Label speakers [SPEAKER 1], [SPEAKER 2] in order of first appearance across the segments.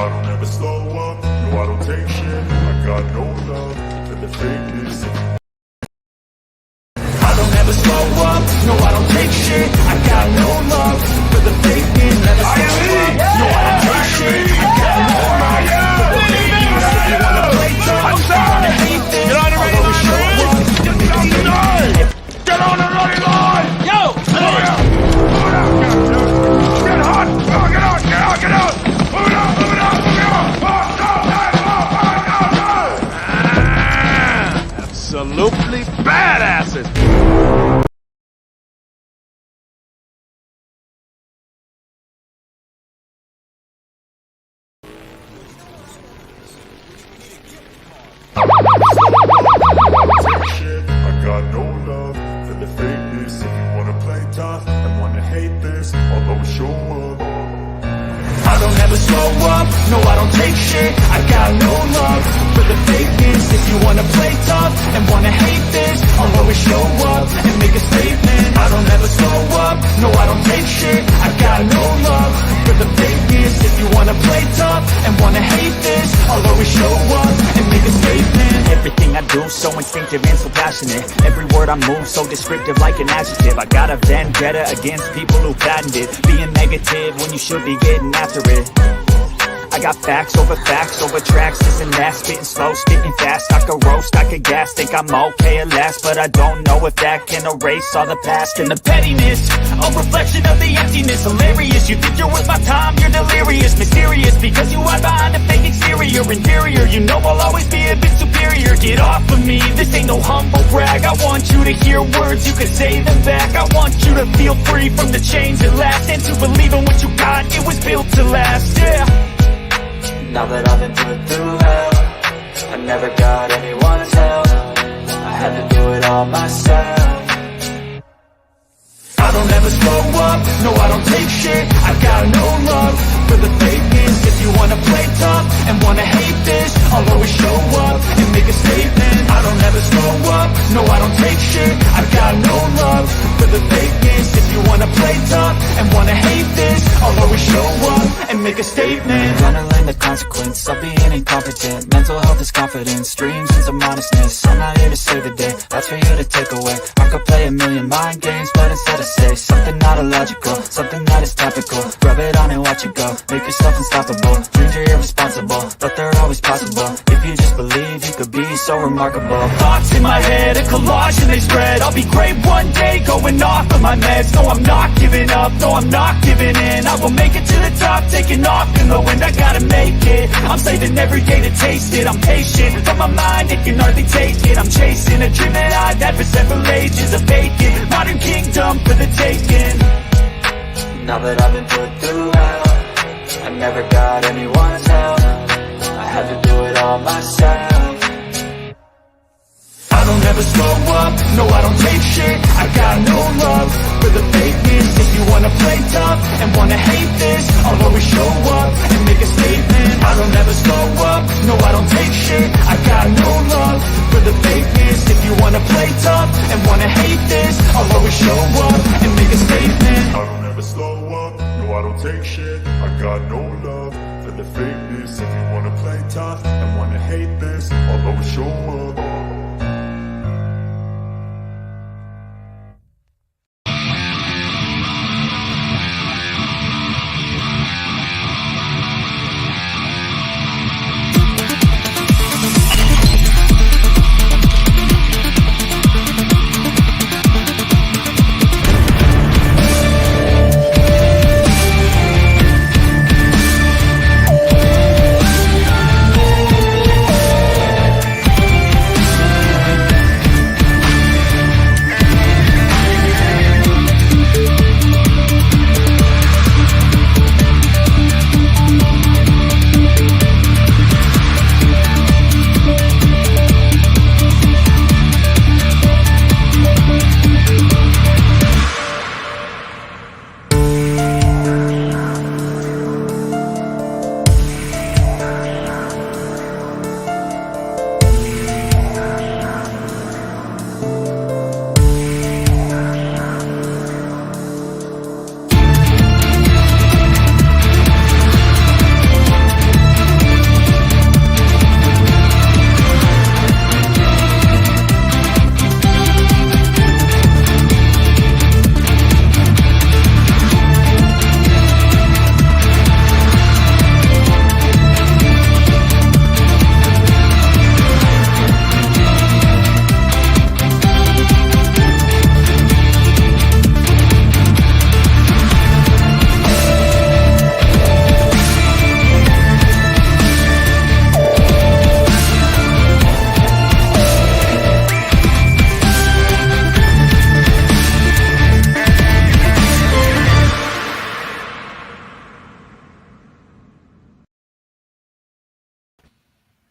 [SPEAKER 1] I don't ever slow up, no I don't take shit. I got no love for the fakeness. I don't ever slow up, no I don't take shit. I got no love for the fakeness. Never slow up, no I don't take shit. I got no love for the fakeness. If you wanna play tough, you wanna hate this, I'll always show up and make it statement.
[SPEAKER 2] Get on the running line!
[SPEAKER 3] Yo!
[SPEAKER 2] Move out! Get hot! Get out! Get out! Get out! Move it out! Move it out! Move it out!
[SPEAKER 3] Absolutely badasses!
[SPEAKER 1] Shit, I got no love for the fakeness. If you wanna play tough and wanna hate this, I'll always show up.
[SPEAKER 4] I don't ever slow up, no I don't take shit. I got no love for the fakeness. If you wanna play tough and wanna hate this, I'll always show up and make a statement. I don't ever slow up, no I don't take shit. I got no love for the fakeness. If you wanna play tough and wanna hate this, I'll always show up and make a statement.
[SPEAKER 5] Everything I do so instinctive and so passionate. Every word I move so descriptive like an adjective. I got a vendetta against people who patented being negative when you should be getting after it. I got facts over tracks, this and that. Spitting slow, spitting fast. I could roast, I could gas. Think I'm okay at last, but I don't know if that can erase all the past. And the pettiness, a reflection of the emptiness. Hilarious, you think you're worth my time, you're delirious. Mysterious, because you hide behind a fake exterior. Inferior, you know I'll always be a bit superior. Get off of me, this ain't no humble brag. I want you to hear words, you can say them back. I want you to feel free from the chains at last, and to believe in what you got, it was built to last, yeah.
[SPEAKER 6] Now that I've been put through hell, I never got anyone's help. I had to do it all myself.
[SPEAKER 4] I don't ever slow up, no I don't take shit. I got no love for the fakeness. If you wanna play tough and wanna hate this, I'll always show up and make a statement. I don't ever slow up, no I don't take shit. I got no love for the fakeness. If you wanna play tough and wanna hate this, I'll always show up and make a statement.
[SPEAKER 6] Gonna learn the consequence of being incompetent. Mental health is confidence, dreams and some honestness. I'm not here to save the day, that's for you to take away. I could play a million mind games, but instead I say something not illogical, something that is topical. Rub it on and watch it go, make yourself unstoppable. Dreams are irresponsible, but they're always possible. If you just believe, you could be so remarkable.
[SPEAKER 4] Thoughts in my head, a collage and they spread. I'll be great one day, going off of my meds. No, I'm not giving up, no, I'm not giving in. I will make it to the top, taking off in the wind. I gotta make it, I'm saving every day to taste it. I'm patient, but my mind, it can hardly take it. I'm chasing a dream that I've had for several ages. A vacant, modern kingdom for the taking.
[SPEAKER 6] Now that I've been put through hell, I never got anyone's help. I had to do it all myself.
[SPEAKER 4] I don't ever slow up, no I don't take shit. I got no love for the fakeness. If you wanna play tough and wanna hate this, I'll always show up and make a statement. I don't ever slow up, no I don't take shit. I got no love for the fakeness. If you wanna play tough and wanna hate this, I'll always show up and make a statement.
[SPEAKER 1] I don't ever slow up, no I don't take shit. I got no love for the fakeness. If you wanna play tough and wanna hate this, I'll always show up.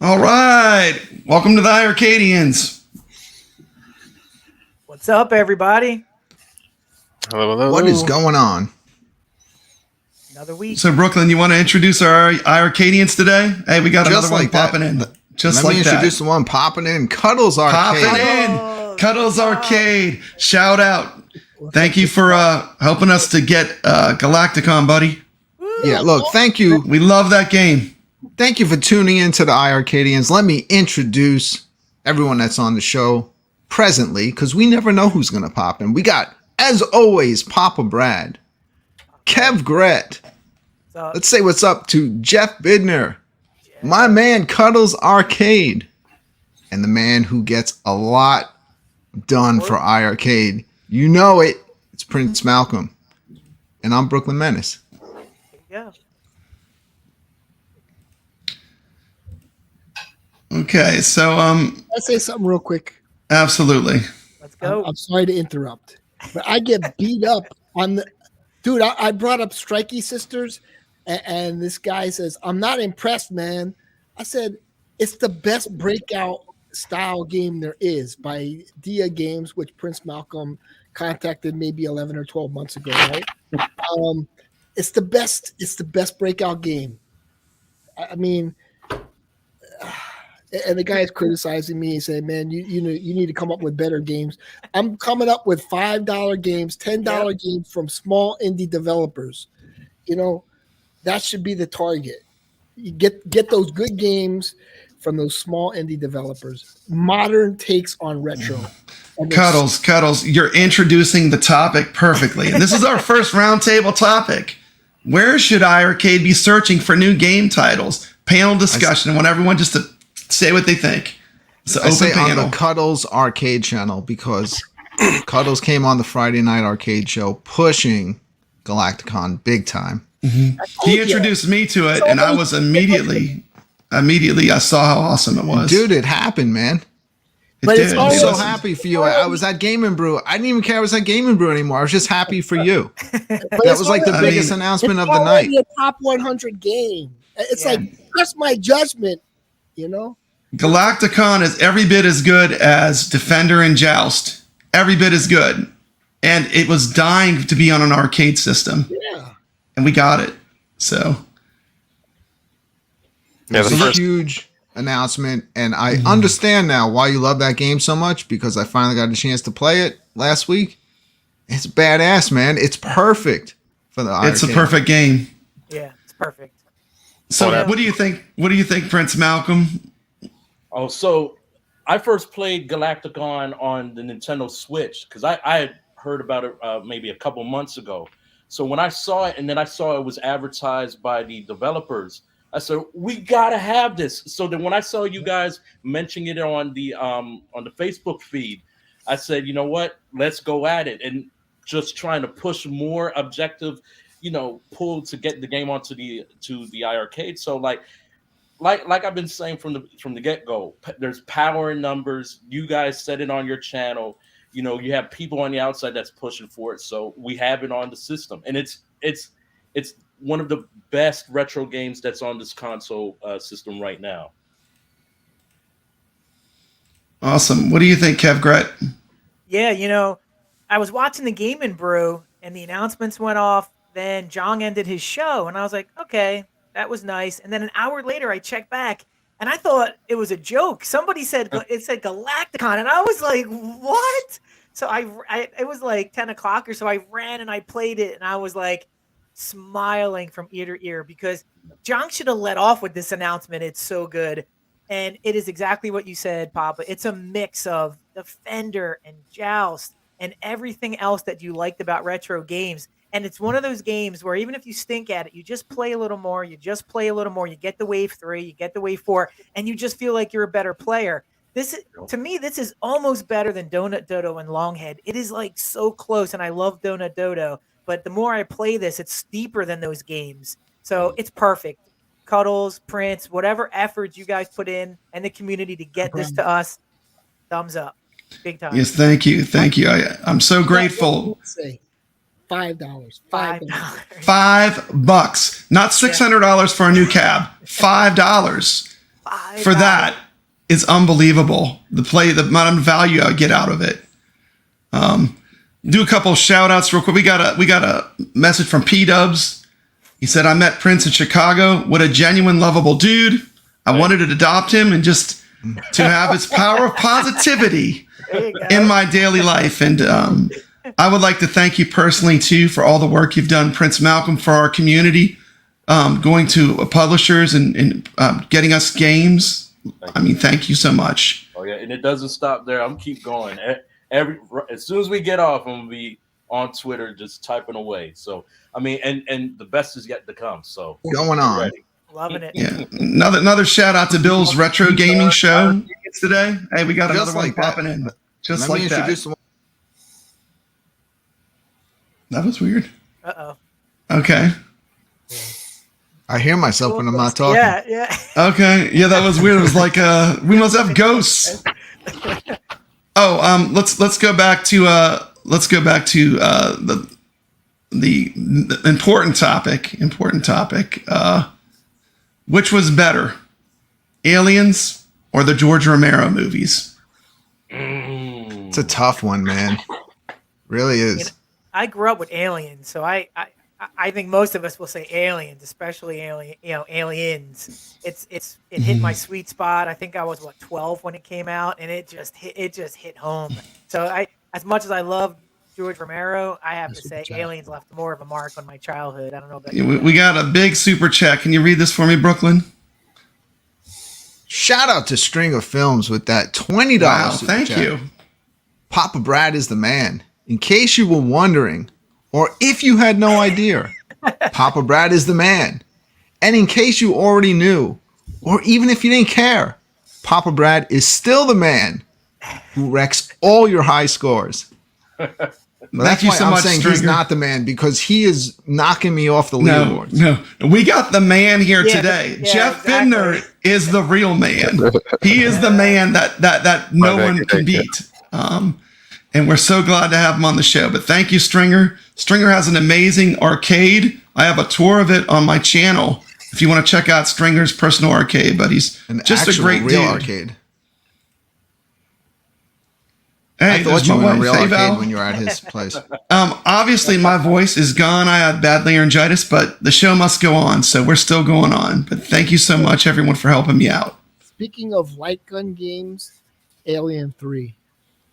[SPEAKER 7] All right. Welcome to the iiRcadians.
[SPEAKER 8] What's up, everybody?
[SPEAKER 3] Hello, hello.
[SPEAKER 9] What is going on?
[SPEAKER 8] Another week.
[SPEAKER 7] So, Brooklyn, you want to introduce our iiRcadians today? Hey, we got
[SPEAKER 9] Just
[SPEAKER 7] another one
[SPEAKER 9] like that.
[SPEAKER 7] popping in. Just
[SPEAKER 9] Let
[SPEAKER 7] like
[SPEAKER 9] me
[SPEAKER 7] that.
[SPEAKER 9] introduce the one popping in. Cuddles Arcade.
[SPEAKER 7] Popping in. Cuddles Arcade. Shout out. Thank you for helping us to get Galacticon, buddy.
[SPEAKER 9] Yeah, look, thank you.
[SPEAKER 7] We love that game.
[SPEAKER 9] Thank you for tuning in to the iiRcadians. Let me introduce everyone that's on the show presently, because we never know who's going to pop in. We got, as always, Papa Brad, Kev Gret. Let's say what's up to Jeff Bidner, my man Cuddles Arcade, and the man who gets a lot done for iiRcade. You know it. It's Prince Malcolm. And I'm Brooklyn Menace.
[SPEAKER 8] Yeah.
[SPEAKER 7] Okay, so
[SPEAKER 10] Can I say something real quick?
[SPEAKER 7] absolutely.
[SPEAKER 8] Let's go.
[SPEAKER 10] I'm sorry to interrupt, but I get beat up on the dude. I brought up Strikey Sisters, and this guy says, "I'm not impressed, man." I said, "It's the best breakout style game there is by Dia Games, which Prince Malcolm contacted maybe 11 or 12 months ago, right? It's the best. It's the best breakout game. I mean." And the guy is criticizing me and saying, "Man, you need to come up with better games." I'm coming up with $5 games, $10 games from small indie developers. You know, that should be the target. You get those good games from those small indie developers. Modern takes on retro.
[SPEAKER 7] Cuddles, you're introducing the topic perfectly. And this is our first roundtable topic. Where should iiRcade be searching for new game titles? Panel discussion. I want everyone just to say what they think. So
[SPEAKER 9] I say
[SPEAKER 7] panel.
[SPEAKER 9] on the Cuddles Arcade channel, because Cuddles came on the Friday night arcade show pushing Galacticon big time.
[SPEAKER 7] He introduced me to it, and I was immediately I saw how awesome it was.
[SPEAKER 9] Dude, it happened, man.
[SPEAKER 10] But it's
[SPEAKER 7] did.
[SPEAKER 9] I'm
[SPEAKER 10] always-
[SPEAKER 9] so happy for you. I was at Game and Brew. I didn't even care I was at Game and Brew anymore. I was just happy for you. That was like the biggest announcement of the night.
[SPEAKER 10] It's a top 100 game. It's like, trust my judgment, you know?
[SPEAKER 7] Galacticon is every bit as good as Defender and Joust. Every bit as good. And it was dying to be on an arcade system.
[SPEAKER 10] Yeah.
[SPEAKER 7] And we got it. So
[SPEAKER 3] Yeah,
[SPEAKER 9] It
[SPEAKER 3] the
[SPEAKER 9] was a
[SPEAKER 3] first,
[SPEAKER 9] huge announcement, and I understand now why you love that game so much, because I finally got a chance to play it last week. It's badass, man. It's perfect for the
[SPEAKER 7] it's a
[SPEAKER 9] arcade.
[SPEAKER 7] perfect game.
[SPEAKER 8] Yeah, it's perfect.
[SPEAKER 7] So
[SPEAKER 3] Oh,
[SPEAKER 7] what do you think? What do you think, Prince Malcolm?
[SPEAKER 11] Oh, so I first played Galacticon on the Nintendo Switch because I had heard about it maybe a couple months ago. So when I saw it, and then I saw it was advertised by the developers, I said, we gotta have this. So then when I saw you guys mentioning it on the Facebook feed, I said, you know what, let's go at it, and just trying to push more objective, pull to get the game onto the iiRcade. So like I've been saying from the get-go, there's power in numbers. You guys said it on your channel. You have people on the outside that's pushing for it. So we have it on the system, and it's one of the best retro games that's on this console system right now.
[SPEAKER 7] Awesome. What do you think, Kev Gret?
[SPEAKER 8] Yeah, I was watching the Game and Brew, and the announcements went off. Then Jong ended his show, and I was like, okay, that was nice. And then an hour later, I checked back, and I thought it was a joke. Somebody said it said Galacticon, and I was like, what? So it was like 10 o'clock or so. I ran and I played it, and I was like smiling from ear to ear, because Jong should have let off with this announcement. It's so good. And it is exactly what you said, Papa. It's a mix of Defender and Joust and everything else that you liked about retro games. And it's one of those games where even if you stink at it, you just play a little more, you get the wave 3, you get the wave 4, and you just feel like you're a better player. To me, this is almost better than Donut Dodo and Longhead. It is like so close, and I love Donut Dodo, but the more I play this, it's deeper than those games. So it's perfect. Cuddles, Prince, whatever efforts you guys put in and the community to get this to us, thumbs up. Big time.
[SPEAKER 7] Yes, thank you. I'm so grateful.
[SPEAKER 10] Say $5.
[SPEAKER 8] $5.
[SPEAKER 7] $5, not $600 for a new cab. $5. for that is unbelievable. The amount of value I get out of it. Do a couple of shout outs real quick. We got a message from P-Dubs. He said, I met Prince in Chicago. What a genuine, lovable dude. I wanted to adopt him and just to have his power of positivity in my daily life. And I would like to thank you personally, too, for all the work you've done, Prince Malcolm, for our community, going to publishers and getting us games. I mean, thank you so much.
[SPEAKER 11] Oh, yeah. And it doesn't stop there. I'm keep going. As soon as we get off, I'm going to be on Twitter just typing away. So, I mean, and the best is yet to come. So,
[SPEAKER 9] going on.
[SPEAKER 11] Ready.
[SPEAKER 8] Loving it.
[SPEAKER 7] Yeah. Another shout out to Bill's Retro Gaming Show today. Hey, we got another one popping in. Just like that. That was weird.
[SPEAKER 8] Uh-oh.
[SPEAKER 7] Okay.
[SPEAKER 9] I hear myself when I'm not talking.
[SPEAKER 8] Yeah.
[SPEAKER 7] Okay. Yeah, that was weird. It was like we must have ghosts. Oh, let's go back to the important topic. Which was better, Aliens or the George Romero movies?
[SPEAKER 9] It's a tough one, man. Really is.
[SPEAKER 8] You know, I grew up with Aliens, so I think most of us will say Aliens, especially Aliens. It hit my sweet spot. I think I was 12 when it came out, and it just hit home. So as much as I love George Romero, I have to say Aliens left more of a mark on my childhood. I don't know about you.
[SPEAKER 7] We got a big super chat. Can you read this for me, Brooklyn?
[SPEAKER 9] Shout out to String of Films with that $20
[SPEAKER 7] Wow,
[SPEAKER 9] super
[SPEAKER 7] thank
[SPEAKER 9] chat.
[SPEAKER 7] you.
[SPEAKER 9] Papa Brad is the man. In case you were wondering, or if you had no idea, Papa Brad is the man. And in case you already knew, or even if you didn't care, Papa Brad is still the man who wrecks all your high scores. But that's why I'm saying he's not the man, because he is knocking me off the leaderboards.
[SPEAKER 7] No, we got the man here today.
[SPEAKER 8] Yeah,
[SPEAKER 7] Jeff
[SPEAKER 8] exactly.
[SPEAKER 7] Bidner is the real man. He is the man that no one can beat. And we're so glad to have him on the show. But thank you, Stringer. Stringer has an amazing arcade. I have a tour of it on my channel if you want to check out Stringer's personal arcade. But he's just a great
[SPEAKER 9] real
[SPEAKER 7] dude.
[SPEAKER 9] Arcade.
[SPEAKER 7] Hey,
[SPEAKER 9] I thought you were
[SPEAKER 7] my
[SPEAKER 9] in a real
[SPEAKER 7] wife,
[SPEAKER 9] arcade
[SPEAKER 7] Val.
[SPEAKER 9] when you were at his place.
[SPEAKER 7] Obviously, my voice is gone. I had bad laryngitis, but the show must go on, so we're still going on. But thank you so much, everyone, for helping me out.
[SPEAKER 10] Speaking of light gun games, Alien 3.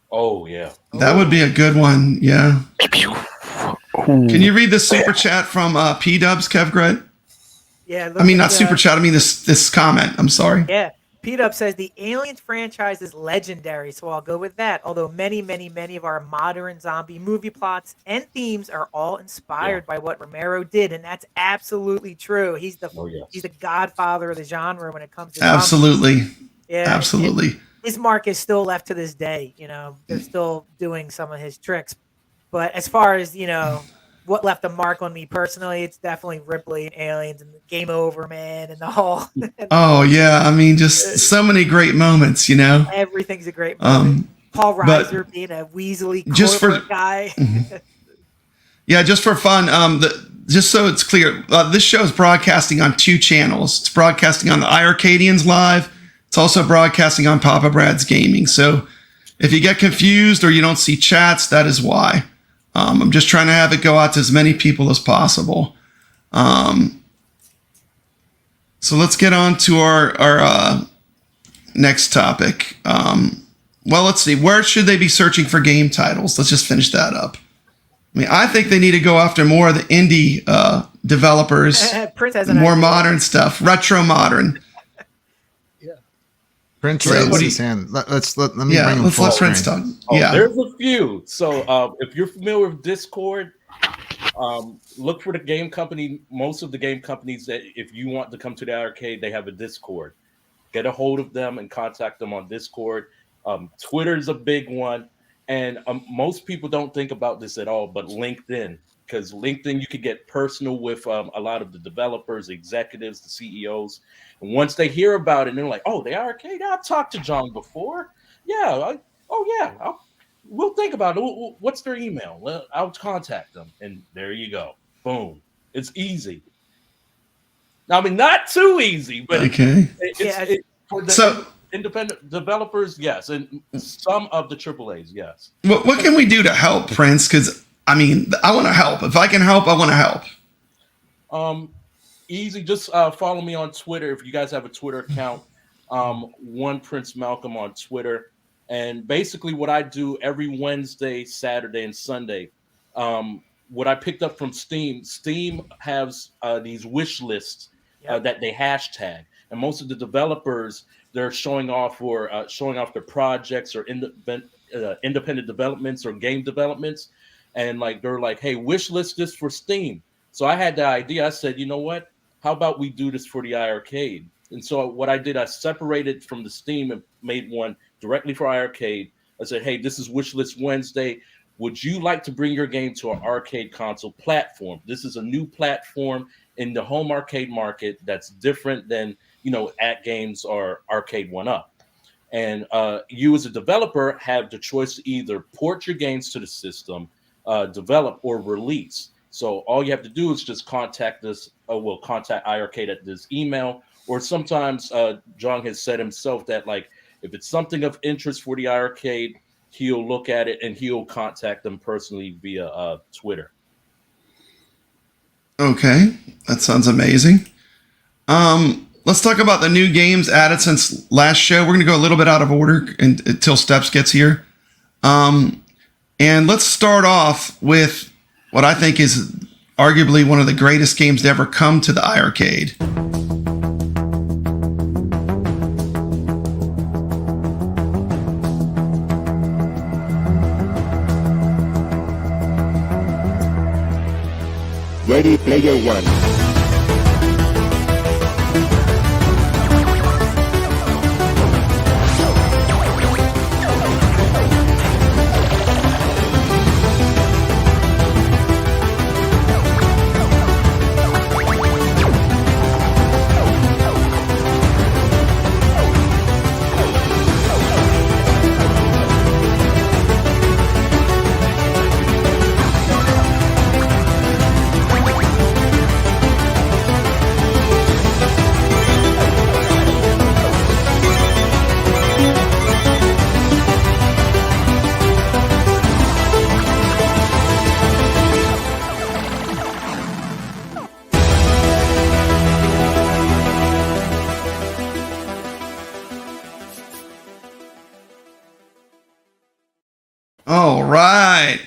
[SPEAKER 11] Oh, yeah.
[SPEAKER 7] That would be a good one, yeah. Can you read the super chat from P-Dubs, Kev Gret?
[SPEAKER 8] Yeah.
[SPEAKER 7] I mean, not super chat. I mean this comment. I'm sorry.
[SPEAKER 8] Yeah. P-Dub says the Aliens franchise is legendary, so I'll go with that. Although many of our modern zombie movie plots and themes are all inspired by what Romero did, and that's absolutely true. He's the godfather of the genre when it comes to
[SPEAKER 7] Absolutely.
[SPEAKER 8] zombies. Yeah,
[SPEAKER 7] Absolutely.
[SPEAKER 8] his mark is still left to this day. You know, they're still doing some of his tricks. But as far as, what left a mark on me personally, it's definitely Ripley and Aliens and Game Over, man, and the whole.
[SPEAKER 7] Oh, yeah. I mean, just so many great moments,
[SPEAKER 8] Everything's a great moment. Paul Reiser being a Weasley
[SPEAKER 7] just for
[SPEAKER 8] guy.
[SPEAKER 7] Yeah, just for fun. Just so it's clear, this show is broadcasting on 2 channels. It's broadcasting on the iiRcadians live. It's also broadcasting on Papa Brad's Gaming. So if you get confused or you don't see chats, that is why. I'm just trying to have it go out to as many people as possible. So let's get on to our next topic. Well, let's see. Where should they be searching for game titles? Let's just finish that up. I mean, I think they need to go after more of the indie developers, more modern stuff, retro modern.
[SPEAKER 9] Prince raised his hand. Let me bring him
[SPEAKER 7] let's
[SPEAKER 9] full
[SPEAKER 7] let
[SPEAKER 9] screen.
[SPEAKER 7] Prince talk.
[SPEAKER 11] Oh, there's a few. So if you're familiar with Discord, look for the game company. Most of the game companies that if you want to come to the arcade, they have a Discord. Get a hold of them and contact them on Discord. Twitter's a big one. And most people don't think about this at all, but LinkedIn. Because LinkedIn, you could get personal with a lot of the developers, executives, the CEOs. And once they hear about it, they're like, oh, they are arcade? I've talked to John before. Yeah. We'll think about it. What's their email? Well, I'll contact them. And there you go. Boom. It's easy. I mean, not too easy, but
[SPEAKER 7] okay.
[SPEAKER 11] For the
[SPEAKER 7] So
[SPEAKER 11] independent developers, yes, and some of the AAAs, yes.
[SPEAKER 7] what can we do to help, Prince? Because I mean, I want to help. If I can help, I want to help.
[SPEAKER 11] Easy. Just follow me on Twitter if you guys have a Twitter account. One Prince Malcolm on Twitter, and basically what I do every Wednesday, Saturday, and Sunday. What I picked up from Steam has these wish lists that they hashtag, and most of the developers they're showing off their projects or independent developments or game developments, and like they're like, hey, wish list this for Steam. So I had the idea. I said, you know what? How about we do this for the iArcade? And so what I did, I separated from the Steam and made one directly for iArcade. I said, hey, this is Wishlist Wednesday. Would you like to bring your game to an arcade console platform? This is a new platform in the home arcade market that's different than, at games or Arcade 1-Up. And you as a developer have the choice to either port your games to the system, develop, or release. So all you have to do is just contact us. We'll contact iArcade at this email. Or sometimes John has said himself that like if it's something of interest for the iArcade, he'll look at it and he'll contact them personally via Twitter.
[SPEAKER 7] Okay, that sounds amazing. Let's talk about the new games added since last show. We're going to go a little bit out of order until Steps gets here. And let's start off with what I think is arguably one of the greatest games to ever come to the iArcade.
[SPEAKER 2] Ready Player One.
[SPEAKER 7] All right.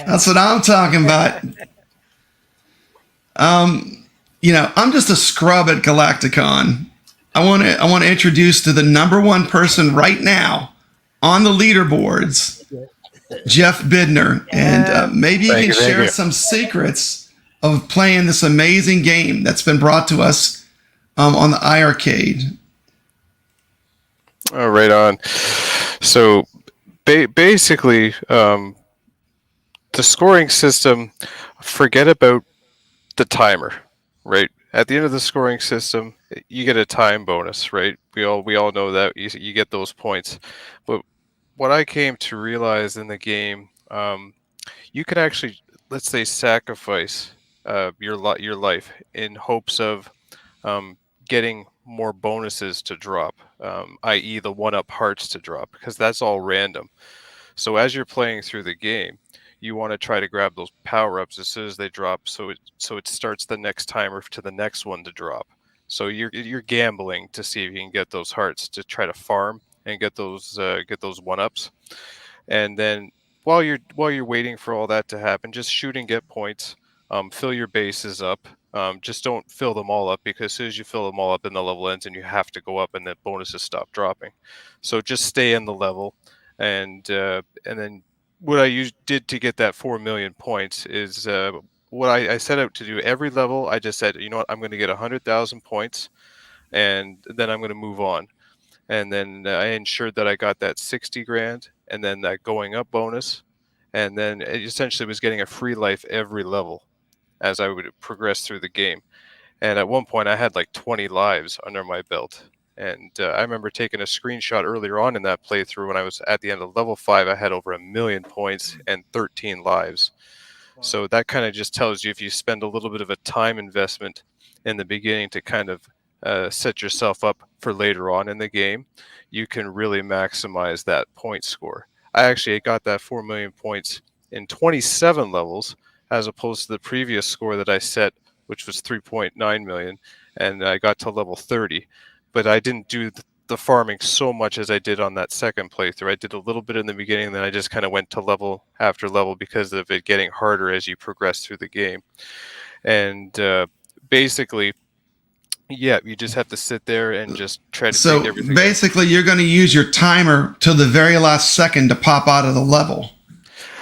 [SPEAKER 7] That's what I'm talking about. I'm just a scrub at Galacticon. I want to introduce to the number one person right now on the leaderboards, Jeff Bidner. And maybe you can share some secrets of playing this amazing game that's been brought to us on the iArcade.
[SPEAKER 3] Oh, right on. So basically, the scoring system, forget about the timer, right? At the end of the scoring system, you get a time bonus, right? We all know that you get those points. But what I came to realize in the game, you can actually, let's say, sacrifice your life in hopes of getting more bonuses to drop, i.e. the 1-up hearts to drop, because that's all random. So as you're playing through the game, you want to try to grab those power-ups as soon as they drop, so it starts the next timer to the next one to drop. So you're gambling to see if you can get those hearts to try to farm and get those 1-ups. And then while you're waiting for all that to happen, just shoot and get points. Fill your bases up. Just don't fill them all up, because as soon as you fill them all up, then the level ends and you have to go up and the bonuses stop dropping. So just stay in the level, and then what I did to get that 4 million points is what I set out to do. Every level, I just said, you know what, I'm going to get 100,000 points, and then I'm going to move on. And then I ensured that I got that 60 grand, and then that going up bonus, and then it essentially was getting a free life every level as I would progress through the game. And at one point I had like 20 lives under my belt. And I remember taking a screenshot earlier on in that playthrough when I was at the end of level 5, I had over 1 million points and 13 lives. So that kind of just tells you, if you spend a little bit of a time investment in the beginning to kind of set yourself up for later on in the game, you can really maximize that point score. I actually got that 4 million points in 27 levels, as opposed to the previous score that I set, which was 3.9 million, and I got to level 30. But I didn't do the farming so much as I did on that second playthrough. I did a little bit in the beginning, and then I just kind of went to level after level because of it getting harder as you progress through the game. And basically, yeah, you just have to sit there and just try to take
[SPEAKER 7] So
[SPEAKER 3] everything.
[SPEAKER 7] basically, you're going to use your timer till the very last second to pop out of the level.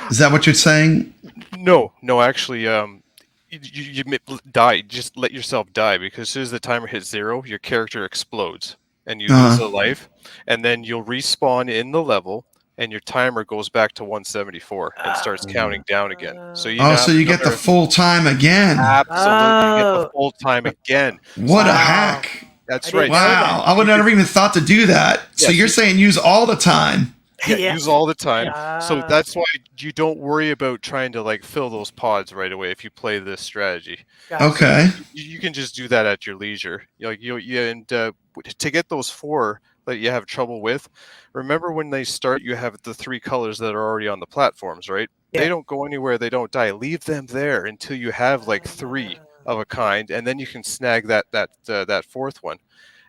[SPEAKER 7] Is that what you're saying?
[SPEAKER 3] No, actually, you die. Just let yourself die, because as soon as the timer hits 0, your character explodes and you lose a life, and then you'll respawn in the level, and your timer goes back to 174 and starts counting down again. So you
[SPEAKER 7] so you get the full time again.
[SPEAKER 3] Absolutely, you get the full time again.
[SPEAKER 7] What a hack!
[SPEAKER 3] That's right.
[SPEAKER 7] Wow, I would never even thought to do that. So you're saying use all the time.
[SPEAKER 3] Yeah, use all the time. So that's why you don't worry about trying to like fill those pods right away if you play this strategy.
[SPEAKER 7] Okay.
[SPEAKER 3] You can just do that at your leisure. To get those 4 that you have trouble with, remember when they start, you have the 3 colors that are already on the platforms, right?
[SPEAKER 8] Yeah.
[SPEAKER 3] They don't go anywhere. They don't die. Leave them there until you have like 3 of a kind, and then you can snag that 4th one.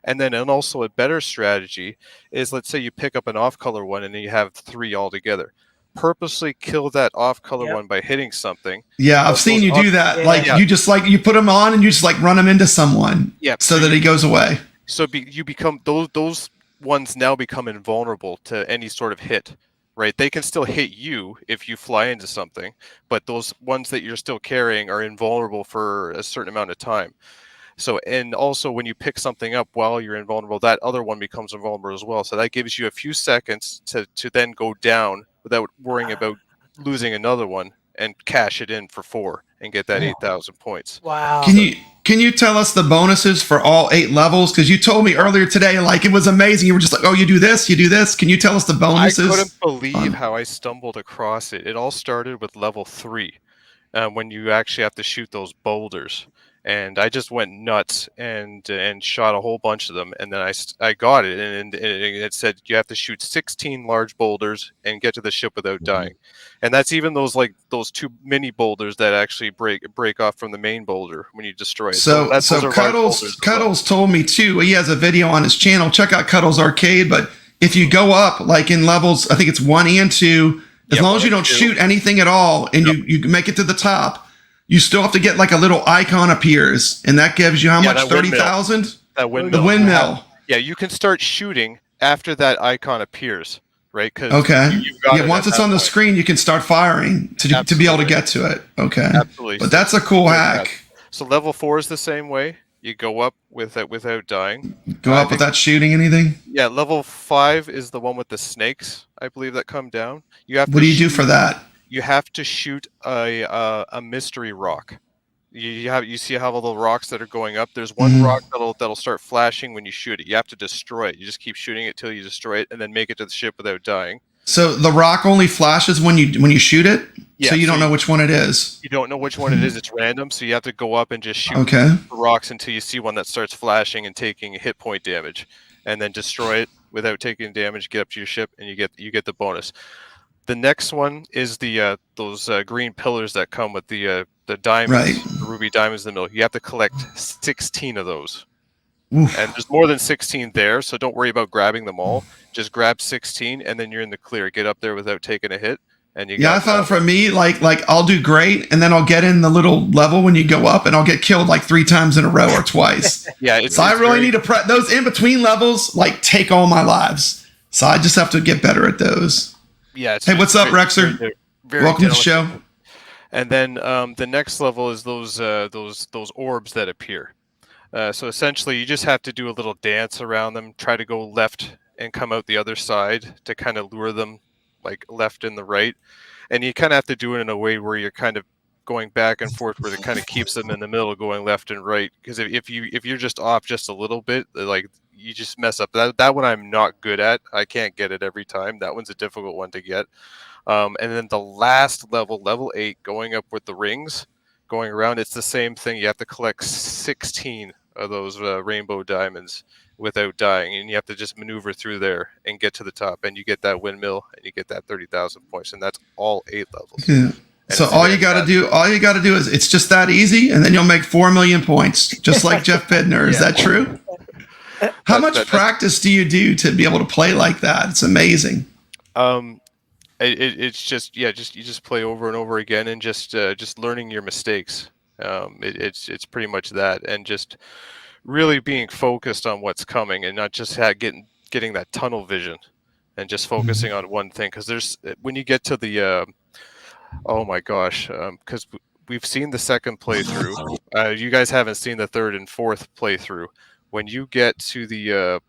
[SPEAKER 3] And also a better strategy is, let's say you pick up an off-color one and then you have 3 altogether. Purposely kill that off-color one by hitting something.
[SPEAKER 7] Yeah, I've seen you do that. You put them on and you just like run them into someone.
[SPEAKER 3] Yeah.
[SPEAKER 7] So that he goes away.
[SPEAKER 3] So you become those ones now become invulnerable to any sort of hit, right? They can still hit you if you fly into something, but those ones that you're still carrying are invulnerable for a certain amount of time. So, and also when you pick something up while you're invulnerable, that other one becomes invulnerable as well. So that gives you a few seconds to then go down without worrying about losing another one and cash it in for 4 and get that 8,000 points.
[SPEAKER 8] Wow.
[SPEAKER 7] Can you tell us the bonuses for all 8 levels? Because you told me earlier today, like it was amazing. You were just like, oh, you do this. Can you tell us the bonuses?
[SPEAKER 3] I couldn't believe how I stumbled across it. It all started with level 3, when you actually have to shoot those boulders. And I just went nuts and shot a whole bunch of them, and then I got it, and it said you have to shoot 16 large boulders and get to the ship without dying, and that's even those 2 mini boulders that actually break off from the main boulder when you destroy it.
[SPEAKER 7] So Cuddles told me too. He has a video on his channel. Check out Cuddles Arcade. But if you go up like in levels, I think it's 1 and 2, as long as you don't shoot anything at all, and you make it to the top. You still have to get like a little icon appears, and that gives you how much? 30,000?
[SPEAKER 3] That windmill.
[SPEAKER 7] The windmill.
[SPEAKER 3] Yeah, you can start shooting after that icon appears, right?
[SPEAKER 7] Once it's on the screen, you can start firing to be able to get to it. Okay.
[SPEAKER 3] Absolutely.
[SPEAKER 7] But that's a cool hack.
[SPEAKER 3] So level 4 is the same way. You go up without dying.
[SPEAKER 7] Go up without shooting anything?
[SPEAKER 3] Yeah, level 5 is the one with the snakes, I believe, that come down.
[SPEAKER 7] What do you do for that?
[SPEAKER 3] You have to shoot a mystery rock. You see how all the rocks that are going up. There's one rock that'll start flashing when you shoot it. You have to destroy it. You just keep shooting it till you destroy it, and then make it to the ship without dying.
[SPEAKER 7] So the rock only flashes when you shoot it.
[SPEAKER 3] Yeah,
[SPEAKER 7] so you don't know which one it is.
[SPEAKER 3] You don't know which one it is. It's random. So you have to go up and just shoot rocks until you see one that starts flashing and taking hit point damage, and then destroy it without taking damage. Get up to your ship, and you get the bonus. The next one is those green pillars that come with the diamonds, the ruby diamonds in the middle. You have to collect 16 of those. Oof. And there's more than 16 there, so don't worry about grabbing them all. Just grab 16, and then you're in the clear. Get up there without taking a hit, and you.
[SPEAKER 7] Yeah, I found for me, like I'll do great, and then I'll get in the little level when you go up, and I'll get killed like 3 times in a row or twice. So I really need to those in between levels, like take all my lives. So I just have to get better at those.
[SPEAKER 3] Yeah.
[SPEAKER 7] Hey, what's up, Rexer? Welcome to the show.
[SPEAKER 3] And then the next level is those orbs that appear. So essentially, you just have to do a little dance around them. Try to go left and come out the other side to kind of lure them, like left and the right. And you kind of have to do it in a way where you're kind of going back and forth, where it kind of keeps them in the middle, going left and right. Because if you're just off just a little bit, like, you just mess up. That one I'm not good at. I can't get it every time. That one's a difficult one to get. And then the last level 8, going up with the rings, going around, it's the same thing. You have to collect 16 of those rainbow diamonds without dying, and you have to just maneuver through there and get to the top, and you get that windmill, and you get that 30,000 points, and that's all 8 levels.
[SPEAKER 7] Yeah. So all you got to do is it's just that easy, and then you'll make 4 million points, just like Jeff Bidner. Is that true? How much practice do you do to be able to play like that? It's amazing.
[SPEAKER 3] It's just you just play over and over again, and just learning your mistakes. It's pretty much that, and just really being focused on what's coming, and not just getting that tunnel vision, and just focusing on one thing. Because there's when you get to the oh my gosh, because we've seen the second playthrough. You guys haven't seen the third and fourth playthrough. When you get to the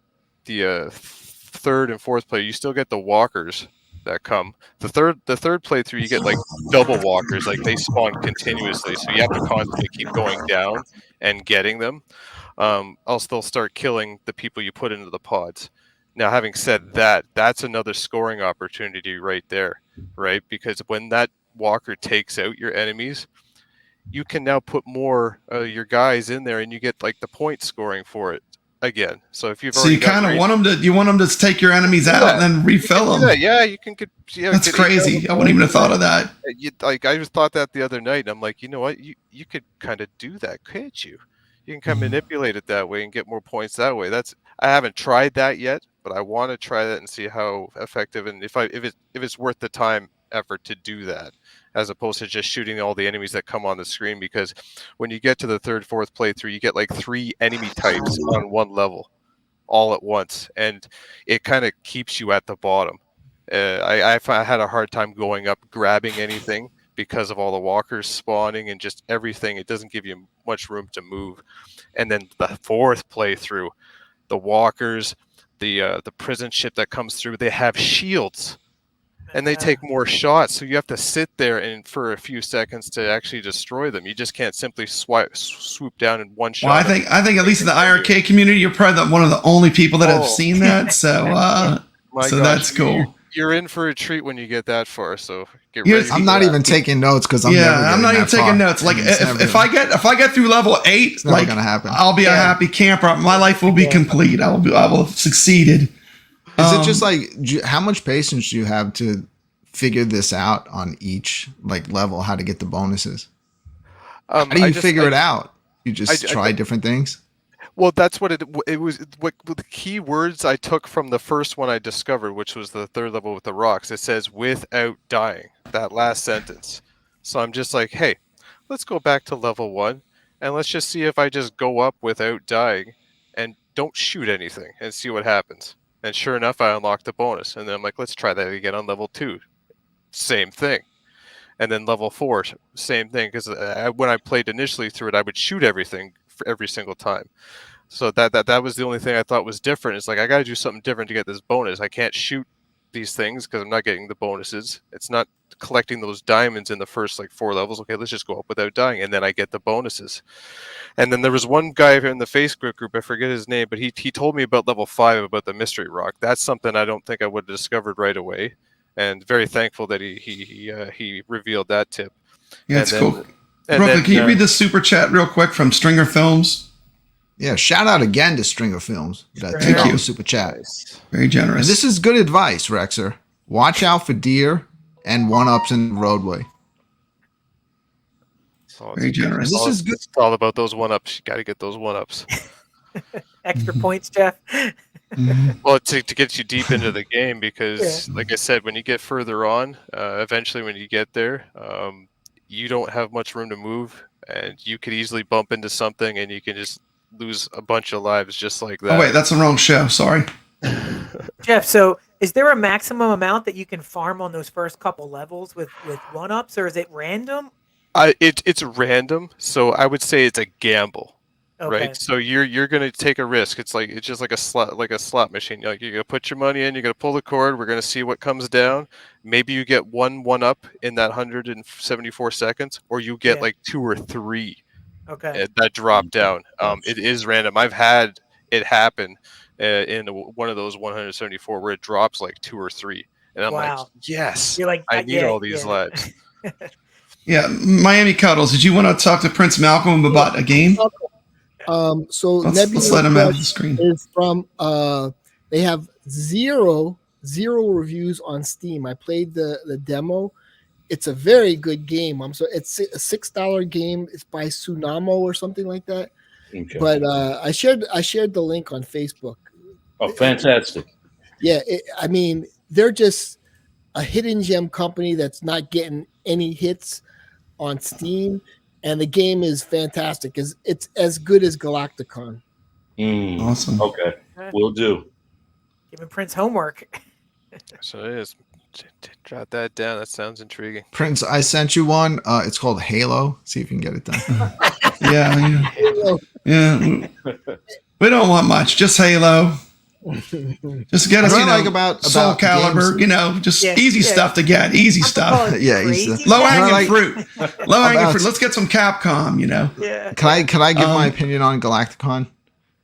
[SPEAKER 3] third and fourth play, you still get the walkers that come. The third playthrough, you get like double walkers, like they spawn continuously, so you have to constantly keep going down and getting them. Else they'll start killing the people you put into the pods. Now, having said that, that's another scoring opportunity right there, right? Because when that walker takes out your enemies, you can now put more your guys in there, and you get like the point scoring for it again. So if you've
[SPEAKER 7] you kind of want them to take your enemies out and then refill them.
[SPEAKER 3] Yeah, you can get. Yeah,
[SPEAKER 7] that's crazy. I wouldn't even have thought of that.
[SPEAKER 3] I just thought that the other night, and I'm like, you know what? You could kind of do that, can't you? You can kind of manipulate it that way and get more points that way. I haven't tried that yet, but I want to try that and see how effective, and if it's worth the time effort to do that, as opposed to just shooting all the enemies that come on the screen. Because when you get to the third, fourth playthrough, you get like 3 enemy types on one level all at once, and it kind of keeps you at the bottom. I had a hard time going up grabbing anything because of all the walkers spawning and just everything. It doesn't give you much room to move. And then the fourth playthrough, the walkers, the prison ship that comes through, they have shields. And they take more shots, so you have to sit there and for a few seconds to actually destroy them. You just can't simply swoop down in one shot.
[SPEAKER 7] Well, I think at least in the iiRcade community, you're probably one of the only people that have seen that. So, that's cool.
[SPEAKER 3] You're in for a treat when you get that far. So get ready.
[SPEAKER 9] I'm not even taking notes because I'm not even
[SPEAKER 7] taking notes. Like if I get through level 8,
[SPEAKER 9] it's never gonna happen.
[SPEAKER 7] I'll be a happy camper. My life will be complete. I will have succeeded.
[SPEAKER 9] Is it just like how much patience do you have to figure this out on each level? How to get the bonuses? How do you figure it out? You just try different things.
[SPEAKER 3] Well, that's what it was. What the key words I took from the first one I discovered, which was the third level with the rocks. It says "without dying." That last sentence. So I'm just like, hey, let's go back to level 1 and let's just see if I just go up without dying and don't shoot anything and see what happens. And sure enough, I unlocked the bonus. And then I'm like, let's try that again on level 2. Same thing. And then level 4, same thing. Because when I played initially through it, I would shoot everything for every single time. So that was the only thing I thought was different. It's like, I got to do something different to get this bonus. I can't shoot these things because I'm not getting the bonuses. It's not collecting those diamonds in the first 4 levels. Okay, let's just go up without dying, and then I get the bonuses. And then there was one guy in the Facebook group, I forget his name, but he told me about level 5 about the mystery rock. That's something I don't think I would have discovered right away, and very thankful that he revealed that tip.
[SPEAKER 7] Yeah, it's cool. Brooklyn, can you read this super chat real quick from Stringer Films?
[SPEAKER 9] Yeah, shout out again to Stringer Films. Thank you. Super chat.
[SPEAKER 7] Very generous.
[SPEAKER 9] And this is good advice, Rexer. Watch out for deer and one-ups in the roadway.
[SPEAKER 7] Very generous.
[SPEAKER 3] This is good. It's all about those one-ups. You got to get those one-ups.
[SPEAKER 8] Extra points, Jeff.
[SPEAKER 3] Well, to get you deep into the game, because like I said, when you get further on, eventually when you get there, you don't have much room to move, and you could easily bump into something and you can just lose a bunch of lives just like that.
[SPEAKER 7] Oh wait, that's the wrong show. Sorry.
[SPEAKER 8] Jeff, so is there a maximum amount that you can farm on those first couple levels with one-ups, or is it random?
[SPEAKER 3] It's random, so I would say it's a gamble.
[SPEAKER 8] Okay.
[SPEAKER 3] Right, so you're gonna take a risk. It's just like a slot machine. You're gonna put your money in. You're gonna pull the cord. We're gonna see what comes down. Maybe you get one up in that 174 seconds, or you get 2 or 3.
[SPEAKER 8] Okay.
[SPEAKER 3] That drop down. It is random. I've had it happen in one of those 174 where it drops 2 or 3, and I'm like, yes,
[SPEAKER 8] you're like,
[SPEAKER 3] I need all these lives.
[SPEAKER 7] Yeah, Miami Cuddles. Did you want to talk to Prince Malcolm about a game?
[SPEAKER 10] So
[SPEAKER 7] Let's
[SPEAKER 10] Nebula
[SPEAKER 7] let him have the
[SPEAKER 10] Crush
[SPEAKER 7] screen.
[SPEAKER 10] is from they have zero reviews on Steam. I played the demo. It's a very good game. It's a $6 game. It's by Tsunamo or something like that.
[SPEAKER 11] Okay.
[SPEAKER 10] But I shared the link on Facebook.
[SPEAKER 11] Oh, fantastic.
[SPEAKER 10] Yeah, I mean, they're just a hidden gem company that's not getting any hits on Steam, and the game is fantastic. It's as good as Galacticon.
[SPEAKER 7] Awesome.
[SPEAKER 11] Okay, will do.
[SPEAKER 8] Giving Prince homework.
[SPEAKER 3] So it is. Jot that down. That sounds intriguing.
[SPEAKER 9] Prince, I sent you one. It's called Halo. See if you can get it done.
[SPEAKER 7] Yeah. We don't want much. Just Halo. Just get us,
[SPEAKER 9] What I like about
[SPEAKER 7] Soul Calibur,
[SPEAKER 9] games-
[SPEAKER 7] just easy stuff to get. Easy stuff.
[SPEAKER 9] Yeah, easy.
[SPEAKER 7] Low hanging
[SPEAKER 9] Like-
[SPEAKER 7] fruit. Low hanging
[SPEAKER 9] about-
[SPEAKER 7] fruit. Let's get some Capcom,
[SPEAKER 8] Yeah.
[SPEAKER 9] Can I give my opinion on Galacticon?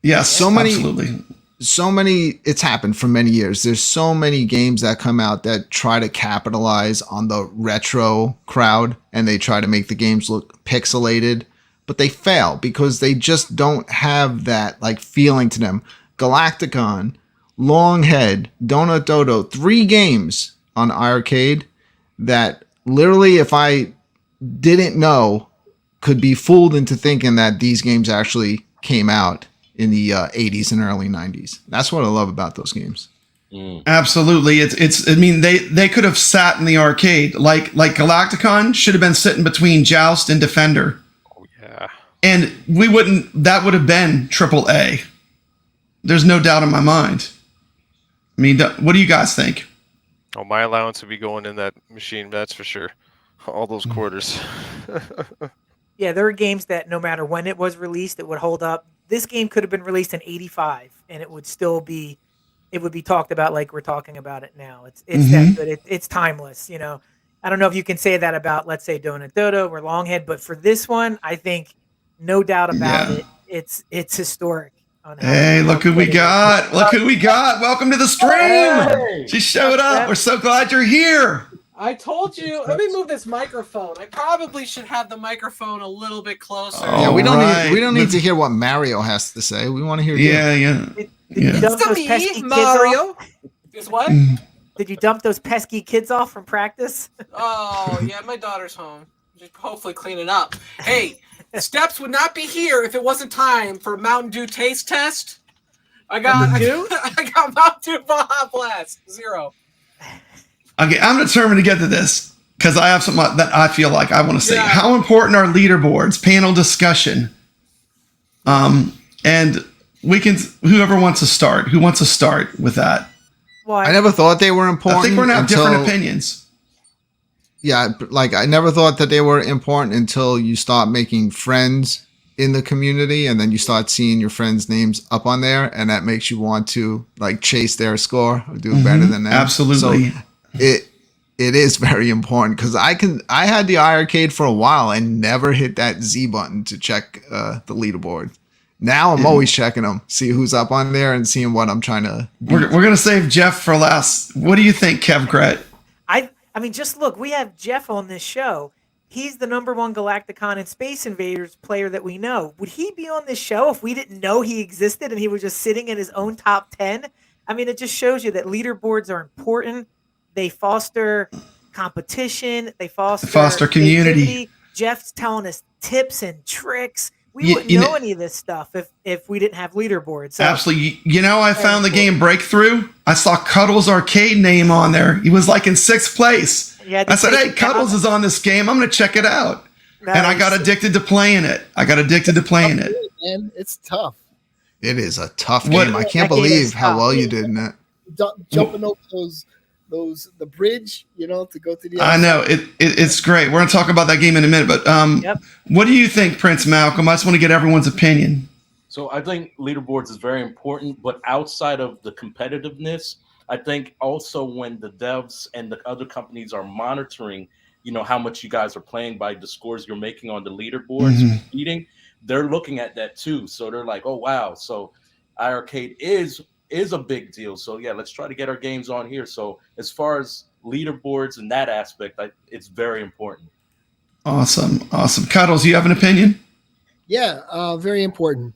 [SPEAKER 7] Yes,
[SPEAKER 9] So many-
[SPEAKER 7] absolutely.
[SPEAKER 9] So many, it's happened for many years. There's so many games that come out that try to capitalize on the retro crowd, and they try to make the games look pixelated, but they fail because they just don't have that like feeling to them. Galacticon, Longhead, Donut Dodo, 3 games on iArcade that literally, if I didn't know, could be fooled into thinking that these games actually came out in the 80s and early 90s. That's what I love about those games.
[SPEAKER 7] Absolutely. It's I mean, they could have sat in the arcade. Like Galacticon should have been sitting between Joust and Defender.
[SPEAKER 3] Oh yeah.
[SPEAKER 7] And that would have been AAA. There's no doubt in my mind. I mean, what do you guys think?
[SPEAKER 3] Oh, my allowance would be going in that machine. That's for sure. All those quarters.
[SPEAKER 8] Yeah, there are games that no matter when it was released, it would hold up. This game could have been released in '85, and it would still be, it would be talked about like we're talking about it now. It's that good. It's timeless. I don't know if you can say that about, let's say, Donut Dodo or Longhead, but for this one, I think no doubt about it. It's historic.
[SPEAKER 7] Hey, look who we got. Look who we got. Welcome to the stream.
[SPEAKER 12] Hey.
[SPEAKER 7] She showed up. We're so glad you're here.
[SPEAKER 12] I told you. Let me move this microphone. I probably should have the microphone a little bit closer.
[SPEAKER 9] Yeah, we don't
[SPEAKER 7] right.
[SPEAKER 9] need to hear what Mario has to say. We want to hear
[SPEAKER 7] Yeah.
[SPEAKER 8] Did you dump those pesky
[SPEAKER 12] Me,
[SPEAKER 8] kids
[SPEAKER 12] Mario.
[SPEAKER 8] off?
[SPEAKER 12] Is what?
[SPEAKER 8] Did you dump those pesky kids off from practice?
[SPEAKER 12] Oh, yeah, my daughter's home. Just hopefully clean it up. Hey, Steps would not be here if it wasn't time for Mountain Dew taste test. I got Mountain Dew Baja Blast 0.
[SPEAKER 7] Okay, I'm determined to get to this because I have something that I feel like I want to say.
[SPEAKER 12] Yeah.
[SPEAKER 7] How important are leaderboards, panel discussion? And we can, whoever wants to start, who wants to start with that?
[SPEAKER 8] Well,
[SPEAKER 9] I never thought they were important.
[SPEAKER 7] I think we're going to have different
[SPEAKER 9] until-
[SPEAKER 7] opinions.
[SPEAKER 9] Yeah, like I never thought that they were important until you start making friends in the community, and then you start seeing your friends' names up on there, and that makes you want to like chase their score or do better than them.
[SPEAKER 7] Absolutely.
[SPEAKER 9] So it is very important because I had the iArcade for a while and never hit that Z button to check the leaderboard. Now I'm always checking them, see who's up on there, and seeing what I'm trying to.
[SPEAKER 7] We're going to save Jeff for last. What do you think, Kev Gret?
[SPEAKER 8] I mean, just look, we have Jeff on this show. He's the #1 Galacticon and Space Invaders player that we know. Would he be on this show if we didn't know he existed and he was just sitting in his own top 10? I mean, it just shows you that leaderboards are important. They foster competition. They foster
[SPEAKER 7] community.
[SPEAKER 8] creativity. Jeff's telling us tips and tricks. We wouldn't know any of this stuff if we didn't have leaderboards. So,
[SPEAKER 7] absolutely. I found the game Breakthrough. I saw Cuddles' arcade name on there. He was like in 6th place. I said, hey, Cuddles is on this game. I'm going to check it out. And I got addicted to playing it.
[SPEAKER 10] Man, it's tough.
[SPEAKER 9] It is a tough game. I can't believe how well you did in that.
[SPEAKER 10] Jumping over the bridge, to go to the.
[SPEAKER 7] I know it's great. We're going to talk about that game in a minute, but what do you think, Prince Malcolm? I just want to get everyone's opinion.
[SPEAKER 11] So I think leaderboards is very important, but outside of the competitiveness, I think also when the devs and the other companies are monitoring, how much you guys are playing by the scores you're making on the leaderboards, competing, they're looking at that too. So they're like, oh wow, so iArcade is a big deal. So yeah, let's try to get our games on here. So as far as leaderboards and that aspect, it's very important.
[SPEAKER 7] Awesome. Cuddles, you have an opinion?
[SPEAKER 10] Yeah, very important.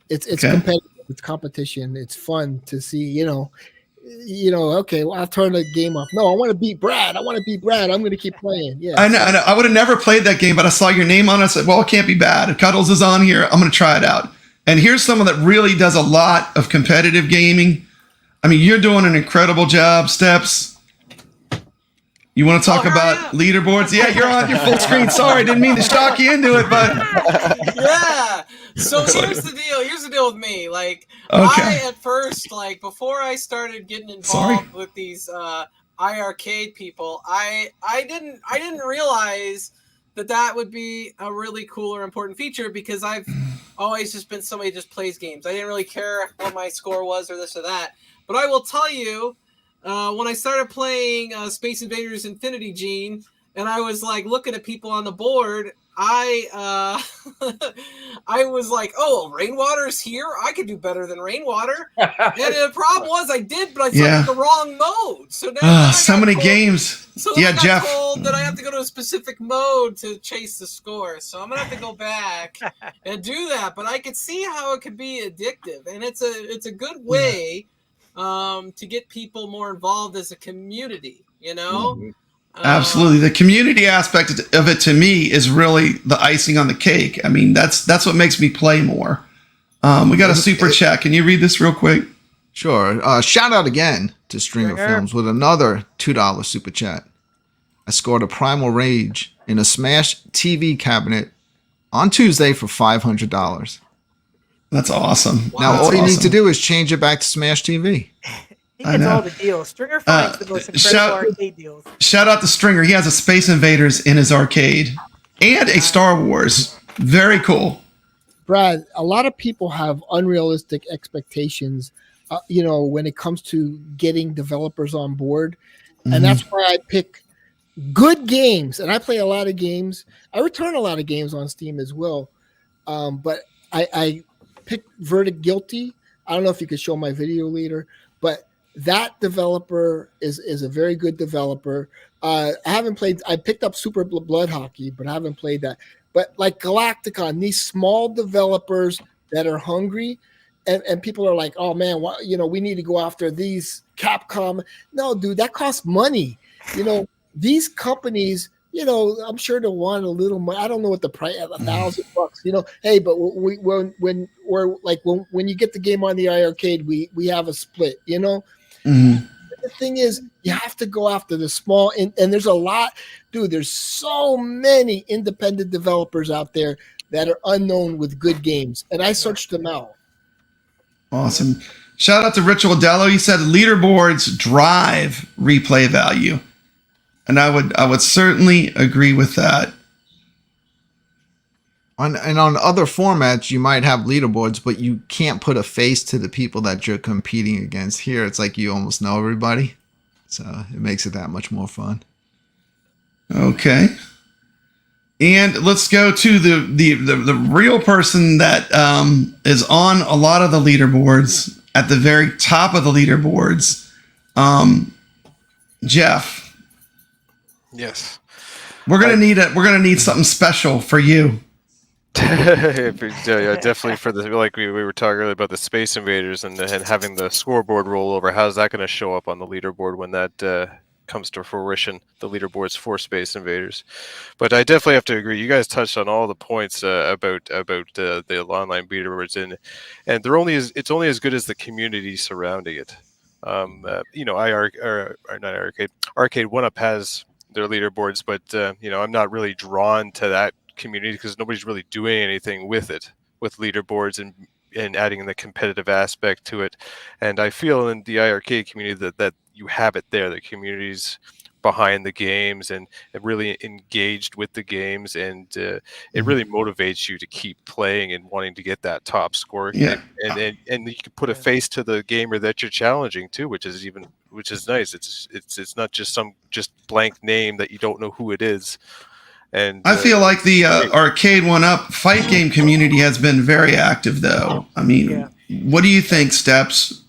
[SPEAKER 10] It's
[SPEAKER 7] Okay.
[SPEAKER 10] competitive. It's competition. It's fun to see. Okay, well, I'll turn the game off. No, I want to beat Brad. I'm going to keep playing. Yeah,
[SPEAKER 7] I know. I would have never played that game, but I saw your name on it. I said, well, it can't be bad. If Cuddles is on here, I'm going to try it out. And here's someone that really does a lot of competitive gaming. I mean, you're doing an incredible job, Steps. You want to talk about leaderboards? Yeah, you're on your full screen. Sorry, didn't mean to shock you into it, but
[SPEAKER 12] Yeah. So here's the deal. Here's the deal with me. Like,
[SPEAKER 7] Okay.
[SPEAKER 12] I at first, like, before I started getting involved with these iiRcade people, I didn't realize that would be a really cool or important feature, because I've always just been somebody who just plays games. I didn't really care what my score was or this or that. But I will tell you, when I started playing Space Invaders Infinity Gene, and I was like looking at people on the board, I was like, oh, Rainwater's here? I could do better than Rainwater. And the problem was I did, but I started the wrong mode. So now
[SPEAKER 7] so many games.
[SPEAKER 12] So
[SPEAKER 7] Yeah,
[SPEAKER 12] I got
[SPEAKER 7] Jeff.
[SPEAKER 12] told that I have to go to a specific mode to chase the score. So I'm gonna have to go back and do that. But I could see how it could be addictive, and it's a good way to get people more involved as a community.
[SPEAKER 7] Absolutely. The community aspect of it to me is really the icing on the cake. I mean, that's what makes me play more. We got a super chat. Can you read this real quick?
[SPEAKER 9] Sure. Shout out again to Stringer Films with another $2 super chat. I scored a Primal Rage in a Smash TV cabinet on Tuesday for $500.
[SPEAKER 7] That's awesome.
[SPEAKER 9] Now,
[SPEAKER 7] That's
[SPEAKER 9] all you need
[SPEAKER 7] awesome.
[SPEAKER 9] to do is change it back to Smash TV.
[SPEAKER 8] He gets all the deals. Stringer finds the most incredible arcade deals.
[SPEAKER 7] Shout out to Stringer. He has a Space Invaders in his arcade and a Star Wars. Very cool.
[SPEAKER 10] Brad, a lot of people have unrealistic expectations, when it comes to getting developers on board. And that's why I pick good games. And I play a lot of games. I return a lot of games on Steam as well. But I picked Verdict Guilty. I don't know if you could show my video later, but that developer is a very good developer. I picked up Super Blood Hockey, but I haven't played that. But like Galacticon, these small developers that are hungry, and people are like, oh man, we need to go after these Capcom. No, dude, that costs money. These companies, I'm sure they'll want a little money. I don't know what the price, $1,000. Hey, but when you get the game on the iArcade, we have a split. The thing is, you have to go after the small, and there's a lot, dude. There's so many independent developers out there that are unknown with good games, and I searched them out.
[SPEAKER 7] Awesome. Shout out to Ritual Dello. He said leaderboards drive replay value. And I would certainly agree with that.
[SPEAKER 9] On other formats, you might have leaderboards, but you can't put a face to the people that you're competing against. Here, it's like you almost know everybody. So it makes it that much more fun.
[SPEAKER 7] Okay. And let's go to the real person that is on a lot of the leaderboards, at the very top of the leaderboards. Jeff.
[SPEAKER 3] Yes.
[SPEAKER 7] We're gonna need something special for you.
[SPEAKER 3] Yeah, definitely for the, like we were talking earlier about the Space Invaders and having the scoreboard roll over. How's that going to show up on the leaderboard when that comes to fruition? The leaderboards for Space Invaders, but I definitely have to agree. You guys touched on all the points about the online leaderboards, and they're it's only as good as the community surrounding it. Arcade 1UP has their leaderboards, but I'm not really drawn to that community because nobody's really doing anything with leaderboards and adding the competitive aspect to it. And I feel in the iArcade community that you have it there. The community's behind the games and really engaged with the games, and it really motivates you to keep playing and wanting to get that top score.
[SPEAKER 7] Yeah.
[SPEAKER 3] And you can put a face to the gamer that you're challenging too, which is nice. It's not just some blank name that you don't know who it is. And
[SPEAKER 7] I feel like the Arcade 1UP fight game community has been very active, though. I mean, what do you think, Steps?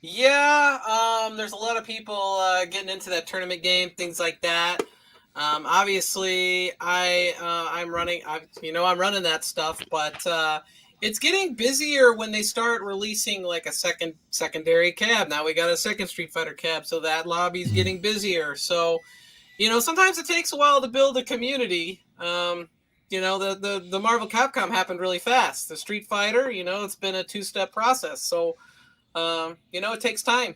[SPEAKER 12] Yeah, there's a lot of people getting into that tournament game, things like that. Obviously, I'm running that stuff, but It's getting busier when they start releasing like a secondary cab. Now we got a second Street Fighter cab, so that lobby's getting busier. So, sometimes it takes a while to build a community. The Marvel Capcom happened really fast. The Street Fighter, it's been a 2-step process. So, it takes time.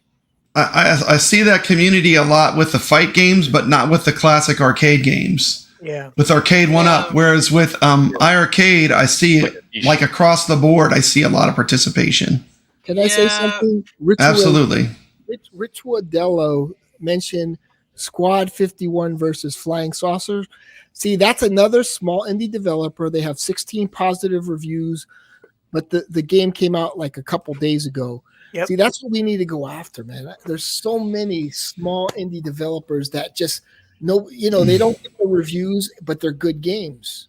[SPEAKER 7] I see that community a lot with the fight games, but not with the classic arcade games.
[SPEAKER 8] Yeah.
[SPEAKER 7] With Arcade 1-Up, whereas with iiRcade, I see like across the board, I see a lot of participation.
[SPEAKER 10] Can I say something?
[SPEAKER 7] Absolutely.
[SPEAKER 10] Rich Wadello mentioned Squad 51 versus Flying Saucers. See, that's another small indie developer. They have 16 positive reviews, but the game came out like a couple days ago. Yep. See, that's what we need to go after, man. There's so many small indie developers that just they don't get the reviews, but they're good games.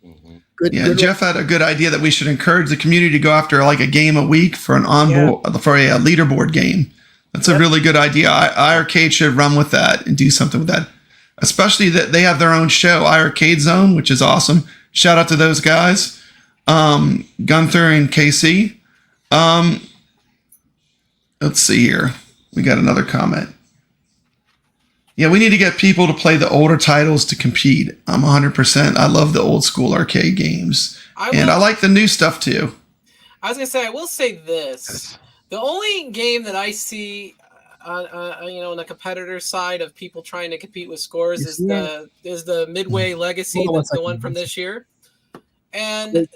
[SPEAKER 7] Mm-hmm. Good. Jeff had a good idea that we should encourage the community to go after like a game a week for an for a leaderboard game. That's a really good idea. iiRcade should run with that and do something with that. Especially that they have their own show, iiRcade Zone, which is awesome. Shout out to those guys, Gunther and KC. Let's see here. We got another comment. Yeah, we need to get people to play the older titles to compete. I'm 100%. I love the old school arcade games. I like the new stuff too.
[SPEAKER 12] I was going to say, I will say this. The only game that I see on the competitor side of people trying to compete with scores is the Midway Legacy, that's the one from this year. And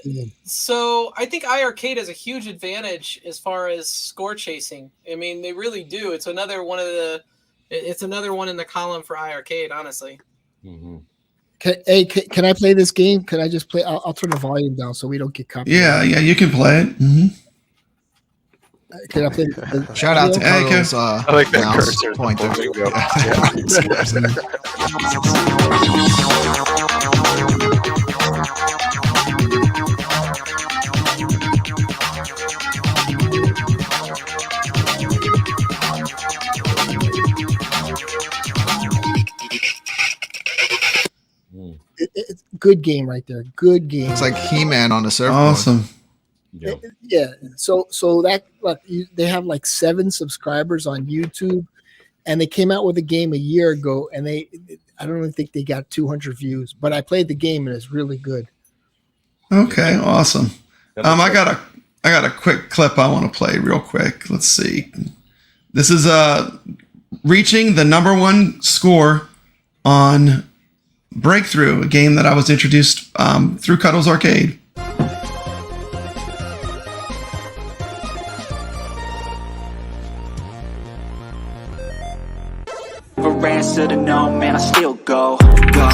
[SPEAKER 12] so I think iiRcade has a huge advantage as far as score chasing. I mean, they really do. It's another one in the column for iiRcade, honestly.
[SPEAKER 10] Mm-hmm. Can I play this game? Can I just play? I'll turn the volume down so we don't get copyrighted.
[SPEAKER 7] Yeah, you can play it. Mm-hmm.
[SPEAKER 10] Can I play?
[SPEAKER 9] Shout out to Cuddles.
[SPEAKER 3] I like that cursor
[SPEAKER 9] pointer.
[SPEAKER 10] It's good game right there. Good game.
[SPEAKER 9] It's like He-Man on the surfboard.
[SPEAKER 7] Awesome.
[SPEAKER 10] Yeah. So that they have like 7 subscribers on YouTube, and they came out with a game a year ago, and I don't even think they got 200 views. But I played the game, and it's really good.
[SPEAKER 7] Okay, awesome. I got a quick clip I want to play real quick. Let's see. This is reaching the #1 score on Breakthrough, a game that I was introduced through Cuddles Arcade.
[SPEAKER 5] For answer to no, man, I still go, go,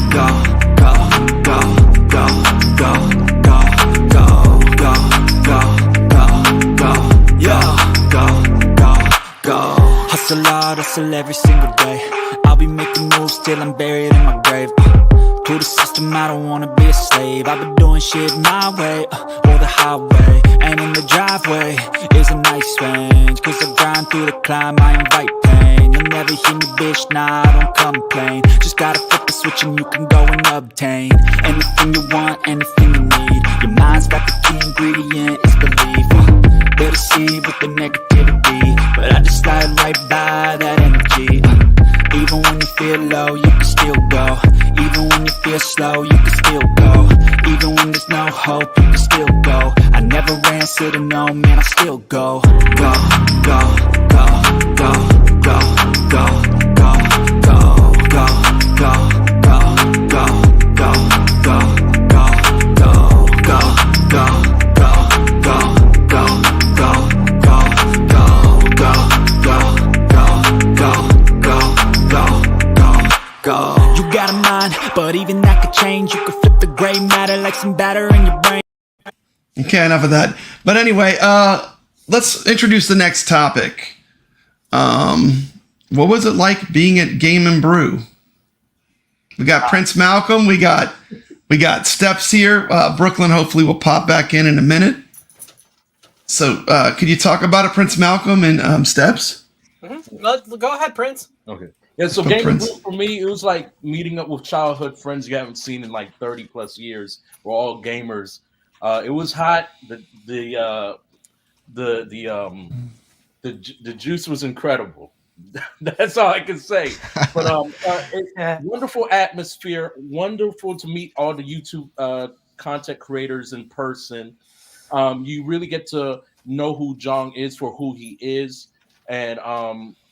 [SPEAKER 5] go, go, go, go, go, go, go, go, go, go, go, yeah, go, go, go. Hustle hard, hustle every single day. I'll be making moves till I'm buried in my grave. To the system, I don't wanna be a slave. I've been doing shit my way, or the highway. And in the driveway is a nice range, cause I grind through the climb, I invite pain. You'll never hear me, bitch, nah, I don't complain. Just gotta flip the switch and you can go and obtain anything you want, anything you need. Your mind's got the key ingredient, it's belief. Better see with the negativity, but I just slide right by that energy. Even when you feel low, you can still go. Even when you feel slow, you can still go. Even when there's no hope, you can still go. I never answer to no, man, I still go. Go, go, go, go, go, go, go, go, go, go, go, go, go, go, go, go, go, go. You got a mind, but even that could change. You could flip the gray matter like some batter in your brain.
[SPEAKER 7] Okay, enough of that. But anyway, let's introduce the next topic. What was it like being at Game and Brew? We got Prince Malcolm. We got Steps here. Brooklyn hopefully will pop back in a minute. So, could you talk about it, Prince Malcolm and Steps?
[SPEAKER 12] Mm-hmm. Go ahead, Prince.
[SPEAKER 11] Okay. Yeah, so Game and Brew for me, it was like meeting up with childhood friends you haven't seen in like 30 plus years. We're all gamers. It was hot. The juice was incredible. That's all I can say. But wonderful atmosphere. Wonderful to meet all the YouTube content creators in person. You really get to know who Jong is for who he is, and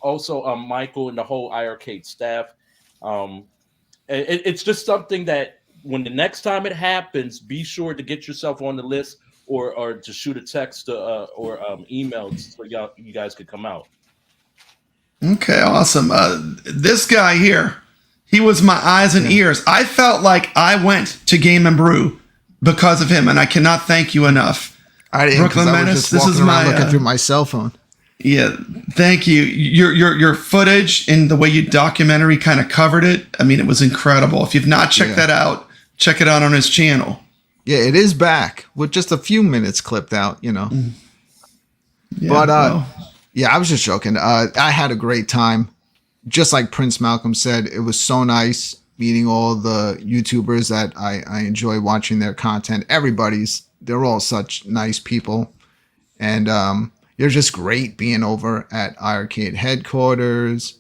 [SPEAKER 11] also Michael and the whole iArcade staff. It's just something that when the next time it happens, be sure to get yourself on the list or to shoot a text or email so you guys could come out.
[SPEAKER 7] Okay, awesome. This guy here, he was my eyes and ears. I felt like I went to Game and Brew because of him, and I cannot thank you enough.
[SPEAKER 9] I didn't.
[SPEAKER 7] Brooklyn
[SPEAKER 9] I was
[SPEAKER 7] Menace,
[SPEAKER 9] just walking around looking through my cell phone.
[SPEAKER 7] Yeah, thank you. Your footage and the way you documentary kind of covered it. I mean, it was incredible. If you've not checked that out, check it out on his channel.
[SPEAKER 9] Yeah, it is back with just a few minutes clipped out, you know.
[SPEAKER 7] Yeah,
[SPEAKER 9] But yeah, I was just joking. I had a great time. Just like Prince Malcolm said, it was so nice meeting all the YouTubers that I enjoy watching their content. They're all such nice people. And you're just great being over at iArcade headquarters,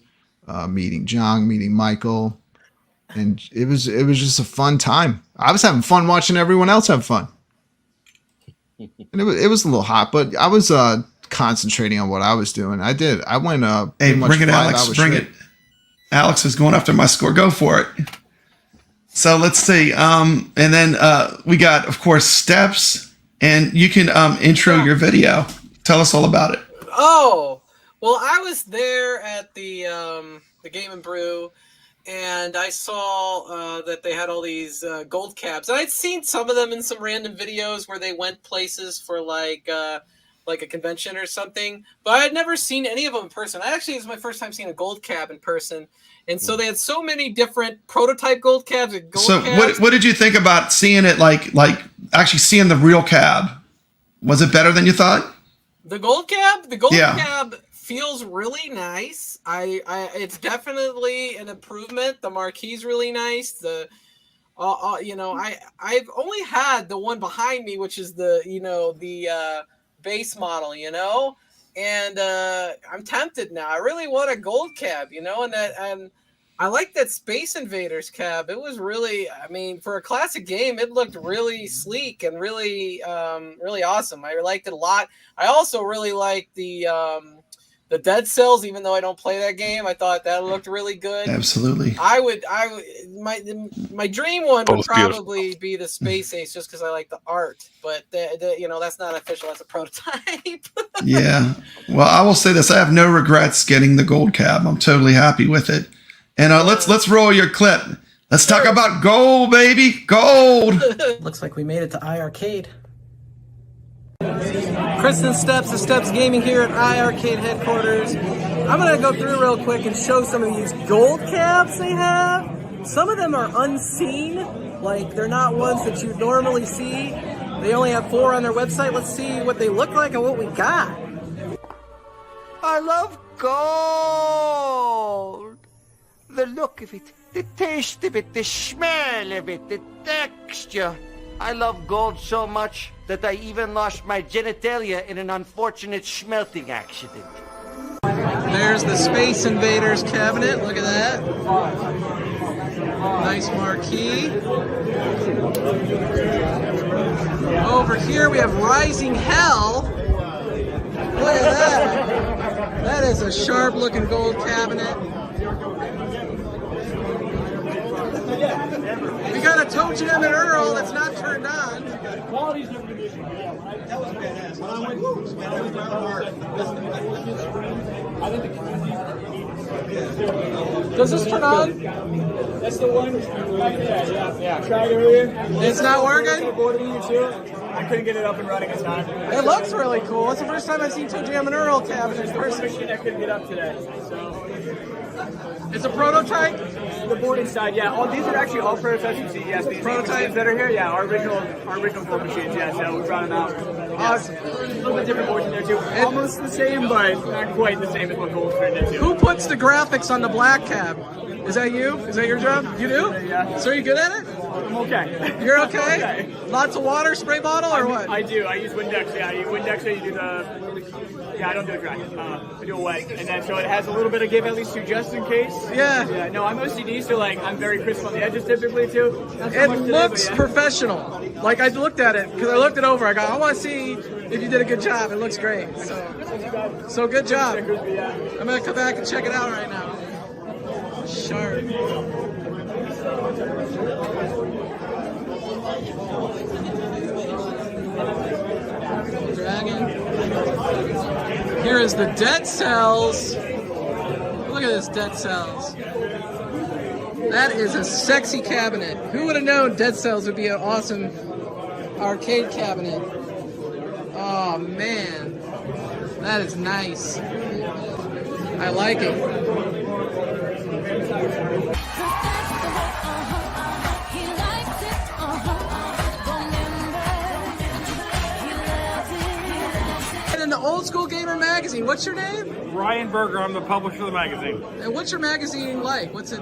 [SPEAKER 9] meeting Jong, meeting Michael. And it was just a fun time. I was having fun watching everyone else have fun. And it was a little hot, but I was concentrating on what I was doing. I went
[SPEAKER 7] hey, bring it, Alex. Bring it. Alex is going after my score. Go for it. So let's see. And then we got, of course, Steps. And you can intro your video. Tell us all about it.
[SPEAKER 12] Oh, well, I was there at the Game and Brew, and I saw that they had all these gold cabs. And I'd seen some of them in some random videos where they went places for like a convention or something, but I had never seen any of them in person. It was my first time seeing a gold cab in person. And so they had so many different prototype gold cabs and gold cabs.
[SPEAKER 7] What did you think about seeing it like actually seeing the real cab? Was it better than you thought?
[SPEAKER 12] The gold cab? The gold cab feels really nice. It's definitely an improvement. The marquee's really nice. I've only had the one behind me, which is the base model, and I'm tempted now. I really want a gold cab, and I like that Space Invaders cab. It was really, for a classic game, it looked really sleek and really, really awesome. I liked it a lot. I also really liked the Dead Cells, even though I don't play that game. I thought that looked really good.
[SPEAKER 7] Absolutely.
[SPEAKER 12] My dream one would probably be the Space Ace, just because I like the art. But that's not official. That's a prototype.
[SPEAKER 7] Yeah. Well, I will say this: I have no regrets getting the gold cab. I'm totally happy with it. And let's roll your clip. Let's talk about gold, baby. Gold.
[SPEAKER 8] Looks like we made it to iArcade. Kristen Steps of Steps Gaming here at iArcade headquarters. I'm going to go through real quick and show some of these gold cabs they have. Some of them are unseen, like they're not ones that you normally see. They only have 4 on their website. Let's see what they look like and what we got.
[SPEAKER 13] I love gold. The look of it, the taste of it, the smell of it, the texture. I love gold so much that I even lost my genitalia in an unfortunate smelting accident.
[SPEAKER 8] There's the Space Invaders cabinet. Look at that. Nice marquee. Over here we have Rising Hell. Look at that. That is a sharp looking gold cabinet. We got a Toe Jam and Earl that's not turned on. Quality's never been issued. That was badass. When I went does this turn on? That's the one. Yeah. Tried earlier. It's not working? I couldn't get it up and running in time. It looks really cool. It's the first time I've seen Toe Jam and Earl cabinets. The first machine I couldn't get up today. So. It's a prototype? The board inside, yeah. All these are actually all prototypes you see. Yes, these prototypes that are here, yeah, our original board machines, yeah. So we brought them out. Awesome. A little bit different boards in there too. Almost the same, but not quite the same as what Gold's turned into. Who puts the graphics on the black cab? Is that you? Is that your job? You do? Yeah. So are you good at it?
[SPEAKER 14] I'm okay.
[SPEAKER 15] You're okay? Lots of water, spray bottle, or what?
[SPEAKER 14] I do. I use Windex. Yeah, I use Windex. I do the. Yeah, I don't do it dry. I do it wet, and then so it has a little bit of give at least to just in case.
[SPEAKER 15] Yeah.
[SPEAKER 14] Yeah. No, I'm OCD, so like I'm very crisp on the edges typically too.
[SPEAKER 15] It looks professional. Like I looked at it because I looked it over. I go, I want to see if you did a good job. It looks great. So good job. I'm gonna come back and check it out right now. Sharp. Dragon. Here is the Dead Cells. Look at this Dead Cells. That is a sexy cabinet. Who would have known Dead Cells would be an awesome arcade cabinet? Oh man, that is nice. I like it. In the Old School Gamer magazine, what's your name?
[SPEAKER 14] Ryan Berger. I'm the publisher of the magazine.
[SPEAKER 15] And what's your magazine like? What's it?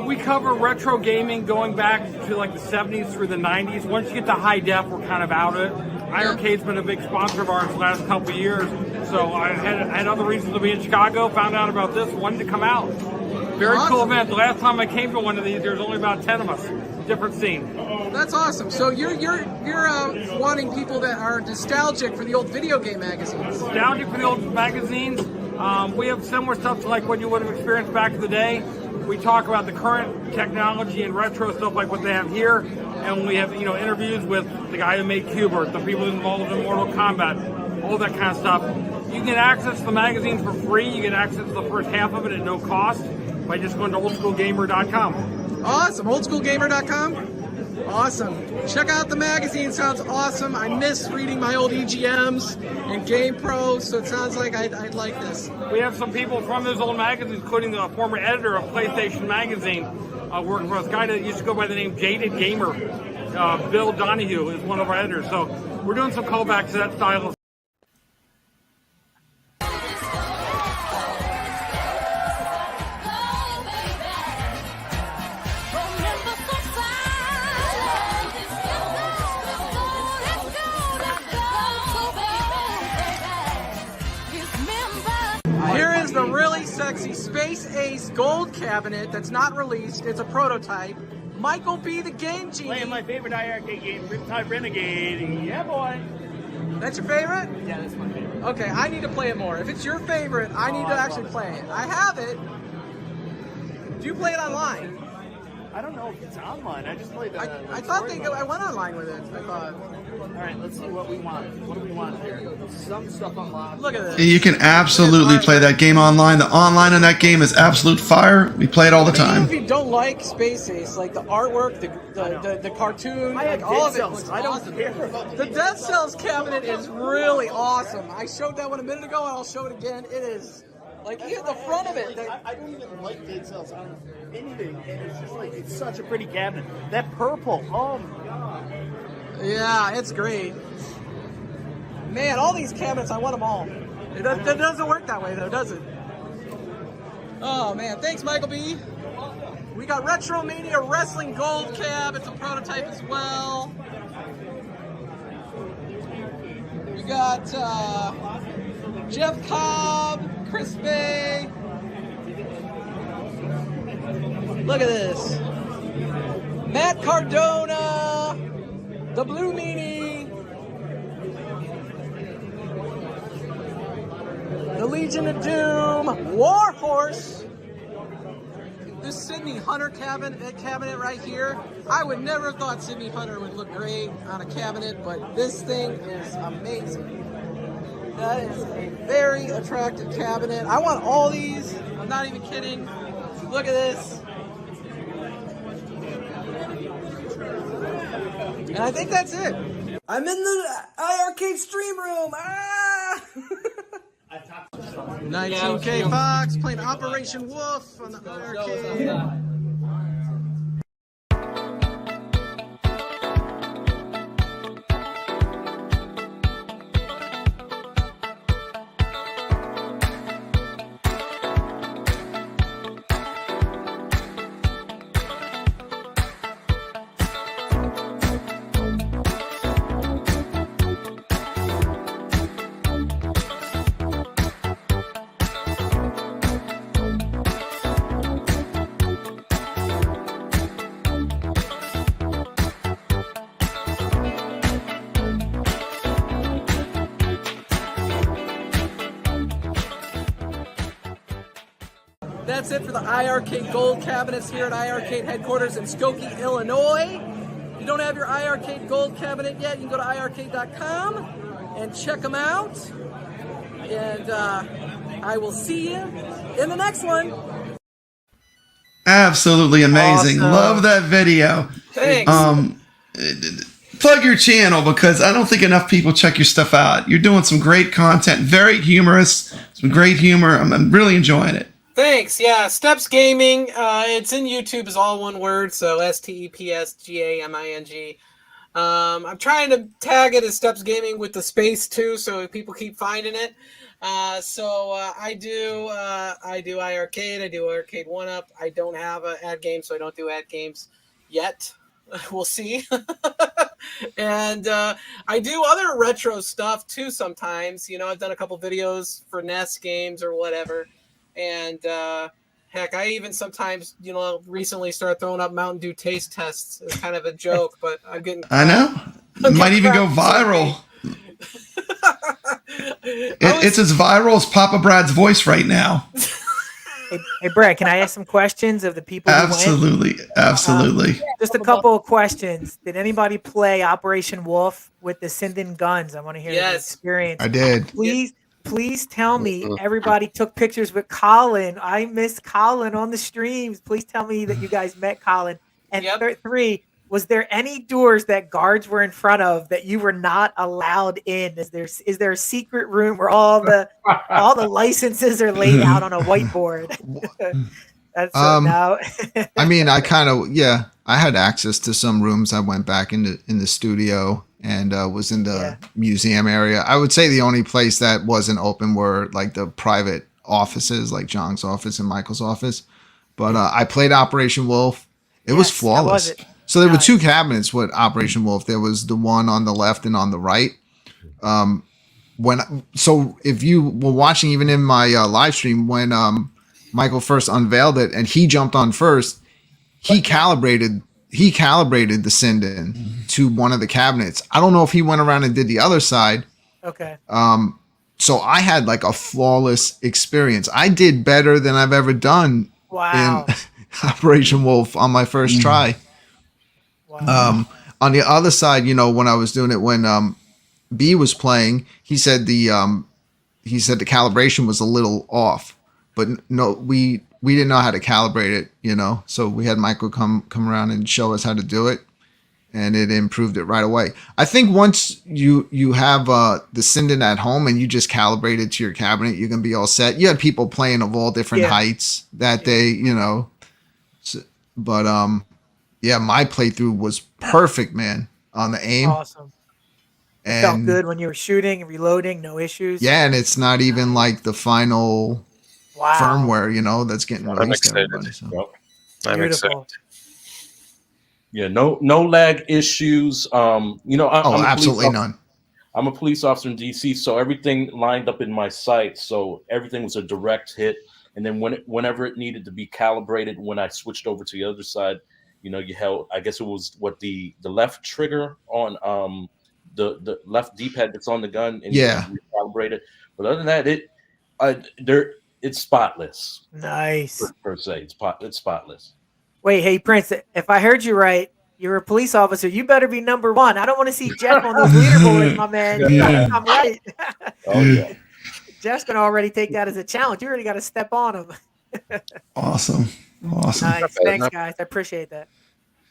[SPEAKER 14] We cover retro gaming going back to like the 70s through the 90s. Once you get to high def, we're kind of out of it. iiRcade's been a big sponsor of ours the last couple of years. So I had other reasons to be in Chicago, found out about this, wanted to come out. Very cool event. The last time I came to one of these, there was only about 10 of us. Different scene.
[SPEAKER 15] That's awesome. So you're wanting people that are nostalgic for the old video game magazines.
[SPEAKER 14] Nostalgic for the old magazines. We have similar stuff to like what you would have experienced back in the day. We talk about the current technology and retro stuff like what they have here, and we have interviews with the guy who made Qbert, the people involved in Mortal Kombat, all that kind of stuff. You can access the magazine for free. You can access the first half of it at no cost by just going to oldschoolgamer.com.
[SPEAKER 15] Awesome, oldschoolgamer.com. Awesome. Check out the magazine. Sounds awesome. I miss reading my old EGMs and Game Pro, so it sounds like I'd like this.
[SPEAKER 14] We have some people from those old magazines, including the former editor of PlayStation Magazine, working for us. A guy that used to go by the name Jaded Gamer, Bill Donahue, is one of our editors. So we're doing some callbacks to that style of.
[SPEAKER 15] Here is the really sexy Space Ace gold cabinet that's not released. It's a prototype. Michael B, the Game Genie.
[SPEAKER 14] Playing my favorite iiRcade game, Riptide Renegade. Yeah, boy.
[SPEAKER 15] That's your favorite?
[SPEAKER 14] Yeah, that's my favorite.
[SPEAKER 15] Okay, I need to play it more. If it's your favorite, I need to actually play it. I have it. Do you play it online?
[SPEAKER 14] I don't know if it's online. I just played the
[SPEAKER 15] I thought I went online with it. I thought.
[SPEAKER 14] All right, let's see what we want. What do we want here? Some stuff unlocked.
[SPEAKER 15] Look at this.
[SPEAKER 7] You can absolutely play that game online. The online in that game is absolute fire. We play it all the time.
[SPEAKER 15] Even if you don't like Space Ace, like the artwork, the cartoon, like all of it looks awesome. The Death Cells cabinet is really awesome. I showed that one a minute ago, and I'll show it again. It is. Like, even the front of it.
[SPEAKER 14] I don't even like Dead Cells on anything, and it's just like, it's such a pretty cabinet. That purple, oh my god.
[SPEAKER 15] Yeah, it's great. Man, all these cabinets, I want them all. It doesn't work that way, though, does it? Oh, man. Thanks, Michael B. We got Retromania Wrestling Gold Cab. It's a prototype as well. We got Jeff Cobb. Chris Bay. Look at this. Matt Cardona. The Blue Meanie. The Legion of Doom. Warhorse. This Sydney Hunter cabinet right here. I would never have thought Sydney Hunter would look great on a cabinet, but this thing is amazing. That is a very attractive cabinet. I want all these. I'm not even kidding. Look at this. And I think that's it. I'm in the iiRcade stream room. Ah! 19K Fox playing Operation Wolf on the iiRcade. That's it for the iArcade Gold cabinets here at iArcade headquarters in Skokie, Illinois. If you don't have your iArcade Gold cabinet yet, you can go to iarcade.com and check them out. And I will see you in the next one.
[SPEAKER 7] Absolutely amazing.
[SPEAKER 8] Awesome.
[SPEAKER 7] Love that video.
[SPEAKER 12] Thanks.
[SPEAKER 7] Plug your channel because I don't think enough people check your stuff out. You're doing some great content, very humorous, some great humor. I'm really enjoying it.
[SPEAKER 12] Thanks. Yeah, Steps Gaming. It's in YouTube. Is all one word. So STEPSGAMING. I'm trying to tag it as Steps Gaming with the space too, so people keep finding it. I do iArcade. I do Arcade 1-Up. I don't have an ad game, so I don't do ad games yet. We'll see. And I do other retro stuff too sometimes. You know, I've done a couple videos for NES games or whatever. And heck, I even sometimes, recently started throwing up Mountain Dew taste tests as kind of a joke, but I'm getting...
[SPEAKER 7] I know. It might even go viral. It's as viral as Papa Brad's voice right now.
[SPEAKER 8] Hey, Brad, can I ask some questions of the people who
[SPEAKER 7] Absolutely.
[SPEAKER 8] went?
[SPEAKER 7] Absolutely.
[SPEAKER 8] Just a couple of questions. Did anybody play Operation Wolf with the Sinden guns? I want to hear the experience.
[SPEAKER 9] I did.
[SPEAKER 8] Please tell me everybody took pictures with Colin. I miss Colin on the streams. Please tell me that you guys met Colin. And three, was there any doors that guards were in front of that you were not allowed in? Is there a secret room where all the licenses are laid out on a whiteboard? That's now.
[SPEAKER 9] I mean, I had access to some rooms. I went back in the studio and was in the museum area. I would say the only place that wasn't open were like the private offices, like John's office and Michael's office. But I played Operation Wolf. It was flawless. So there were two cabinets with Operation Wolf. There was the one on the left and on the right. If you were watching even in my live stream when Michael first unveiled it and he jumped on first, he calibrated the Sinden to one of the cabinets. I don't know if he went around and did the other side.
[SPEAKER 8] Okay.
[SPEAKER 9] So I had like a flawless experience. I did better than I've ever done in Operation Wolf on my first try. Wow. On the other side, when I was doing it, when B was playing, he said the calibration was a little off, but no, we didn't know how to calibrate it, so we had Michael come around and show us how to do it, and it improved it right away. I think once you have the Sinden at home and you just calibrate it to your cabinet, you can be all set. You had people playing of all different heights that day, but my playthrough was perfect, man, on the aim.
[SPEAKER 8] Awesome. It felt good when you were shooting and reloading, no issues.
[SPEAKER 9] Yeah, and it's not even like the final firmware, that's getting released to everybody. So.
[SPEAKER 3] I'm excited.
[SPEAKER 11] Yeah, no lag issues. I'm
[SPEAKER 9] absolutely none.
[SPEAKER 11] I'm a police officer in DC, so everything lined up in my sight. So everything was a direct hit. And then whenever it needed to be calibrated, when I switched over to the other side, you held, I guess it was the left trigger on the left D-pad that's on the gun, and you recalibrate it. But other than that, it's spotless.
[SPEAKER 8] Nice.
[SPEAKER 11] Per se, it's spotless.
[SPEAKER 8] Wait, hey Prince, if I heard you right, you're a police officer. You better be number one. I don't want to see Jeff on those leaderboards, my man. I'm right.
[SPEAKER 11] Oh yeah.
[SPEAKER 8] Jeff's gonna already take that as a challenge. You already got to step on him.
[SPEAKER 7] Awesome.
[SPEAKER 8] Nice. Thanks, guys. I appreciate that.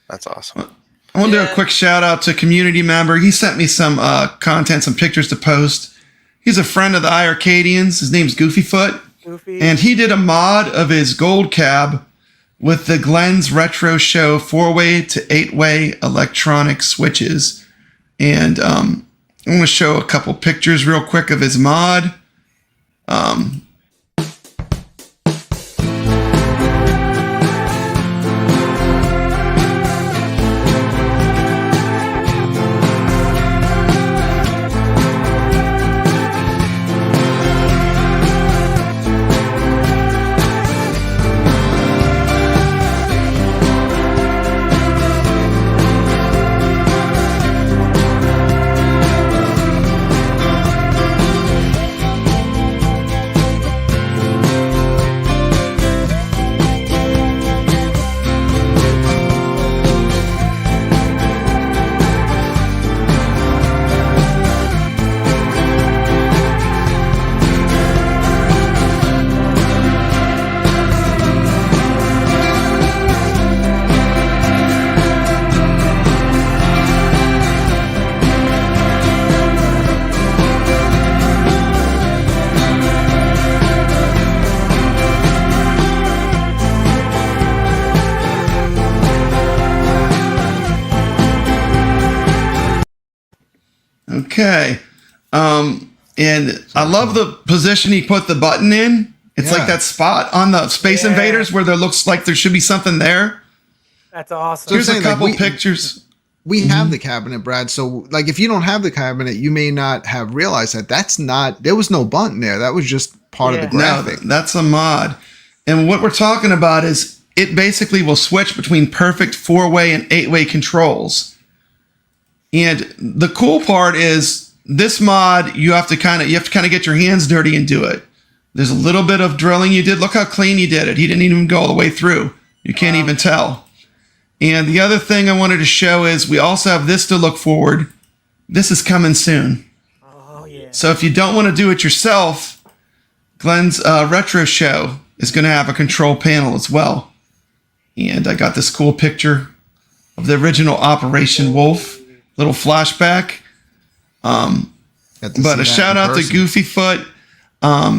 [SPEAKER 3] That's awesome.
[SPEAKER 7] I want to do a quick shout out to a community member. He sent me some content, some pictures to post. He's a friend of the iiRcadians. His name's Goofyfoot. And he did a mod of his gold cab with the Glenn's Retro Show 4-way to 8-way electronic switches. And I'm going to show a couple pictures real quick of his mod. Okay. And I love the position he put the button in. It's like that spot on the Space Invaders where there looks like there should be something there.
[SPEAKER 8] That's awesome.
[SPEAKER 7] Here's a couple pictures.
[SPEAKER 9] We have the cabinet, Brad. So, like, if you don't have the cabinet, you may not have realized that there was no button there. That was just part of the graphic.
[SPEAKER 7] No, that's a mod. And what we're talking about is it basically will switch between perfect 4-way and 8-way controls. And the cool part is this mod, you have to kind of get your hands dirty and do it. There's a little bit of drilling you did. Look how clean you did it. He didn't even go all the way through. You can't even tell. And the other thing I wanted to show is we also have this to look forward. This is coming soon.
[SPEAKER 8] Oh, yeah.
[SPEAKER 7] So if you don't want to do it yourself, Glenn's retro show is going to have a control panel as well. And I got this cool picture of the original Operation Wolf. Little flashback. But a shout out to Goofyfoot.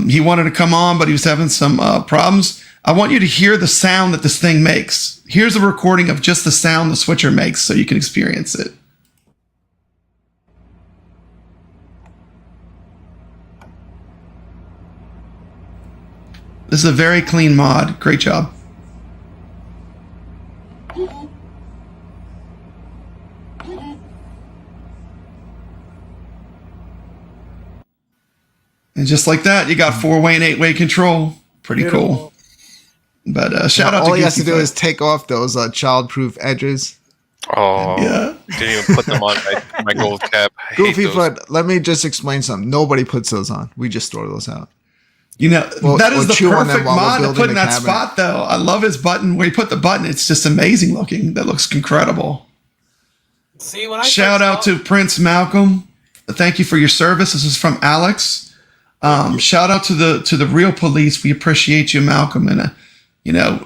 [SPEAKER 7] He wanted to come on, but he was having some problems. I want you to hear the sound that this thing makes. Here's a recording of just the sound the switcher makes so you can experience it. This is a very clean mod. Great job. And just like that, you got 4-way and 8-way control. Pretty cool. But shout out to
[SPEAKER 9] all he has to do
[SPEAKER 7] Goofyfoot.
[SPEAKER 9] is take off those child-proof edges.
[SPEAKER 3] Oh,
[SPEAKER 7] yeah.
[SPEAKER 3] Didn't even put them on my gold cap. I hate those.
[SPEAKER 9] Goofyfoot, let me just explain something. Nobody puts those on. We just throw those out.
[SPEAKER 7] You know, that is the
[SPEAKER 9] chew on them
[SPEAKER 7] perfect
[SPEAKER 9] while we're
[SPEAKER 7] mod to
[SPEAKER 9] building
[SPEAKER 7] put in
[SPEAKER 9] the
[SPEAKER 7] that
[SPEAKER 9] cabinet.
[SPEAKER 7] spot, though. I love his button. Where he put the button, it's just amazing looking. That looks incredible.
[SPEAKER 12] See, when I
[SPEAKER 7] Shout out to Prince Malcolm. Thank you for your service. This is from Alex. Shout out to the real police. We appreciate you, Malcolm. And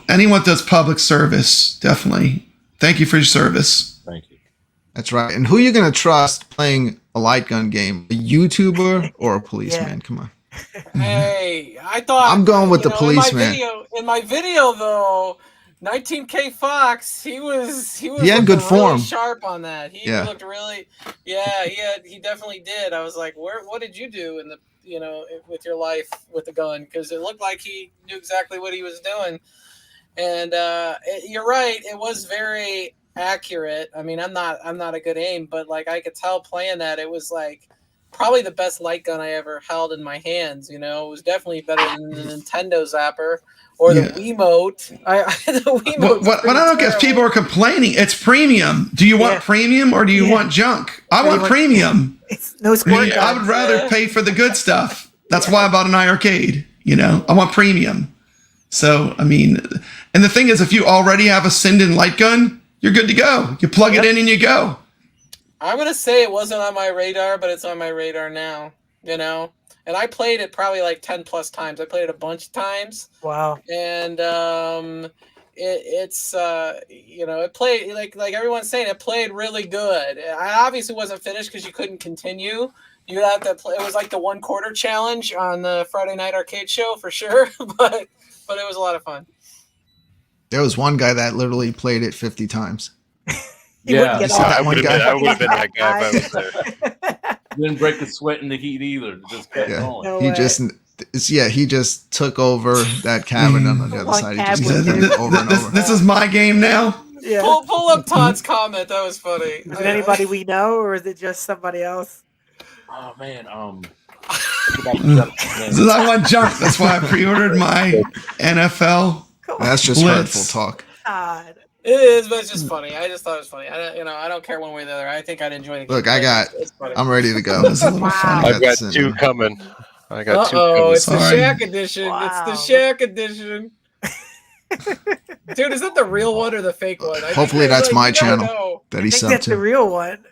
[SPEAKER 7] anyone that does public service, definitely. Thank you for your service.
[SPEAKER 11] Thank you.
[SPEAKER 9] That's right. And who are you going to trust playing a light gun game? A YouTuber or a policeman? Come on.
[SPEAKER 12] Hey, I thought
[SPEAKER 9] I'm going with the policeman.
[SPEAKER 12] In my video, though, 19K Fox, he
[SPEAKER 9] had good form.
[SPEAKER 12] Really sharp on that. He looked really, he definitely did. I was like, what did you do in the with your life with the gun? Because it looked like he knew exactly what he was doing. And you're right, it was very accurate. I mean, I'm not a good aim, but like I could tell playing that it was like probably the best light gun I ever held in my hands. It was definitely better than the Nintendo Zapper or the Wiimote. The Wiimote.
[SPEAKER 7] What I don't get is people are complaining. It's premium. Do you want premium or do you want junk? I want premium.
[SPEAKER 8] It's no squirt
[SPEAKER 7] I would rather pay for the good stuff. That's why I bought an iArcade. I want premium. So, I mean, and the thing is, if you already have a Sinden light gun, you're good to go. You plug it in and you go.
[SPEAKER 12] I'm going to say it wasn't on my radar, but it's on my radar now, And I played it probably like 10 plus times. I played it a bunch of times.
[SPEAKER 8] Wow.
[SPEAKER 12] And it played like everyone's saying, it played really good. I obviously wasn't finished because you couldn't continue. You had to play. It was like the 1/4 challenge on the Friday Night Arcade show for sure, but it was a lot of fun.
[SPEAKER 9] There was one guy that literally played it 50 times.
[SPEAKER 3] I would have been that guy if I was there.
[SPEAKER 11] Didn't break the sweat in the heat either. Just kept going.
[SPEAKER 9] He just took over that cabin on the other side. He just kept doing it over and over.
[SPEAKER 7] This is my game now.
[SPEAKER 8] Yeah.
[SPEAKER 12] Pull up Todd's comment. That was funny.
[SPEAKER 8] Is it anybody we know, or is it just somebody else?
[SPEAKER 11] Oh man,
[SPEAKER 7] I want junk. That's why I pre-ordered my NFL.
[SPEAKER 9] That's just hurtful talk.
[SPEAKER 8] God.
[SPEAKER 12] It is, but it's just funny. I just thought it was funny. I don't care one way or the other. I think I'd enjoy the
[SPEAKER 9] Look, I'm ready to go.
[SPEAKER 3] I've got two coming. I got two coming.
[SPEAKER 12] It's the Shaq edition. Wow. It's the Shaq edition. Dude, is that the real one or the fake one?
[SPEAKER 9] Hopefully that's my channel that he sent
[SPEAKER 8] that's
[SPEAKER 9] to.
[SPEAKER 8] the real one.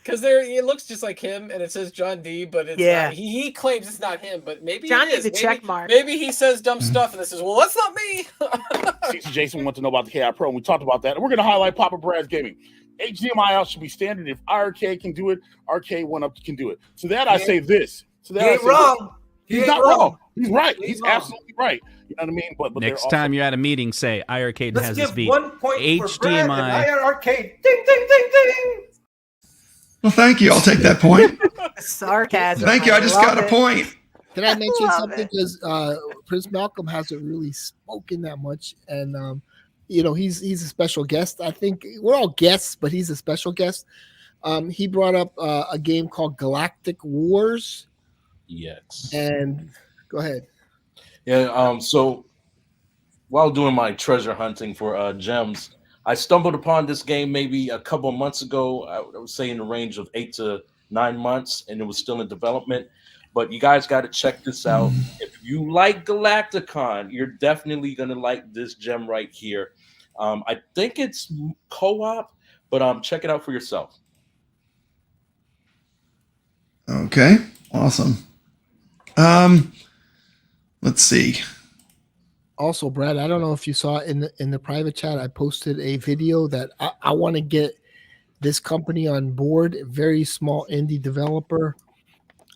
[SPEAKER 12] Because it looks just like him, and it says John D, but it's not. He claims it's not him, but maybe
[SPEAKER 8] John
[SPEAKER 12] it is.
[SPEAKER 8] needs a check mark.
[SPEAKER 12] Maybe he says dumb stuff, and this is, well, that's not me.
[SPEAKER 2] Jason wants to know about the KI Pro, and we talked about that. And we're going to highlight Papa Brad's gaming. HDMI out should be standard. If iArcade can do it, Arcade 1UP can do it. So that I say this. So that
[SPEAKER 12] he ain't wrong.
[SPEAKER 2] He's not wrong. He's right. He's absolutely right. You know what I mean? But
[SPEAKER 16] next time you're at a meeting, say iArcade has this beat.
[SPEAKER 17] 1 point
[SPEAKER 16] HDMI.
[SPEAKER 17] for Brad and iArcade. Ding, ding, ding, ding.
[SPEAKER 7] Well, thank you. I'll take that point.
[SPEAKER 8] Sarcasm.
[SPEAKER 7] Thank you. I just got a point.
[SPEAKER 10] Can I mention
[SPEAKER 8] love
[SPEAKER 10] something?
[SPEAKER 8] it.
[SPEAKER 10] Because Prince Malcolm hasn't really spoken that much, and you know, he's a special guest. I think we're all guests, but he's a special guest. He brought up a game called Galactic Wars.
[SPEAKER 11] Yes.
[SPEAKER 10] And go ahead.
[SPEAKER 11] Yeah. So while doing my treasure hunting for gems, I stumbled upon this game maybe a couple of months ago. I would say in the range of 8 to 9 months, and it was still in development. But you guys got to check this out. If you like Galacticon, you're definitely gonna like this gem right here. I think it's co-op, but check it out for yourself.
[SPEAKER 7] Okay, awesome. Let's see.
[SPEAKER 10] Also, Brad, I don't know if you saw in the private chat, I posted a video that I want to get this company on board. A very small indie developer,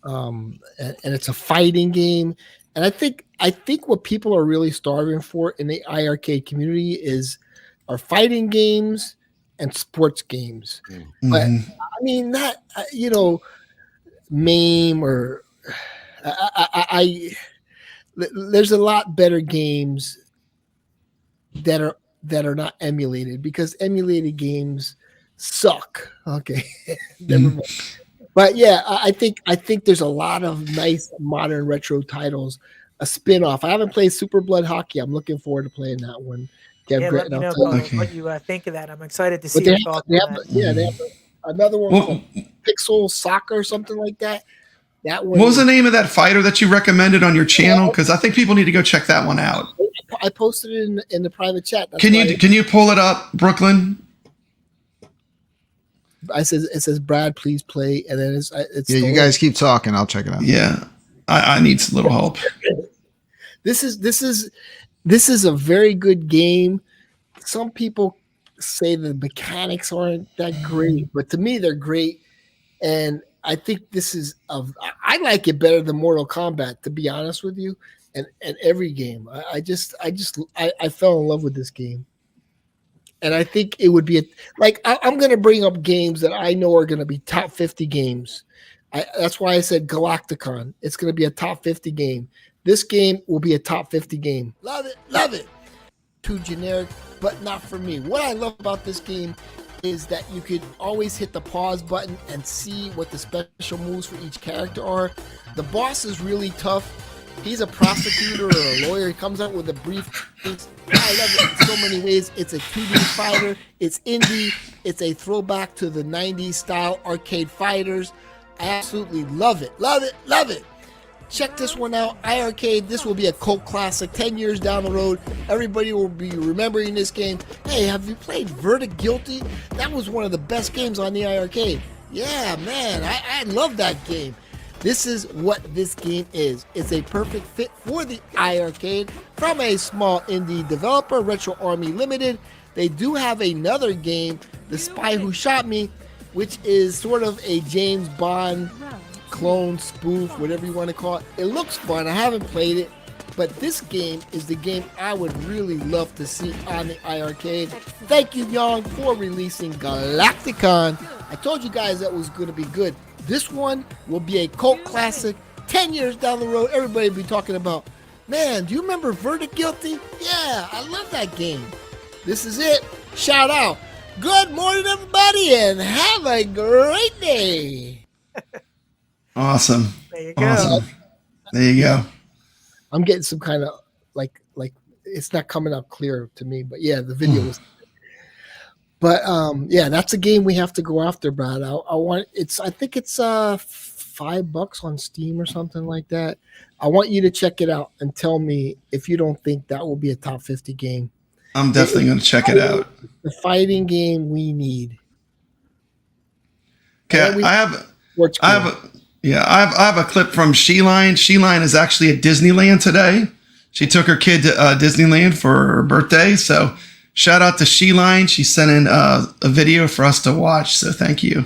[SPEAKER 10] and it's a fighting game. And I think what people are really starving for in the iArcade community are fighting games and sports games.
[SPEAKER 7] Mm-hmm.
[SPEAKER 10] But I mean, not MAME or there's a lot better games that are not emulated, because emulated games suck. Okay. Never mind. But yeah, I think there's a lot of nice modern retro titles. A spin-off. I haven't played Super Blood Hockey. I'm looking forward to playing that one.
[SPEAKER 8] Yeah, let me know what you think of that. I'm excited to see
[SPEAKER 10] They
[SPEAKER 8] your thoughts
[SPEAKER 10] have
[SPEAKER 8] on that.
[SPEAKER 10] they have another one called Pixel Soccer or something like that. That one.
[SPEAKER 7] What was the name of that fighter that you recommended on your channel? Because I think people need to go check that one out.
[SPEAKER 10] I posted it in the private chat. That's
[SPEAKER 7] Can you pull it up, Brooklyn?
[SPEAKER 10] It says Brad, please play, and then it's
[SPEAKER 9] Yeah, you guys keep talking. I'll check it out.
[SPEAKER 7] Yeah, I need a little help.
[SPEAKER 10] This is a very good game. Some people say the mechanics aren't that great, but to me they're great, and I think I like it better than Mortal Kombat, to be honest with you. And every game, I fell in love with this game. And I think it would be I'm going to bring up games that I know are going to be top 50 games. That's why I said Galacticon. It's going to be a top 50 game. This game will be a top 50 game. Love it. Love it. Too generic, but not for me. What I love about this game is that you could always hit the pause button and see what the special moves for each character are. The boss is really tough. He's a prosecutor or a lawyer. He comes out with a briefcase. I love it in so many ways. It's a 2D fighter. It's indie. It's a throwback to the 90s style arcade fighters. I absolutely love it. Love it. Love it. Check this one out. iArcade. This will be a cult classic. 10 years down the road, everybody will be remembering this game. Hey, have you played Verdict Guilty? That was one of the best games on the iArcade. Yeah, man. I love that game. This is what this game is. It's a perfect fit for the iArcade from a small indie developer, Retro Army Limited. They do have another game, The Spy Who Shot Me, which is sort of a James Bond clone, spoof, whatever you want to call it. It looks fun. I haven't played it, but this game is the game I would really love to see on the iArcade. Thank you, Young, for releasing Galacticon. I told you guys that was going to be good. This one will be a cult classic. 10 years down the road, everybody will be talking about, man, do you remember Verdict Guilty? Yeah, I love that game. This is it. Shout out. Good morning, everybody, and have a great day.
[SPEAKER 7] Awesome.
[SPEAKER 8] There you go.
[SPEAKER 7] Awesome. There you go.
[SPEAKER 10] I'm getting some kind of like it's not coming out clear to me, but yeah, the video was. But yeah, that's a game we have to go after, Brad. I think it's $5 on Steam or something like that. I want you to check it out and tell me if you don't think that will be a top 50 game.
[SPEAKER 7] I'm definitely going to check it out.
[SPEAKER 10] The fighting game we need.
[SPEAKER 7] Okay, I have a clip from SheLion. SheLion is actually at Disneyland today. She took her kid to Disneyland for her birthday. So shout out to SheLion. She sent in a video for us to watch. So thank you.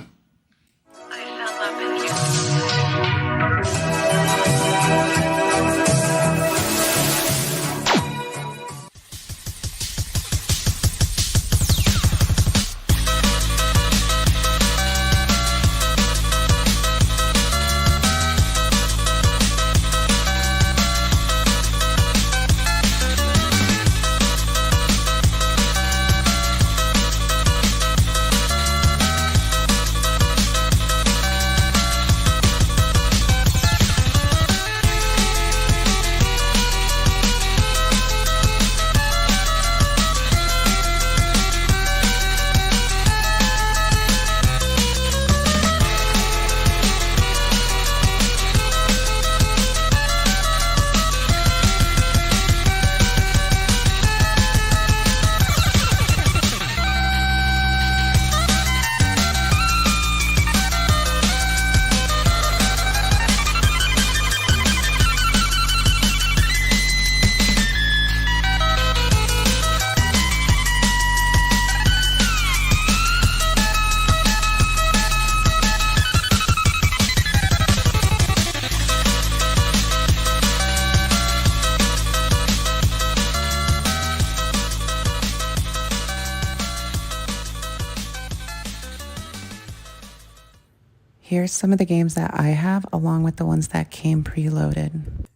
[SPEAKER 17] Here's some of the games that I have, along with the ones that came preloaded.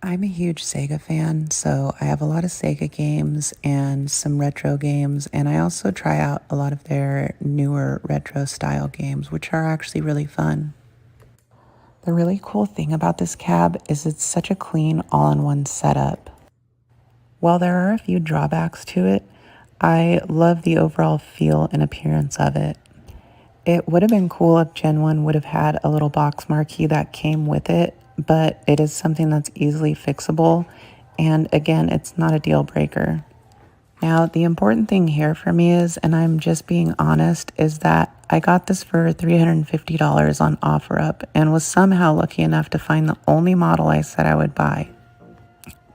[SPEAKER 17] I'm a huge Sega fan, so I have a lot of Sega games and some retro games, and I also try out a lot of their newer retro style games, which are actually really fun. The really cool thing about this cab is it's such a clean all-in-one setup. While there are a few drawbacks to it, I love the overall feel and appearance of it. It would have been cool if Gen 1 would have had a little box marquee that came with it, but it is something that's easily fixable, and again, it's not a deal breaker. Now, the important thing here for me is, and I'm just being honest, is that I got this for $350 on OfferUp and was somehow lucky enough to find the only model I said I would buy.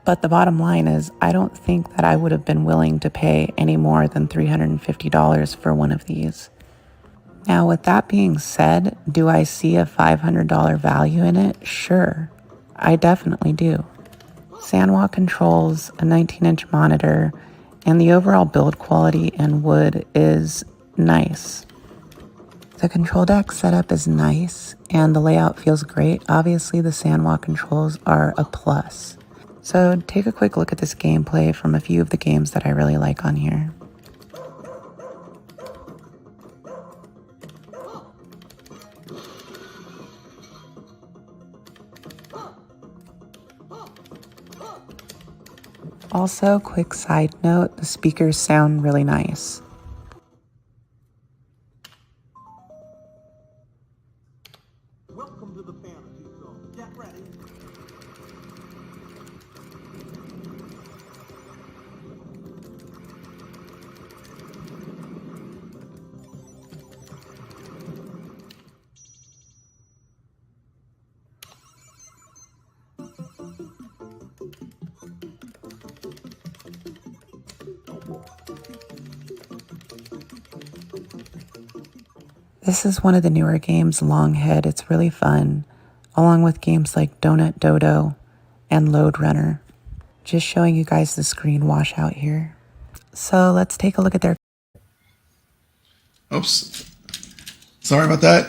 [SPEAKER 17] But the bottom line is, I don't think that I would have been willing to pay any more than $350 for one of these. Now, with that being said, do I see a $500 value in it? Sure, I definitely do. Sandwalk controls, a 19-inch monitor, and the overall build quality and wood is nice. The control deck setup is nice, and the layout feels great. Obviously, the Sandwalk controls are a plus. So take a quick look at this gameplay from a few of the games that I really like on here. Also, quick side note, the speakers sound really nice.
[SPEAKER 1] Welcome to the fantasy zone. Get ready.
[SPEAKER 17] This is one of the newer games, Longhead. It's really fun, along with games like Donut Dodo and Load Runner. Just showing you guys the screen washout here. So let's take a look at their...
[SPEAKER 7] Oops. Sorry about that.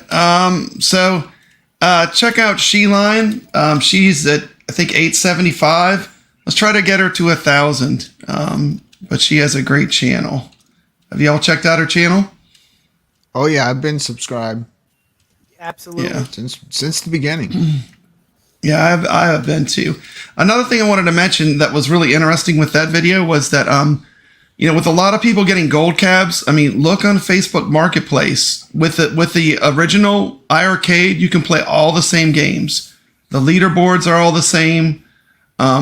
[SPEAKER 7] Check out SheLion. She's at, I think, 875. Let's try to get her to 1,000. But she has a great channel. Have y'all checked out her channel?
[SPEAKER 9] Oh yeah, I've been subscribed.
[SPEAKER 8] Absolutely.
[SPEAKER 7] Yeah.
[SPEAKER 9] Since the beginning.
[SPEAKER 7] Yeah, I have been too. Another thing I wanted to mention that was really interesting with that video was that with a lot of people getting gold cabs, I mean, look on Facebook Marketplace with the original iiRcade, you can play all the same games. The leaderboards are all the same.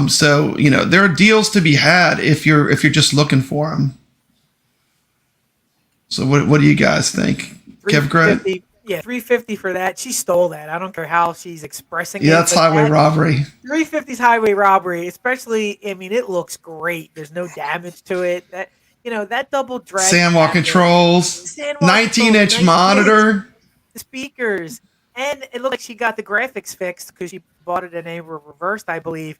[SPEAKER 7] So there are deals to be had if you're just looking for them. So what do you guys think? Kev Grant?
[SPEAKER 8] Yeah, $350 for that. She stole that. I don't care how she's expressing it.
[SPEAKER 7] Yeah, that's highway robbery.
[SPEAKER 8] $350 is highway robbery, especially. I mean, it looks great. There's no damage to it. That double drag.
[SPEAKER 7] Sandwalk controls. 19-inch monitor.
[SPEAKER 8] Speakers, and it looked like she got the graphics fixed because she bought it in a reversed, I believe.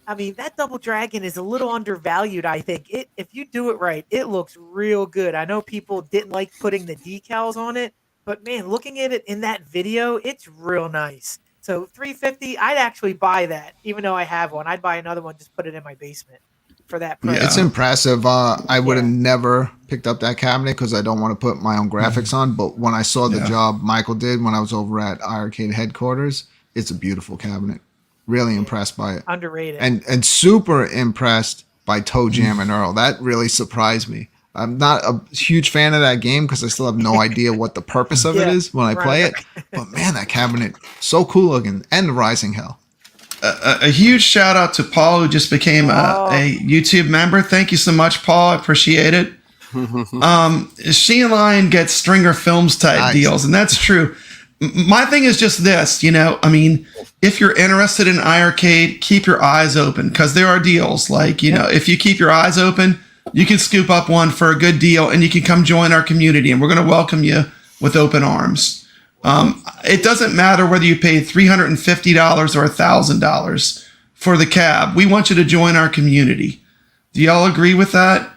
[SPEAKER 8] I mean, that Double Dragon is a little undervalued, I think. If you do it right, it looks real good. I know people didn't like putting the decals on it, but man, looking at it in that video, it's real nice. So $350, I'd actually buy that, even though I have one. I'd buy another one, just put it in my basement for that price.
[SPEAKER 9] It's impressive. I would have never picked up that cabinet because I don't want to put my own graphics on. But when I saw the job Michael did when I was over at iiRcade headquarters, it's a beautiful cabinet. Really impressed by it.
[SPEAKER 8] Underrated.
[SPEAKER 9] And super impressed by Toe Jam and Earl. That really surprised me. I'm not a huge fan of that game because I still have no idea what the purpose of it is when I play it. But man, that cabinet, so cool looking. And the Rising Hell.
[SPEAKER 7] A huge shout out to Paul, who just became a YouTube member. Thank you so much, Paul. I appreciate it. SheLion gets Stringer Films type deals, and that's true. My thing is just this, if you're interested in iiRcade, keep your eyes open because there are deals. Like, if you keep your eyes open, you can scoop up one for a good deal and you can come join our community and we're going to welcome you with open arms. It doesn't matter whether you pay $350 or $1,000 for the cab. We want you to join our community. Do y'all agree with that?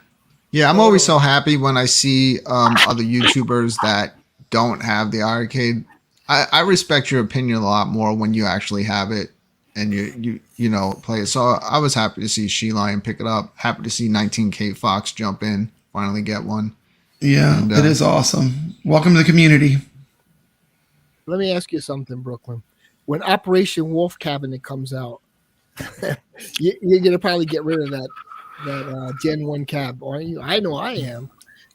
[SPEAKER 9] Yeah, I'm always so happy when I see other YouTubers that don't have the iiRcade I respect your opinion a lot more when you actually have it and you know play it. So I was happy to see SheLion pick it up. Happy to see 19K Fox jump in, finally get one.
[SPEAKER 7] Yeah,
[SPEAKER 9] And,
[SPEAKER 7] it is awesome. Welcome to the community.
[SPEAKER 10] Let me ask you something, Brooklyn. When Operation Wolf Cabinet comes out, you're gonna probably get rid of that Gen 1 cab, aren't you? I know I am.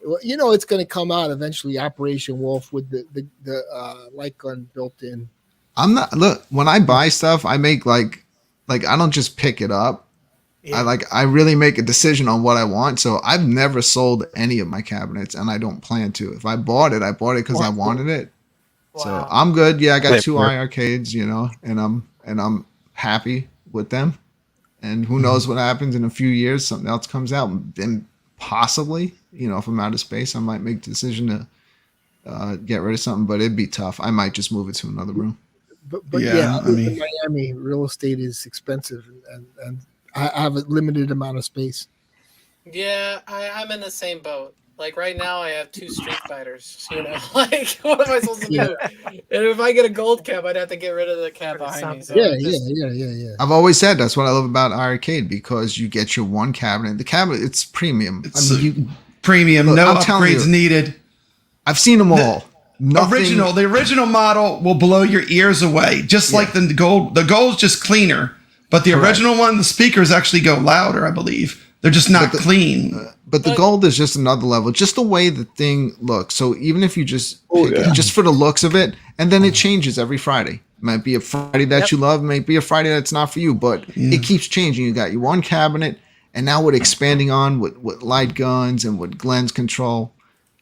[SPEAKER 10] Well, you know it's gonna come out eventually, Operation Wolf with the light gun built in.
[SPEAKER 9] I'm not look when I buy stuff, I make like I don't just pick it up.
[SPEAKER 8] Yeah.
[SPEAKER 9] I really make a decision on what I want. So I've never sold any of my cabinets, and I don't plan to. If I bought it because I wanted it.
[SPEAKER 8] Wow.
[SPEAKER 9] So I'm good. Yeah, I got
[SPEAKER 3] Same
[SPEAKER 9] 2
[SPEAKER 3] here.
[SPEAKER 9] iiRcades, you know, and I'm happy with them. And who knows what happens in a few years? Something else comes out, and possibly, you know, if I'm out of space, I might make the decision to get rid of something. But it'd be tough. I might just move it to another room.
[SPEAKER 10] But
[SPEAKER 7] Yeah,
[SPEAKER 10] yeah,
[SPEAKER 7] I mean-
[SPEAKER 10] in Miami, real estate is expensive, and I have a limited amount of space.
[SPEAKER 12] Yeah, I'm in the same boat. Like right now, I have 2 Street Fighters. You know, like what am I supposed to do? And if I get a gold cab, I'd have to get rid of the cab behind me. So
[SPEAKER 10] Yeah.
[SPEAKER 9] I've always said that's what I love about iiRcade, because you get your one cabinet. The cabinet, it's premium.
[SPEAKER 7] It's premium. No
[SPEAKER 9] I'm telling
[SPEAKER 7] upgrades
[SPEAKER 9] you,
[SPEAKER 7] needed.
[SPEAKER 9] I've seen them all. Nothing-
[SPEAKER 7] The original model will blow your ears away, just like the gold. The gold's just cleaner, but the
[SPEAKER 9] Correct.
[SPEAKER 7] original one, the speakers actually go louder, I believe. They're just not clean.
[SPEAKER 9] But the gold is just another level. Just the way the thing looks. So even if you just pick it, just for the looks of it, and then it changes every Friday. Might be a Friday that you love, might be a Friday that's not for you, but it keeps changing. You got your one cabinet, and now with expanding on with light guns and with Glenn's control.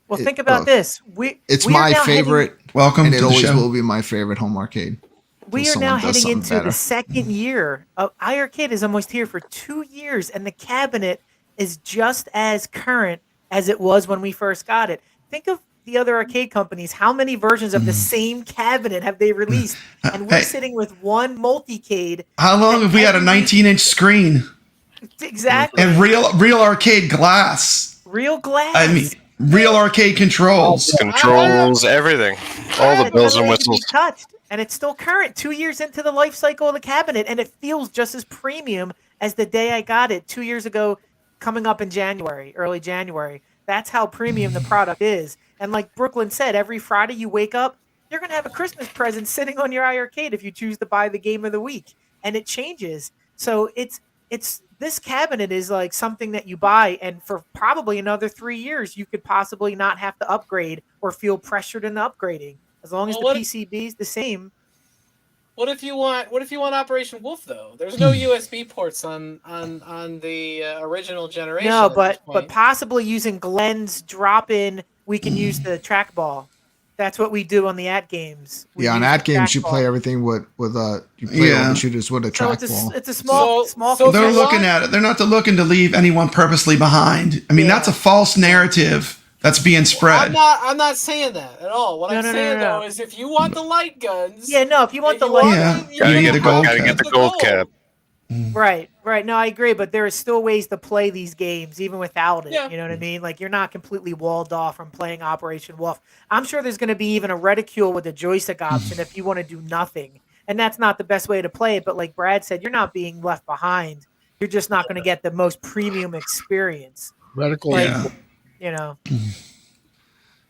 [SPEAKER 8] Well, think about this.
[SPEAKER 9] It's
[SPEAKER 8] we are
[SPEAKER 9] my
[SPEAKER 8] now
[SPEAKER 9] favorite.
[SPEAKER 7] Welcome
[SPEAKER 9] and it
[SPEAKER 7] to the
[SPEAKER 9] always
[SPEAKER 7] show.
[SPEAKER 9] will be my favorite home arcade.
[SPEAKER 8] We
[SPEAKER 9] Until
[SPEAKER 8] are now
[SPEAKER 9] someone does
[SPEAKER 8] heading
[SPEAKER 9] something
[SPEAKER 8] into the
[SPEAKER 9] better.
[SPEAKER 8] second year. iiRcade is almost here for 2 years, and the cabinet is just as current as it was when we first got it. Think of the other arcade companies. How many versions of the same cabinet have they released? And we're
[SPEAKER 7] Hey.
[SPEAKER 8] sitting with one multicade.
[SPEAKER 7] How long have we had a 19-inch screen
[SPEAKER 8] Exactly.
[SPEAKER 7] and real arcade glass?
[SPEAKER 8] Real glass.
[SPEAKER 7] I mean, real arcade controls.
[SPEAKER 3] Controls, everything. All the
[SPEAKER 8] It
[SPEAKER 3] bells
[SPEAKER 8] doesn't
[SPEAKER 3] and
[SPEAKER 8] need to be
[SPEAKER 3] whistles.
[SPEAKER 8] touched, and it's still current 2 years into the life cycle of the cabinet, and it feels just as premium as the day I got it 2 years ago, coming up in January, early January. That's how premium the product is. And like Brooklyn said, every Friday you wake up, you're gonna have a Christmas present sitting on your iiRcade if you choose to buy the game of the week, and it changes. So it's this cabinet is like something that you buy, and for probably another 3 years, you could possibly not have to upgrade or feel pressured into upgrading. As long as
[SPEAKER 12] Well,
[SPEAKER 8] the PCB is the same.
[SPEAKER 12] What if you want Operation Wolf though? There's no USB ports on the original generation.
[SPEAKER 8] No,
[SPEAKER 12] at this
[SPEAKER 8] but
[SPEAKER 12] point.
[SPEAKER 8] possibly using Glenn's drop-in, we can use the trackball. That's what we do on the at games. We
[SPEAKER 9] Yeah, on
[SPEAKER 8] use
[SPEAKER 9] at
[SPEAKER 8] the
[SPEAKER 9] games you
[SPEAKER 8] trackball.
[SPEAKER 9] play everything with you play all the shooters with a
[SPEAKER 8] So
[SPEAKER 9] trackball.
[SPEAKER 8] it's a small.
[SPEAKER 7] They're looking at it. They're not looking to leave anyone purposely behind. I mean, that's a false narrative that's being spread.
[SPEAKER 12] I'm not saying that at all. What
[SPEAKER 8] No,
[SPEAKER 12] I'm
[SPEAKER 8] no, no,
[SPEAKER 12] saying
[SPEAKER 8] no, no.
[SPEAKER 12] though is if you want the light guns,
[SPEAKER 8] Yeah, no. If you want the
[SPEAKER 12] you
[SPEAKER 8] light,
[SPEAKER 12] want
[SPEAKER 7] Yeah, you need the gold
[SPEAKER 3] Gotta
[SPEAKER 7] cab.
[SPEAKER 3] get the gold cab.
[SPEAKER 8] Right. No, I agree, but there is still ways to play these games even without it.
[SPEAKER 12] Yeah.
[SPEAKER 8] You know what I mean? Like you're not completely walled off from playing Operation Wolf. I'm sure there's going to be even a reticule with the joystick option if you want to do nothing, and that's not the best way to play it. But like Brad said, you're not being left behind. You're just not going to get the most premium experience.
[SPEAKER 10] Radical.
[SPEAKER 8] Like,
[SPEAKER 7] Yeah.
[SPEAKER 8] you know.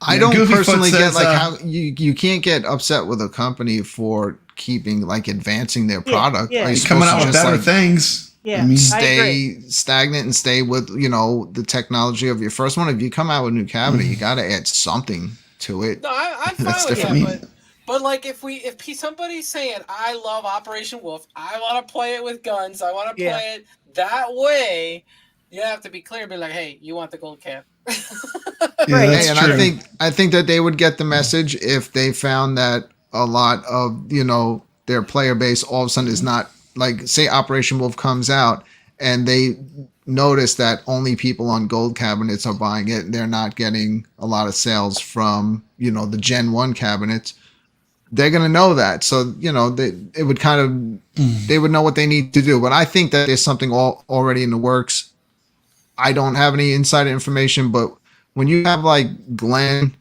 [SPEAKER 9] I
[SPEAKER 7] Yeah,
[SPEAKER 9] don't
[SPEAKER 7] Goofy Foot
[SPEAKER 9] personally get
[SPEAKER 7] says,
[SPEAKER 9] like how you can't get upset with a company for keeping like advancing their product.
[SPEAKER 8] yeah.
[SPEAKER 9] Are you
[SPEAKER 7] Coming
[SPEAKER 9] supposed
[SPEAKER 7] out
[SPEAKER 9] to
[SPEAKER 7] with
[SPEAKER 9] just,
[SPEAKER 7] better
[SPEAKER 9] like,
[SPEAKER 7] things.
[SPEAKER 8] Yeah,
[SPEAKER 7] I mean,
[SPEAKER 8] I agree.
[SPEAKER 9] stay stagnant and stay with the technology of your first one? If you come out with a new cabinet, you got to add something to it.
[SPEAKER 12] no, I'm fine
[SPEAKER 9] That's
[SPEAKER 12] with
[SPEAKER 9] different.
[SPEAKER 12] that. But like if somebody's saying I love Operation Wolf, I want to play it with guns, I want to
[SPEAKER 8] Yeah.
[SPEAKER 12] play it that way. You have to be clear, be like, hey, you want the gold cap?
[SPEAKER 7] Yeah,
[SPEAKER 8] Right.
[SPEAKER 7] that's
[SPEAKER 9] And
[SPEAKER 7] true.
[SPEAKER 9] I think that they would get the message if they found that a lot of their player base all of a sudden is not like, say Operation Wolf comes out and they notice that only people on gold cabinets are buying it. They're not getting a lot of sales from the Gen 1 cabinets. They're gonna know that, so it would kind of they would know what they need to do. But I think that there's something already in the works. I don't have any insider information, but when you have like Glenn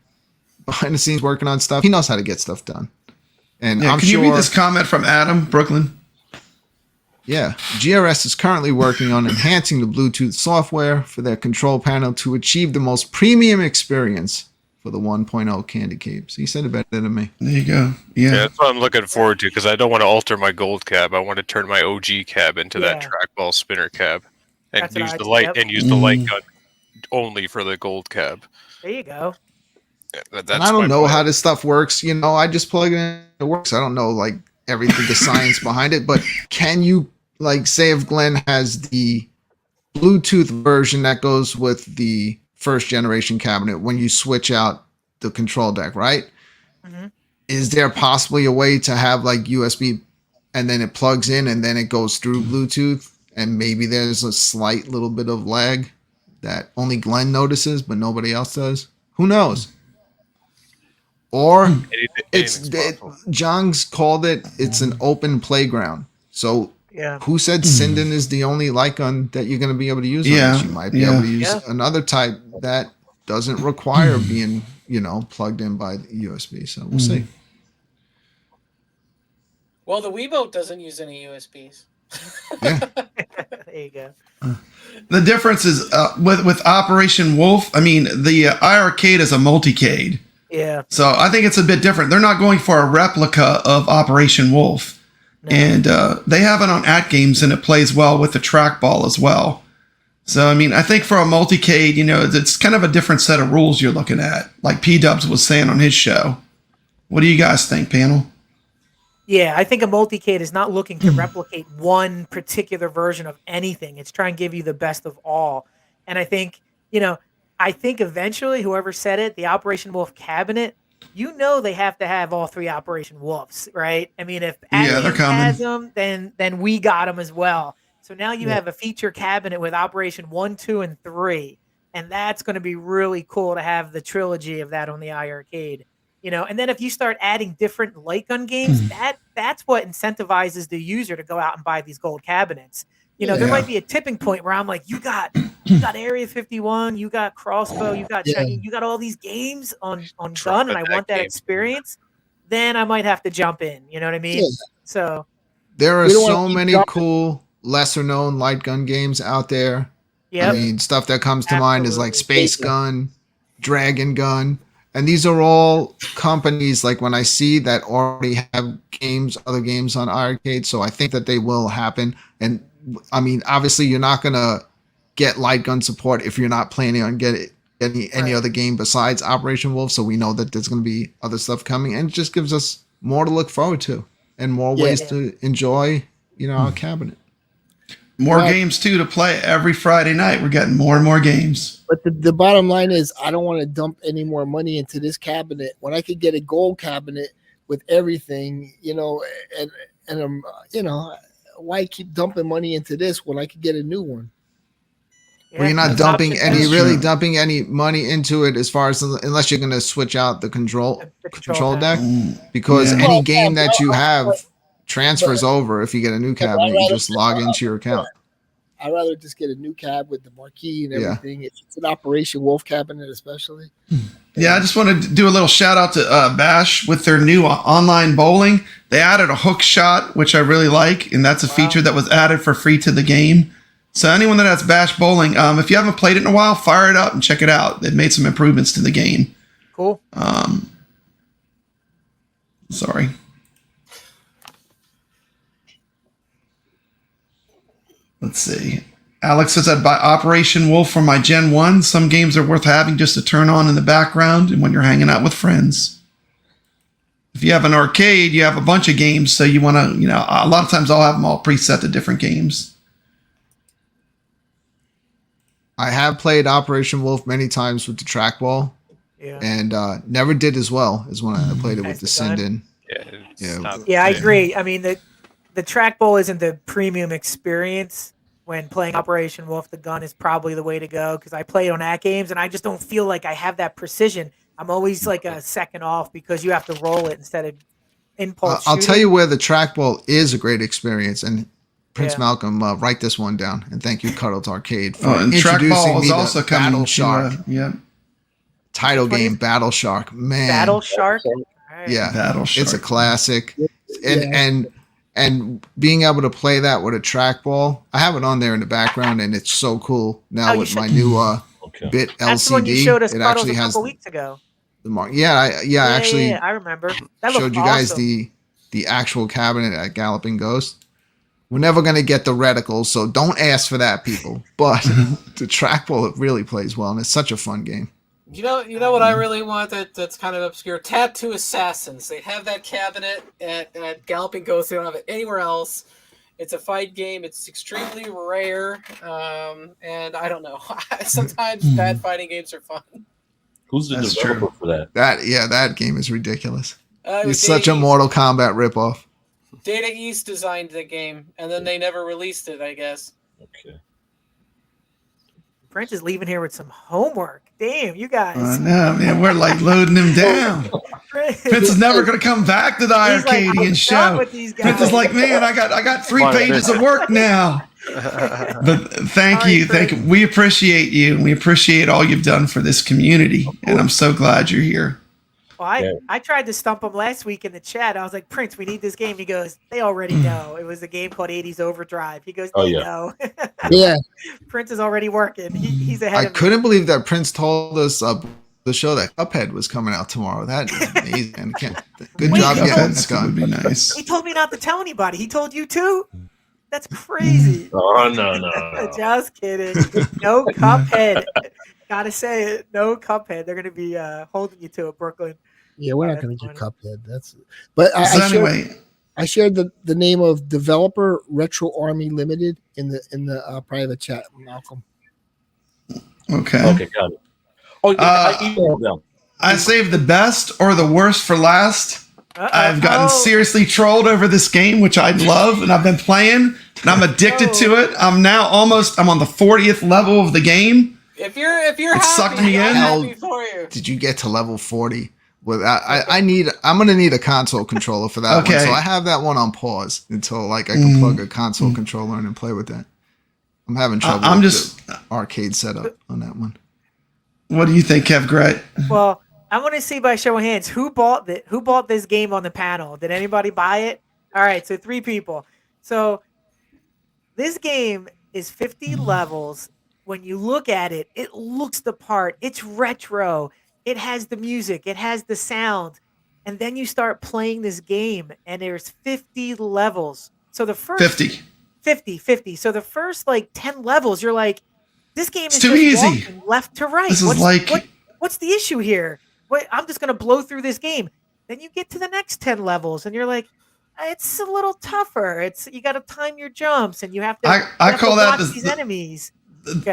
[SPEAKER 9] behind the scenes working on stuff, he knows how to get stuff done. And
[SPEAKER 7] Yeah,
[SPEAKER 9] I'm
[SPEAKER 7] can
[SPEAKER 9] sure.
[SPEAKER 7] you read this comment from Adam, Brooklyn?
[SPEAKER 9] Yeah, GRS is currently working on enhancing the Bluetooth software for their control panel to achieve the most premium experience for the 1.0 Candy Capes. He said it better than me.
[SPEAKER 7] There you go. Yeah,
[SPEAKER 3] that's what I'm looking forward to because I don't want to alter my gold cab. I want to turn my OG cab into that trackball spinner cab, and
[SPEAKER 8] That's
[SPEAKER 3] use
[SPEAKER 8] what
[SPEAKER 3] the
[SPEAKER 8] I-
[SPEAKER 3] light
[SPEAKER 8] yep.
[SPEAKER 3] and use the light gun only for the gold cab.
[SPEAKER 8] There you go.
[SPEAKER 3] That's
[SPEAKER 9] And I don't
[SPEAKER 3] my
[SPEAKER 9] know
[SPEAKER 3] plan.
[SPEAKER 9] how this stuff works. You know, I just plug it in. It works. I don't know like everything, the science behind it. But can you like say if Glenn has the Bluetooth version that goes with the first generation cabinet when you switch out the control deck, right?
[SPEAKER 8] Mm-hmm.
[SPEAKER 9] Is there possibly a way to have like USB and then it plugs in and then it goes through Bluetooth and maybe there's a slight little bit of lag that only Glenn notices but nobody else does? Who knows? Or Jong's called it, it's an open playground. So who said Sinden is the only light gun that you're going to be able to use?
[SPEAKER 7] Yeah,
[SPEAKER 9] On this? You might be able to use another type that doesn't require being, plugged in by the USB. So we'll see.
[SPEAKER 12] Well, the Weebo doesn't use any USBs.
[SPEAKER 8] There you go.
[SPEAKER 7] The difference is with Operation Wolf. I mean, the iArcade is a multicade.
[SPEAKER 8] Yeah.
[SPEAKER 7] So I think it's a bit different. They're not going for a replica of Operation Wolf. No. And they have it on @Games, and it plays well with the trackball as well. So, I mean, I think for a multicade, it's kind of a different set of rules you're looking at, like P-Dubs was saying on his show. What do you guys think, panel?
[SPEAKER 8] Yeah, I think a multicade is not looking to replicate one particular version of anything. It's trying to give you the best of all. And I think, eventually, whoever said it, the Operation Wolf cabinet, they have to have all three Operation Wolves, right? I mean, if
[SPEAKER 7] they're coming.
[SPEAKER 8] has them, then we got them as well. So now you have a feature cabinet with Operation 1, 2, and 3, and that's going to be really cool to have the trilogy of that on the iArcade. And then if you start adding different light gun games, that's what incentivizes the user to go out and buy these gold cabinets. There might be a tipping point where I'm like, you got Area 51, you got Crossbow, you got you got all these games on gun, and I want that experience. Then I might have to jump in. You know what I mean? Yeah. So
[SPEAKER 9] there are so many cool lesser known light gun games out there.
[SPEAKER 8] Yeah.
[SPEAKER 9] I mean, stuff that comes to mind is like Space Gun, Dragon Gun. And these are all companies, like when I see that already have other games on arcade. So I think that they will happen. And I mean, obviously you're not going to get light gun support if you're not planning on getting any other game besides Operation Wolf. So we know that there's going to be other stuff coming, and it just gives us more to look forward to and more ways to enjoy, our cabinet.
[SPEAKER 7] More games too to play every Friday night. We're getting more and more games.
[SPEAKER 10] But the bottom line is, I don't want to dump any more money into this cabinet when I could get a gold cabinet with everything, and why keep dumping money into this when I could get a new one?
[SPEAKER 9] Well, you're not dumping dumping any money into it as far as unless you're going to switch out the control deck, because any game that you have transfers over if you get a new cabinet. You just log into your account.
[SPEAKER 10] I'd rather just get a new cab with the marquee and everything. If it's an Operation Wolf cabinet, especially.
[SPEAKER 7] Yeah, I just want to do a little shout out to Bash with their new online bowling. They added a hook shot, which I really like, and that's a feature that was added for free to the game. So anyone that has Bash bowling, if you haven't played it in a while, fire it up and check it out. They've made some improvements to the game.
[SPEAKER 8] Cool.
[SPEAKER 7] Sorry. Let's see. Alex says I'd buy Operation Wolf for my Gen 1. Some games are worth having just to turn on in the background and when you're hanging out with friends. If you have an arcade, you have a bunch of games, so you want to, a lot of times I'll have them all preset to different games.
[SPEAKER 9] I have played Operation Wolf many times with the trackball, and never did as well as when I played it with the Sinden.
[SPEAKER 8] Yeah, I agree. I mean, the trackball isn't the premium experience. When playing Operation Wolf, the gun is probably the way to go because I play on @Games and I just don't feel like I have that precision. I'm always like a second off because you have to roll it instead of impulse.
[SPEAKER 9] I'll tell you where the trackball is a great experience, and Prince Malcolm, write this one down. And thank you, Cuddles Arcade, for introducing me to Battle Shark.
[SPEAKER 7] Yeah.
[SPEAKER 9] Title game, Battle Shark. Man.
[SPEAKER 8] Battle Shark?
[SPEAKER 9] Yeah,
[SPEAKER 7] Battle Shark.
[SPEAKER 9] it's a classic, and being able to play that with a trackball, I have it on there in the background, and it's so cool now with my new bit
[SPEAKER 8] That's the one you
[SPEAKER 9] LCD.
[SPEAKER 8] showed us
[SPEAKER 9] It
[SPEAKER 8] photos
[SPEAKER 9] actually
[SPEAKER 8] a
[SPEAKER 9] has
[SPEAKER 8] couple weeks ago.
[SPEAKER 9] the mark. I actually
[SPEAKER 8] I remember. That
[SPEAKER 9] showed
[SPEAKER 8] looked
[SPEAKER 9] you guys
[SPEAKER 8] awesome.
[SPEAKER 9] the actual cabinet at Galloping Ghost. We're never gonna get the reticles, so don't ask for that, people. But the trackball, it really plays well, and it's such a fun game.
[SPEAKER 12] You know what I really want that's kind of obscure? Tattoo Assassins. They have that cabinet at Galloping Ghost. They don't have it anywhere else. It's a fight game. It's extremely rare, and I don't know. Sometimes bad fighting games are fun.
[SPEAKER 11] Who's the
[SPEAKER 9] That's
[SPEAKER 11] developer
[SPEAKER 9] true.
[SPEAKER 11] for that?
[SPEAKER 9] That game is ridiculous.
[SPEAKER 12] It was
[SPEAKER 9] It's such a
[SPEAKER 12] Data
[SPEAKER 9] Mortal Kombat ripoff.
[SPEAKER 12] Data East designed the game, and then they never released it, I guess.
[SPEAKER 11] Okay.
[SPEAKER 8] Prince is leaving here with some homework. Damn, you guys.
[SPEAKER 7] I know, man. We're like loading him down. Prince is never going to come back to the
[SPEAKER 8] He's like,
[SPEAKER 7] iiRcadian
[SPEAKER 8] I'm
[SPEAKER 7] show.
[SPEAKER 8] done with these
[SPEAKER 7] Prince
[SPEAKER 8] guys.
[SPEAKER 7] is like, man, I got 3 pages of work now. But thank you. We appreciate you, and we appreciate all you've done for this community. And I'm so glad you're here.
[SPEAKER 8] Well, I tried to stump him last week in the chat. I was like, Prince, we need this game. He goes, they already know. It was a game called 80s Overdrive. He goes, they know.
[SPEAKER 10] Yeah.
[SPEAKER 8] Prince is already working. He's ahead
[SPEAKER 9] I
[SPEAKER 8] of me.
[SPEAKER 9] couldn't believe that Prince told us the show that Cuphead was coming out tomorrow. That is amazing. Good job getting that done.
[SPEAKER 7] Would be nice.
[SPEAKER 8] He told me not to tell anybody. He told you too? That's crazy.
[SPEAKER 11] Oh, no.
[SPEAKER 8] Just kidding. No Cuphead. Gotta say it. No Cuphead. They're going to be holding you to it, Brooklyn.
[SPEAKER 10] Yeah, we're not going to get Cuphead. But I shared the name of developer Retro Army Limited in the private chat, Malcolm.
[SPEAKER 7] Okay.
[SPEAKER 11] Okay, got it. Oh, I emailed them.
[SPEAKER 7] I saved the best or the worst for last. I've gotten seriously trolled over this game, which I love, and I've been playing, and I'm addicted to it. I'm on the 40th level of the game.
[SPEAKER 12] If you're
[SPEAKER 7] It sucked me in.
[SPEAKER 12] I'm happy for you.
[SPEAKER 9] Did you get to level 40? Well, I'm gonna need a console controller for that
[SPEAKER 7] Okay.
[SPEAKER 9] one. So I have that one on pause until I can plug a console controller in and play with that. I'm having trouble with the arcade setup on that one.
[SPEAKER 7] What do you think, Kev? Great.
[SPEAKER 8] Well, I want to see by show of hands who bought this game on the panel. Did anybody buy it? All right, so 3 people. So this game is 50 levels. When you look at it, it looks the part. It's retro. It has the music. It has the sound. And then you start playing this game, and there's 50 levels. So the first 50. So the first 10 levels, you're like, this game is
[SPEAKER 7] too
[SPEAKER 8] just
[SPEAKER 7] easy.
[SPEAKER 8] walking left to right.
[SPEAKER 7] This is
[SPEAKER 8] What's the issue here? I'm just going to blow through this game. Then you get to the next 10 levels, and you're like, it's a little tougher. You got to time your jumps, and you have to.
[SPEAKER 7] I call that
[SPEAKER 8] these enemies.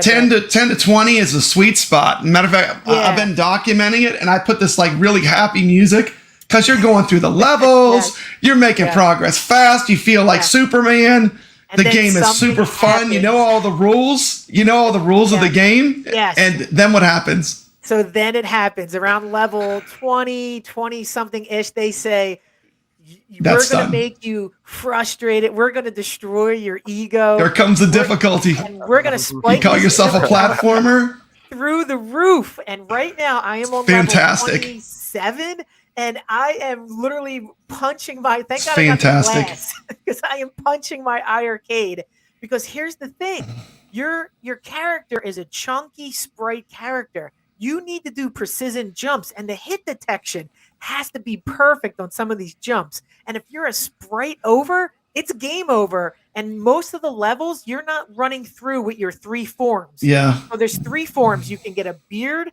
[SPEAKER 7] 10 to 20 is a sweet spot. Matter of fact, I've been documenting it, and I put this really happy music because you're going through the levels. You're making progress fast. You feel like Superman.
[SPEAKER 8] And
[SPEAKER 7] the
[SPEAKER 8] then
[SPEAKER 7] game is super fun.
[SPEAKER 8] happens.
[SPEAKER 7] You know all the rules. of the game.
[SPEAKER 8] Yes.
[SPEAKER 7] And then what happens?
[SPEAKER 8] So then it happens around level 20 something ish. They say, we're going to make you frustrated. We're going to destroy your ego.
[SPEAKER 7] There comes the difficulty.
[SPEAKER 8] And we're going to spike
[SPEAKER 7] You call yourself a platformer?
[SPEAKER 8] through the roof. And right now I am on level 27, and I am literally punching my. Thank God I got the glass, because I am punching my iiRcade. Because here's the thing, your character is a chunky sprite character. You need to do precision jumps, and the hit detection has to be perfect on some of these jumps. And if you're a sprite over, it's game over. And most of the levels, you're not running through with your 3 forms.
[SPEAKER 7] Yeah.
[SPEAKER 8] So there's 3 forms. You can get a beard,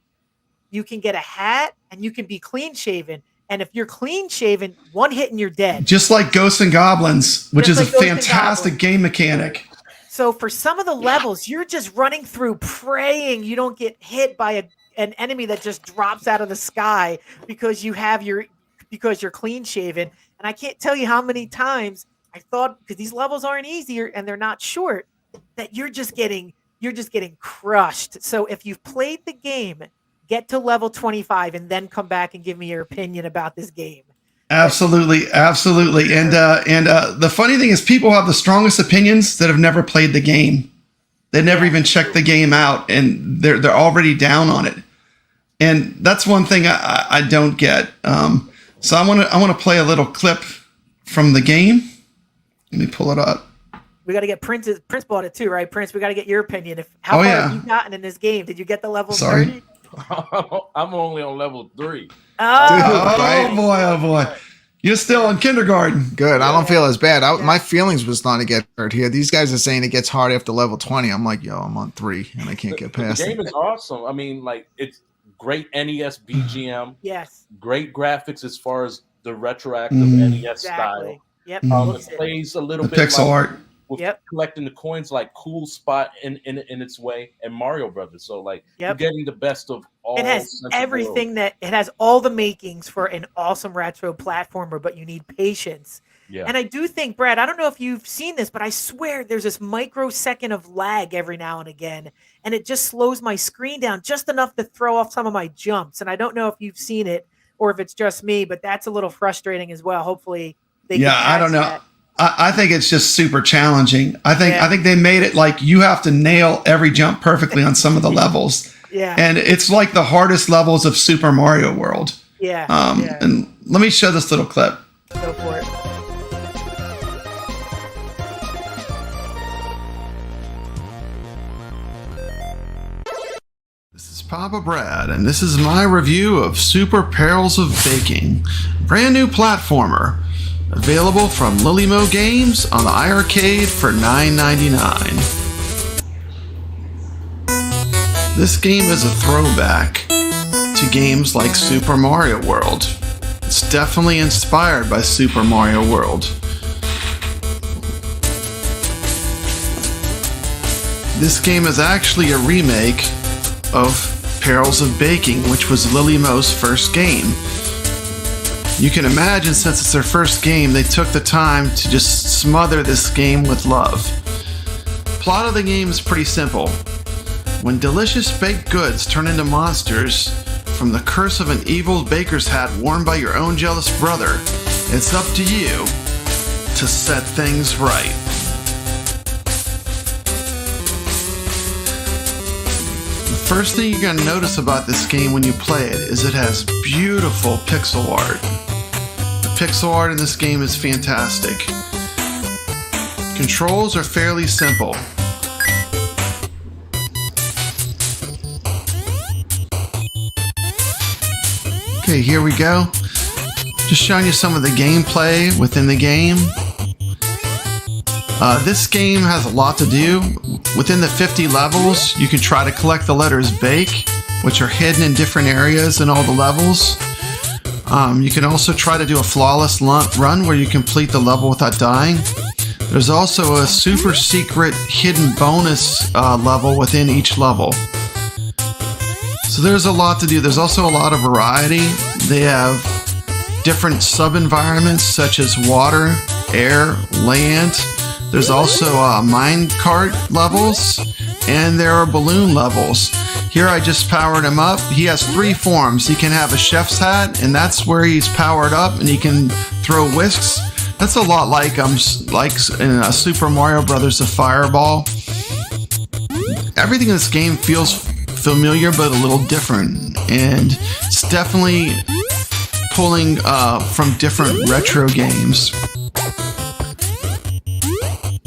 [SPEAKER 8] you can get a hat, and you can be clean shaven. And if you're clean shaven, 1 hit and you're dead.
[SPEAKER 7] Just like Ghosts and Goblins, which
[SPEAKER 8] Just
[SPEAKER 7] is
[SPEAKER 8] like
[SPEAKER 7] a
[SPEAKER 8] Ghosts and
[SPEAKER 7] fantastic game mechanic.
[SPEAKER 8] So for some of the levels, you're just running through praying you don't get hit by an enemy that just drops out of the sky because you're clean shaven. And I can't tell you how many times I thought, because these levels aren't easier and they're not short, that you're just getting crushed. So if you've played the game, get to level 25 and then come back and give me your opinion about this game.
[SPEAKER 7] Absolutely. And the funny thing is, people have the strongest opinions that have never played the game. They never even checked the game out, and they're already down on it. And that's one thing I don't get. So I want to play a little clip from the game. Let me pull it up.
[SPEAKER 8] We got to get Prince bought it too, right? Prince, we got to get your opinion. How far have you gotten in this game? Did you get the level 30?
[SPEAKER 11] I'm only on level 3.
[SPEAKER 7] Oh boy. You're still in kindergarten.
[SPEAKER 9] Good. I don't feel as bad. My feelings was starting to get hurt here. These guys are saying it gets hard after level 20. I'm like, yo, I'm on 3 and I can't get past
[SPEAKER 11] The
[SPEAKER 9] it.
[SPEAKER 11] game is awesome. I mean, like, it's great NES BGM.
[SPEAKER 8] Yes.
[SPEAKER 11] Great graphics as far as the retroactive NES style.
[SPEAKER 8] Yep.
[SPEAKER 11] It plays a little bit
[SPEAKER 7] pixel art.
[SPEAKER 11] With collecting the coins, like Cool Spot in its way, and Mario Brothers. So like you're getting the best of all.
[SPEAKER 8] It has everything it has all the makings for an awesome retro platformer, but you need patience. Yeah. And I do think, Brad, I don't know if you've seen this, but I swear there's this microsecond of lag every now and again, and it just slows my screen down just enough to throw off some of my jumps. And I don't know if you've seen it or if it's just me, but that's a little frustrating as well. Hopefully they can
[SPEAKER 7] I don't know.
[SPEAKER 8] that.
[SPEAKER 7] I think it's just super challenging. I think they made it like you have to nail every jump perfectly on some of the levels.
[SPEAKER 8] Yeah.
[SPEAKER 7] And it's like the hardest levels of Super Mario World.
[SPEAKER 8] Yeah.
[SPEAKER 7] And let me show this little clip.
[SPEAKER 8] Go for it.
[SPEAKER 7] This is Papa Brad, and this is my review of Super Perils of Baking. Brand new platformer. Available from Lilymo Games on the iArcade for $9.99. This game is a throwback to games like Super Mario World. It's definitely inspired by Super Mario World. This game is actually a remake of Perils of Baking, which was Lilymo's first game. You can imagine, since it's their first game, they took the time to just smother this game with love. Plot of the game is pretty simple. When delicious baked goods turn into monsters from the curse of an evil baker's hat worn by your own jealous brother, it's up to you to set things right. The first thing you're going to notice about this game when you play it is it has beautiful pixel art. The pixel art in this game is fantastic. Controls are fairly simple. Okay, here we go. Just showing you some of the gameplay within the game. This game has a lot to do. Within the 50 levels, you can try to collect the letters bake, which are hidden in different areas in all the levels. You can also try to do a flawless run where you complete the level without dying. There's also a super secret hidden bonus level within each level. So there's a lot to do. There's also a lot of variety. They have different sub-environments such as water, air, land. There's also minecart levels, and there are balloon levels. Here I just powered him up. He has 3 forms. He can have a chef's hat, and that's where he's powered up, and he can throw whisks. That's a lot like in Super Mario Brothers, a fireball. Everything in this game feels familiar, but a little different, and it's definitely pulling from different retro games.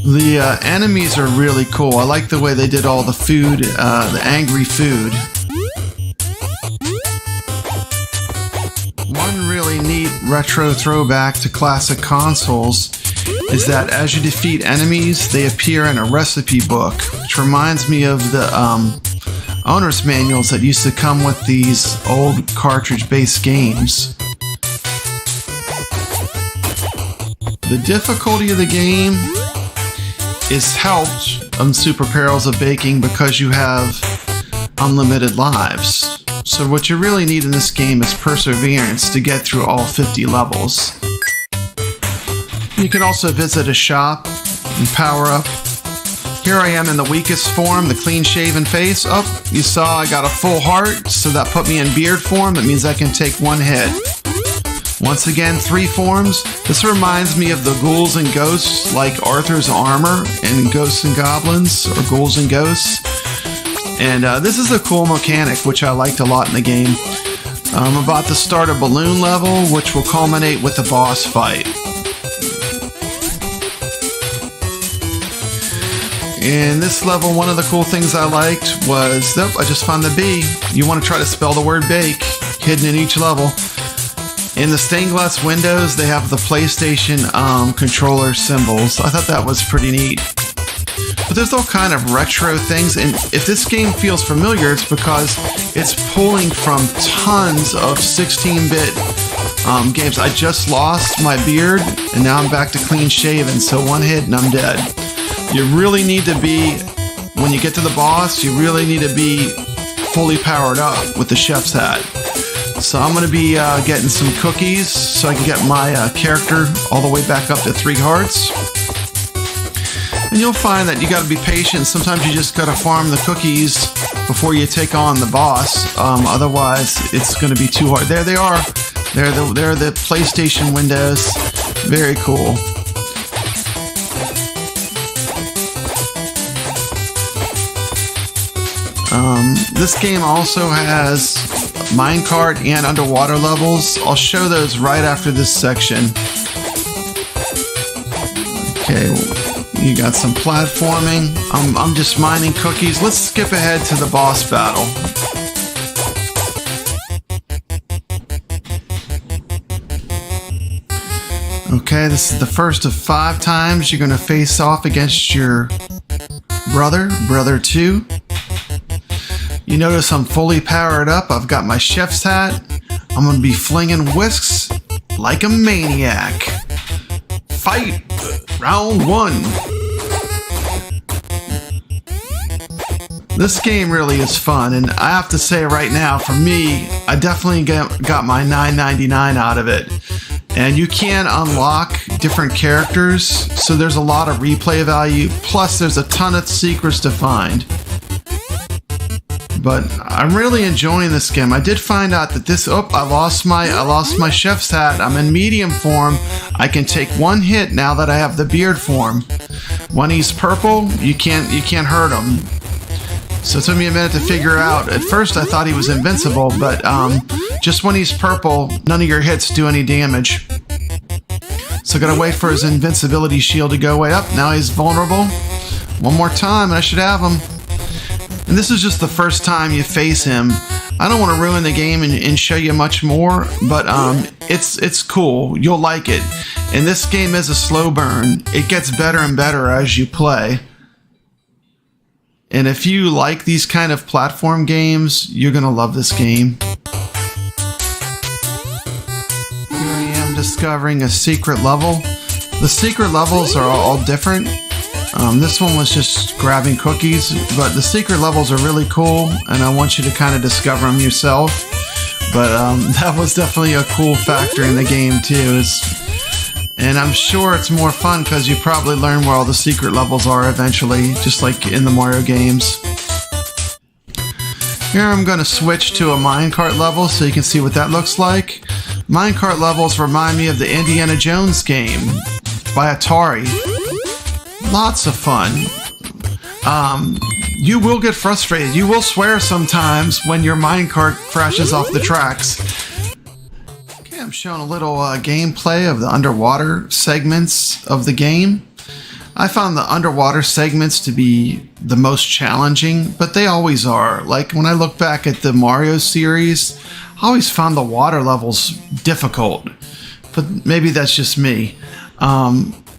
[SPEAKER 7] The enemies are really cool. I like the way they did all the food, the angry food. One really neat retro throwback to classic consoles is that as you defeat enemies, they appear in a recipe book, which reminds me of the owner's manuals that used to come with these old cartridge-based games. The difficulty of the game is helped on Super Perils of Baking because you have unlimited lives. So what you really need in this game is perseverance to get through all 50 levels. You can also visit a shop and power up. Here I am in the weakest form, the clean-shaven face. Oh, you saw I got a full heart, so that put me in beard form. That means I can take 1 hit. Once again, 3 forms. This reminds me of the ghouls and ghosts, like Arthur's armor in Ghosts and Goblins, or Ghouls and Ghosts. And this is a cool mechanic, which I liked a lot in the game. I'm about to start a balloon level, which will culminate with the boss fight. In this level, one of the cool things I liked was, I just found the B. You want to try to spell the word bake, hidden in each level. In the stained glass windows, they have the PlayStation controller symbols. I thought that was pretty neat. But there's all kind of retro things, and if this game feels familiar, it's because it's pulling from tons of 16-bit games. I just lost my beard, and now I'm back to clean shaven, so one hit and I'm dead. You really need to be, when you get to the boss, you really need to be fully powered up with the chef's hat. So I'm going to be getting some cookies so I can get my character all the way back up to 3 hearts. And you'll find that you got to be patient. Sometimes you just got to farm the cookies before you take on the boss. Otherwise, it's going to be too hard. There they are. They're the PlayStation windows. Very cool. This game also has minecart and underwater levels. I'll show those right after this section. Okay, you got some platforming. I'm just mining cookies. Let's skip ahead to the boss battle. Okay, this is the first of 5 times you're going to face off against your brother 2. You notice I'm fully powered up. I've got my chef's hat. I'm going to be flinging whisks like a maniac. Fight! Round 1. This game really is fun, and I have to say right now, for me, I definitely got my $9.99 out of it. And you can unlock different characters, so there's a lot of replay value, plus there's a ton of secrets to find. But I'm really enjoying this game. I did find out that this, I lost my chef's hat. I'm in medium form. I can take 1 hit now that I have the beard form. When he's purple, you can't hurt him. So it took me a minute to figure out. At first I thought he was invincible, but just when he's purple, none of your hits do any damage. So gotta wait for his invincibility shield to go way up. Now he's vulnerable. One more time and I should have him. And this is just the first time you face him. I don't want to ruin the game and show you much more, but it's cool. You'll like it. And this game is a slow burn. It gets better and better as you play. And if you like these kind of platform games, you're going to love this game. Here I am discovering a secret level. The secret levels are all different. This one was just grabbing cookies, but the secret levels are really cool, and I want you to kind of discover them yourself. But that was definitely a cool factor in the game too. And I'm sure it's more fun because you probably learn where all the secret levels are eventually, just like in the Mario games. Here I'm going to switch to a minecart level so you can see what that looks like. Minecart levels remind me of the Indiana Jones game by Atari. Lots of fun. You will get frustrated. You will swear sometimes when your minecart crashes off the tracks. Okay, I'm showing a little gameplay of the underwater segments of the game. I found the underwater segments to be the most challenging, but they always are. Like when I look back at the Mario series, I always found the water levels difficult. But maybe that's just me.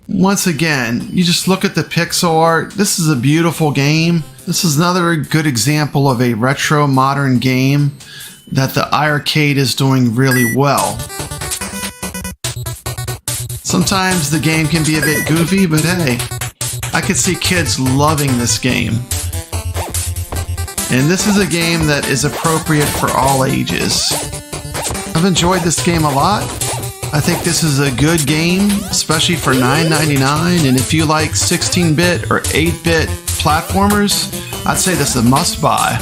[SPEAKER 7] Once again, you just look at the pixel art. This is a beautiful game. This is another good example of a retro modern game that the iiRcade is doing really well. Sometimes the game can be a bit goofy, but hey, I could see kids loving this game. And this is a game that is appropriate for all ages. I've enjoyed this game a lot. I think this is a good game, especially for $9.99, and if you like 16-bit or 8-bit platformers, I'd say this is a must-buy.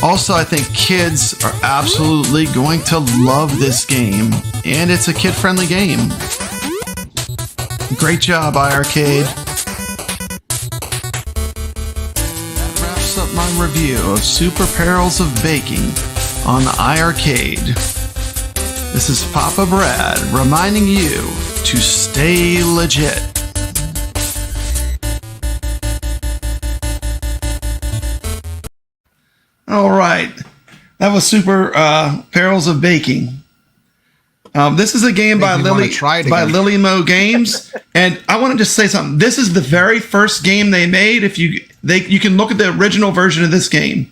[SPEAKER 7] Also, I think kids are absolutely going to love this game, and it's a kid-friendly game. Great job, iiRcade. That wraps up my review of Super Perils of Baking. on iArcade. This is Papa Brad reminding you to stay legit. All right. That was Super Perils of Baking. This is a game by Lily Mo Games, and I want to just say something. This is the very first game they made. If you can look at the original version of this game,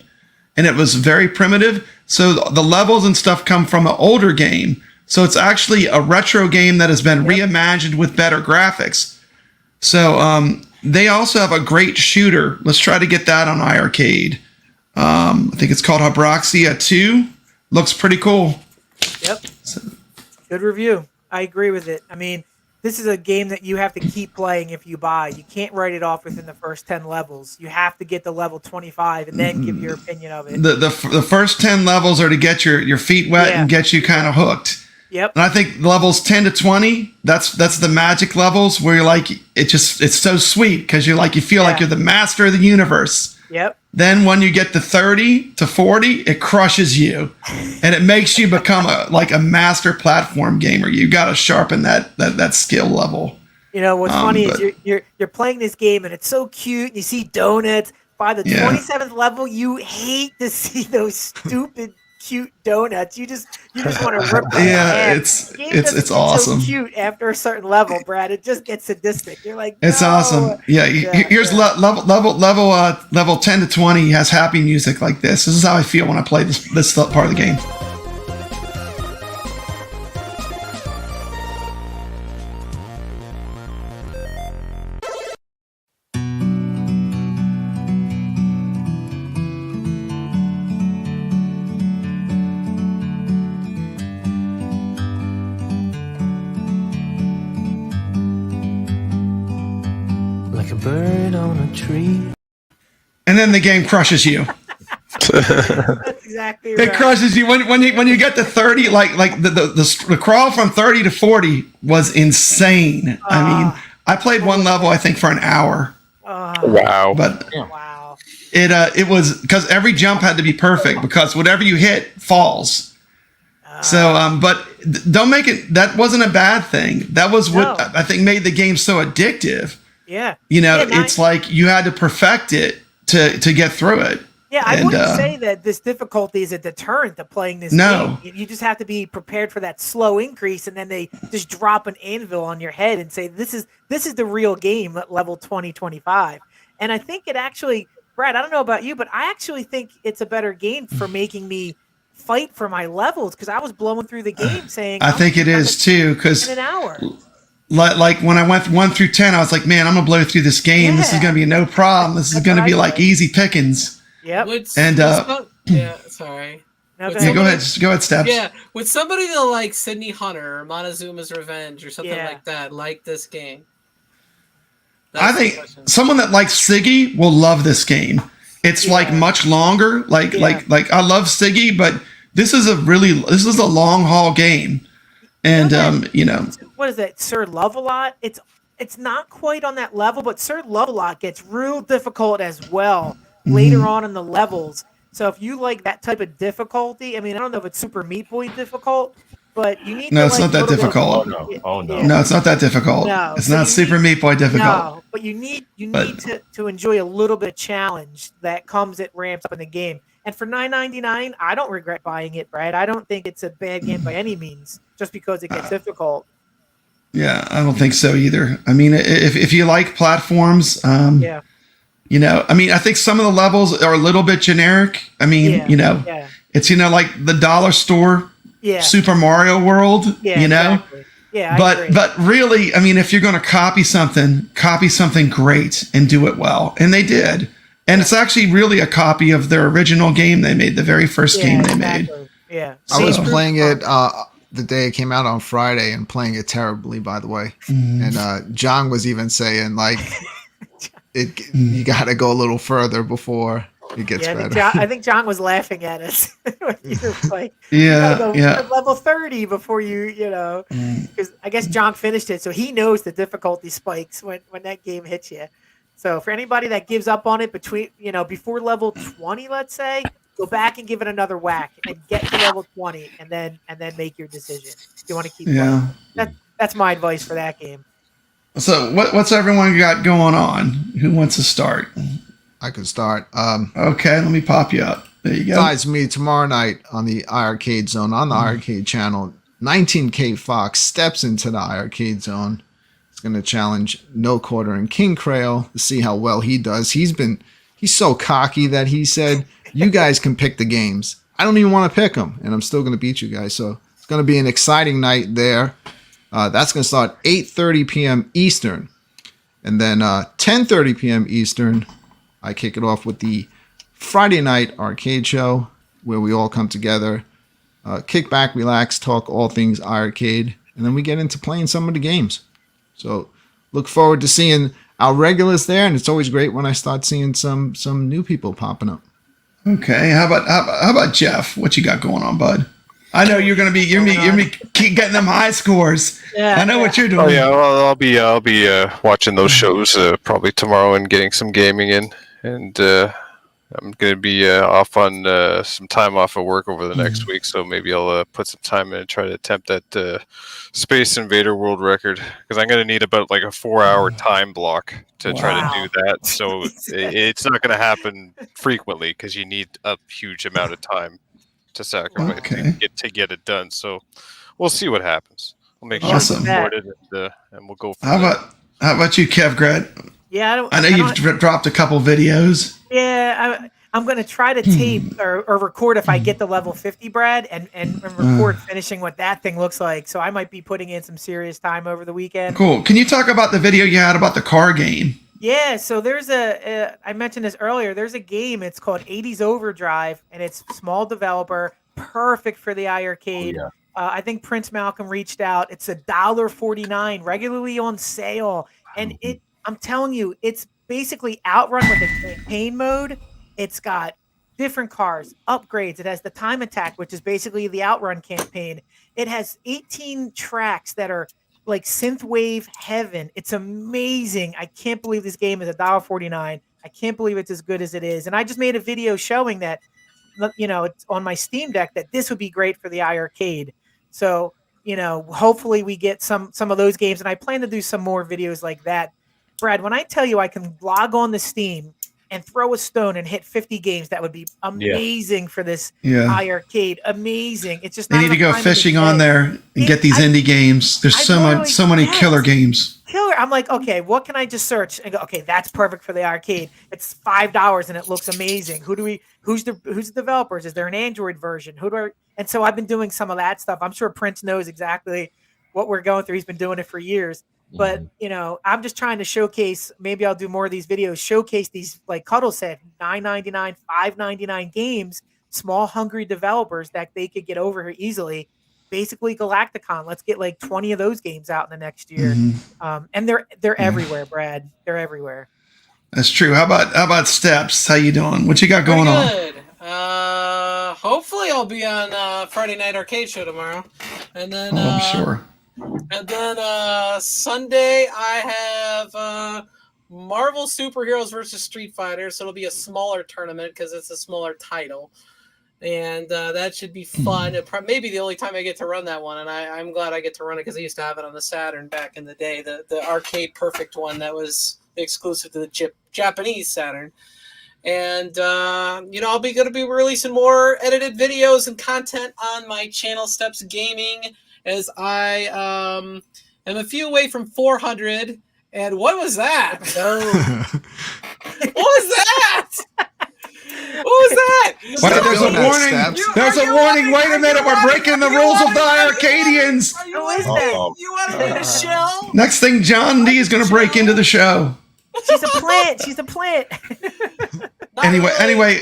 [SPEAKER 7] and it was very primitive. So the levels and stuff come from an older game. So it's actually a retro game that has been reimagined with better graphics. So they also have a great shooter. Let's try to get that on iArcade. I think it's called Habroxia 2. Looks pretty cool.
[SPEAKER 8] Yep. Good review. I agree with it. I mean, this is a game that you have to keep playing if you buy. You can't write it off within the first 10 levels. You have to get to level 25 and then give your opinion of it.
[SPEAKER 7] The first 10 levels are to get your feet wet and get you kind of hooked.
[SPEAKER 8] Yep.
[SPEAKER 7] And I think levels 10 to 20, that's the magic levels where you're like, it's so sweet because you feel like you're the master of the universe.
[SPEAKER 8] Yep.
[SPEAKER 7] Then when you get to 30 to 40, it crushes you, and it makes you become a master platform gamer. You got to sharpen that skill level.
[SPEAKER 8] You know what's funny is you're playing this game and it's so cute. And you see donuts. By the 27th level, you hate to see those stupid cute donuts. You just want to rip them.
[SPEAKER 7] Yeah, it's awesome.
[SPEAKER 8] So cute after a certain level, Brad. It just gets sadistic. You're like,
[SPEAKER 7] it's awesome. Yeah, here's level 10 to 20 has happy music like this. This is how I feel when I play this part of the game.
[SPEAKER 6] Bird on a tree.
[SPEAKER 7] And then the game crushes you.
[SPEAKER 8] That's exactly right.
[SPEAKER 7] It crushes you when you get to 30. Like the crawl from 30 to 40 was insane. I mean, I played one level I think for an hour.
[SPEAKER 3] Wow!
[SPEAKER 7] But it was because every jump had to be perfect because whatever you hit falls. So but don't make it. That wasn't a bad thing. That was what I think made the game so addictive.
[SPEAKER 8] Yeah.
[SPEAKER 7] It's like you had to perfect it to get through it.
[SPEAKER 8] Yeah, I wouldn't say that this difficulty is a deterrent to playing this game. You just have to be prepared for that slow increase, and then they just drop an anvil on your head and say, this is the real game at level 2025. And I think it actually, Brad, I don't know about you, but I actually think it's a better game for making me fight for my levels because I was blowing through the game saying,
[SPEAKER 7] I think it is too, because
[SPEAKER 8] in an hour.
[SPEAKER 7] Like when I went 1 through 10, I was like, man, I'm gonna blow through this game. This is gonna be no problem. This is gonna be like easy pickings.
[SPEAKER 8] Yep.
[SPEAKER 12] Sorry.
[SPEAKER 7] Go ahead, Steps.
[SPEAKER 12] Yeah, would somebody that like Sydney Hunter or Montezuma's Revenge or something like that like this game?
[SPEAKER 7] I think someone that likes Siggy will love this game. It's like much longer. Like I love Siggy, but this is a long haul game. And
[SPEAKER 8] what is that? Sir Love-A-Lot? It's not quite on that level, but Sir Love-A-Lot gets real difficult as well later on in the levels. So if you like that type of difficulty, I mean, I don't know if it's Super Meat Boy difficult, but you need.
[SPEAKER 7] No, it's not that difficult. No, it's not that difficult.
[SPEAKER 8] No,
[SPEAKER 7] it's not Super Meat Boy difficult.
[SPEAKER 8] No, but you need to enjoy a little bit of challenge that comes. It ramps up in the game. And for $9.99, I don't regret buying it, Brad. I don't think it's a bad game by any means, just because it gets difficult.
[SPEAKER 7] Yeah, I don't think so either. I mean, if you like platforms, I mean, I think some of the levels are a little bit generic. I mean, it's like the dollar store, Super Mario World,
[SPEAKER 8] Exactly. Yeah,
[SPEAKER 7] but really, I mean, if you're going to copy something great and do it well, and they did. And it's actually really a copy of their original game they made, the very first game they made.
[SPEAKER 8] Yeah.
[SPEAKER 9] I was playing it the day it came out on Friday and playing it terribly, by the way. And John was even saying, like, you got to go a little further before it gets better.
[SPEAKER 8] I think John was laughing at us when you were playing. Level 30 before because I guess John finished it, so he knows the difficulty spikes when that game hits you. So for anybody that gives up on it before level 20, let's say, go back and give it another whack and get to level 20 and then make your decision. If you want to keep
[SPEAKER 7] Yeah.
[SPEAKER 8] playing. That's my advice for that game.
[SPEAKER 7] So what's everyone got going on? Who wants to start?
[SPEAKER 9] I could start.
[SPEAKER 7] Okay, let me pop you up. There you go.
[SPEAKER 9] Besides me, tomorrow night on the iArcade Zone, on the iArcade channel, 19K Fox steps into the iArcade Zone. He's going to challenge No Quarter and King Crail to see how well he does. He's so cocky that he said, you guys can pick the games. I don't even want to pick them, and I'm still going to beat you guys. So it's going to be an exciting night there. That's going to start 8:30 p.m. Eastern. And then 10:30 p.m. Eastern, I kick it off with the Friday night arcade show where we all come together, kick back, relax, talk all things iArcade, and then we get into playing some of the games. So look forward to seeing our regulars there, and it's always great when I start seeing some new people popping up.
[SPEAKER 7] Okay, how about Jeff? What you got going on, bud? I know you're gonna be keep getting them high scores.
[SPEAKER 8] Yeah,
[SPEAKER 7] I know what you're doing.
[SPEAKER 3] Oh yeah, well, I'll be watching those shows probably tomorrow and getting some gaming in, and I'm gonna be off on some time off of work over the next week, so maybe I'll put some time in and try to attempt that Space Invader world record, because I'm gonna need about like a 4-hour time block to try to do that. So it's not gonna happen frequently because you need a huge amount of time to sacrifice to get it done. So we'll see what happens. We'll make sure it's recorded, and we'll go from there.
[SPEAKER 7] How about you, Kev Gret?
[SPEAKER 8] Yeah,
[SPEAKER 7] I know you've dropped a couple videos.
[SPEAKER 8] Yeah, I'm going to try to tape or record if I get to level 50, Brad, and record finishing what that thing looks like. So I might be putting in some serious time over the weekend.
[SPEAKER 7] Cool. Can you talk about the video you had about the car game?
[SPEAKER 8] Yeah, so there's I mentioned this earlier, there's a game, it's called 80s Overdrive, and it's small developer, perfect for the iArcade.
[SPEAKER 11] Oh, yeah.
[SPEAKER 8] I think Prince Malcolm reached out. It's $1.49, regularly on sale, and I'm telling you, it's basically Outrun with a campaign mode. It's got different cars, upgrades. It has the Time Attack, which is basically the Outrun campaign. It has 18 tracks that are like synthwave heaven. It's amazing. I can't believe this game is $1.49. I can't believe it's as good as it is. And I just made a video showing that, it's on my Steam Deck, that this would be great for the iArcade. So, hopefully we get some of those games, and I plan to do some more videos like that. Brad, when I tell you I can log on to Steam and throw a stone and hit 50 games, that would be amazing for this iArcade. Amazing. It's just
[SPEAKER 7] they need to go fishing on there and get these indie games. There's so many killer games.
[SPEAKER 8] Killer. I'm like, okay, what can I just search and go? Okay, that's perfect for the arcade. It's $5 and it looks amazing. Who's the developers? Is there an Android version? And so I've been doing some of that stuff. I'm sure Prince knows exactly what we're going through. He's been doing it for years. But, I'm just trying to showcase, maybe I'll do more of these videos, showcase these, like Cuddle said, $9.99, $5.99 games, small, hungry developers that they could get over here easily. Basically, Galacticon. Let's get like 20 of those games out in the next year. And they're everywhere, Brad. They're everywhere.
[SPEAKER 7] That's true. How about Steps? How you doing? What you got going on?
[SPEAKER 12] Good. Hopefully I'll be on Friday Night Arcade Show tomorrow. And then
[SPEAKER 7] I'm sure.
[SPEAKER 12] And then Sunday I have Marvel Superheroes versus Street Fighter, so it'll be a smaller tournament because it's a smaller title, and that should be fun. Maybe the only time I get to run that one, and I'm glad I get to run it because I used to have it on the Saturn back in the day, the Arcade Perfect one that was exclusive to the Japanese Saturn. And I'll be going to be releasing more edited videos and content on my channel, Steps Gaming, as I am a few away from 400. And what was that? What was that? What was that?
[SPEAKER 7] Wait, there's a warning. There's a warning. Wait a minute. We're breaking the rules of the iArcadians.
[SPEAKER 8] Who is that?
[SPEAKER 12] You want to be the shell?
[SPEAKER 7] Next thing, John D is going to break into the show.
[SPEAKER 8] She's a plant. She's a plant.
[SPEAKER 7] Anyway,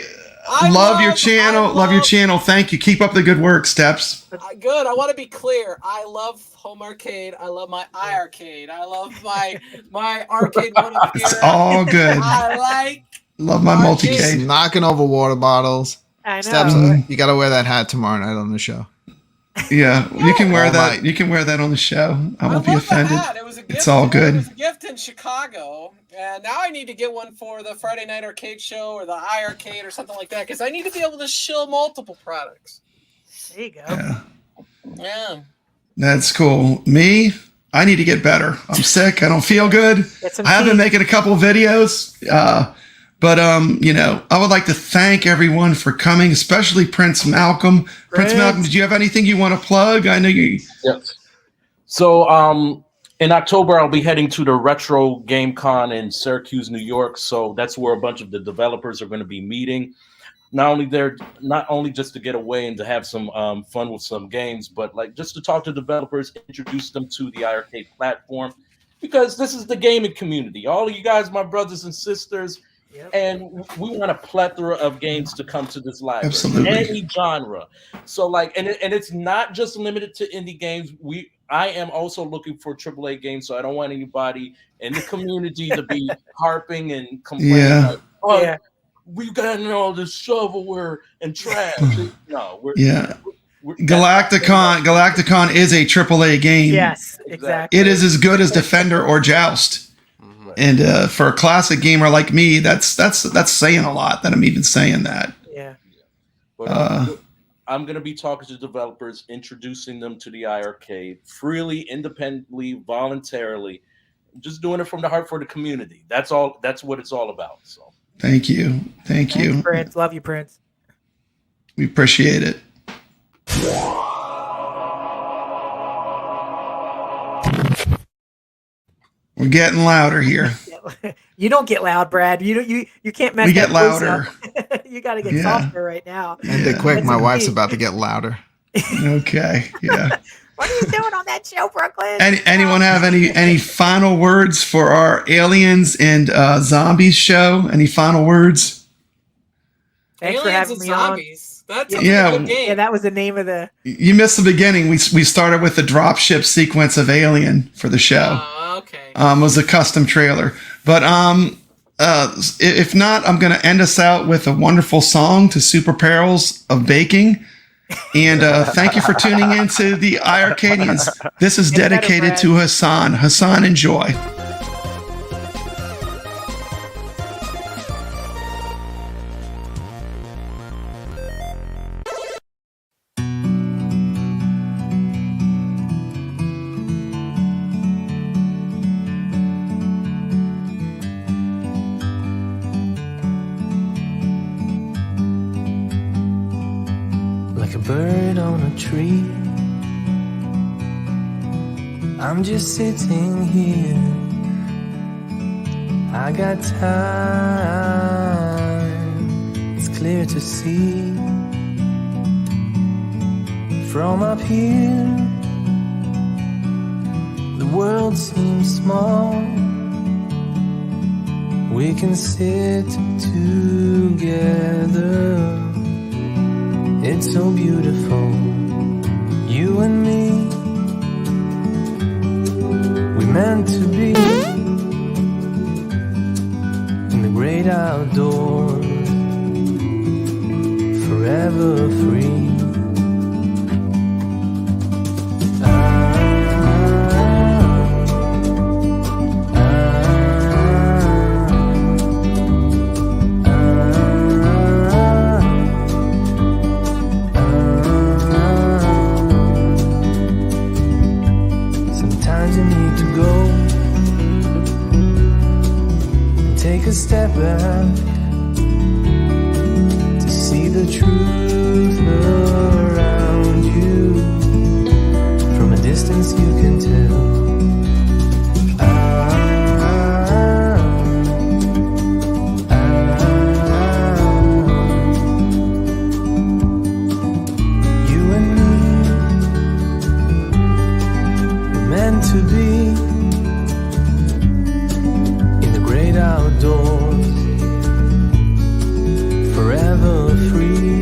[SPEAKER 7] love your channel. Love your channel. Thank you. Keep up the good work, Steps.
[SPEAKER 12] Good. I want to be clear. I love home arcade. I love my iArcade. I love my arcade one up here.
[SPEAKER 7] It's all good. Love my multicade.
[SPEAKER 9] Knocking over water bottles.
[SPEAKER 8] I know.
[SPEAKER 9] Steps, you got to wear that hat tomorrow night on the show.
[SPEAKER 7] Yeah, you can wear that. You can wear that on the show. I won't be offended.
[SPEAKER 12] It was a
[SPEAKER 7] It's all good.
[SPEAKER 12] It was a gift in Chicago, and now I need to get one for the Friday Night Arcade Show or the iArcade or something like that because I need to be able to shill multiple products.
[SPEAKER 8] There you go.
[SPEAKER 12] Yeah.
[SPEAKER 7] That's cool. Me, I need to get better. I'm sick. I don't feel good. I have been making a couple of videos. But I would like to thank everyone for coming, especially Prince Malcolm. Prince Malcolm, did you have anything you want to plug? I know you.
[SPEAKER 11] Yes. So in October, I'll be heading to the Retro Game Con in Syracuse, New York. So that's where a bunch of the developers are going to be meeting. Not only just to get away and to have some fun with some games, but like just to talk to developers, introduce them to the iArcade platform, because this is the gaming community. All of you guys, my brothers and sisters. Yep. And we want a plethora of games to come to this library.
[SPEAKER 7] Absolutely.
[SPEAKER 11] Any genre. So like, and it's not just limited to indie games. I am also looking for AAA games, so I don't want anybody in the community to be harping and complaining. Like, oh, we've gotten all this shovelware and trash. No,
[SPEAKER 7] Galacticon is a AAA game.
[SPEAKER 8] Yes, exactly.
[SPEAKER 7] It is as good as Defender or Joust. And for a classic gamer like me, that's saying a lot that I'm even saying that.
[SPEAKER 8] Yeah.
[SPEAKER 11] But I'm going to be talking to developers, introducing them to the iArcade freely, independently, voluntarily, just doing it from the heart for the community. That's all. That's what it's all about. So.
[SPEAKER 7] Thank you. Thanks,
[SPEAKER 8] Prince. Love you, Prince.
[SPEAKER 7] We appreciate it. We're getting louder here.
[SPEAKER 8] You don't get loud, Brad. You can't mess.
[SPEAKER 7] We get louder.
[SPEAKER 8] You got to get softer right now.
[SPEAKER 9] And they quick. My wife's about to get louder.
[SPEAKER 7] Okay. Yeah.
[SPEAKER 8] What are you doing on that show, Brooklyn?
[SPEAKER 7] Anyone have any final words for our aliens and zombies show? Any final words?
[SPEAKER 8] Thanks for having me
[SPEAKER 12] zombies.
[SPEAKER 8] on.
[SPEAKER 12] That's a good game.
[SPEAKER 8] Yeah, that was the name of the.
[SPEAKER 7] You missed the beginning. We started with the dropship sequence of Alien for the show.
[SPEAKER 12] Okay.
[SPEAKER 7] Was a custom trailer, but if not, I'm going to end us out with a wonderful song to Super Perils of Baking. And thank you for tuning in to the iArcadians. This is dedicated to Hassan. Hassan, enjoy.
[SPEAKER 18] Like a bird on a tree, I'm just sitting here. I got time, it's clear to see. From up here, the world seems small. We can sit together. It's so beautiful, you and me. We meant to be in the great outdoors, forever free. Take a step back to see the truth around you. From a distance you can tell. You and me were meant to be outdoors, forever free.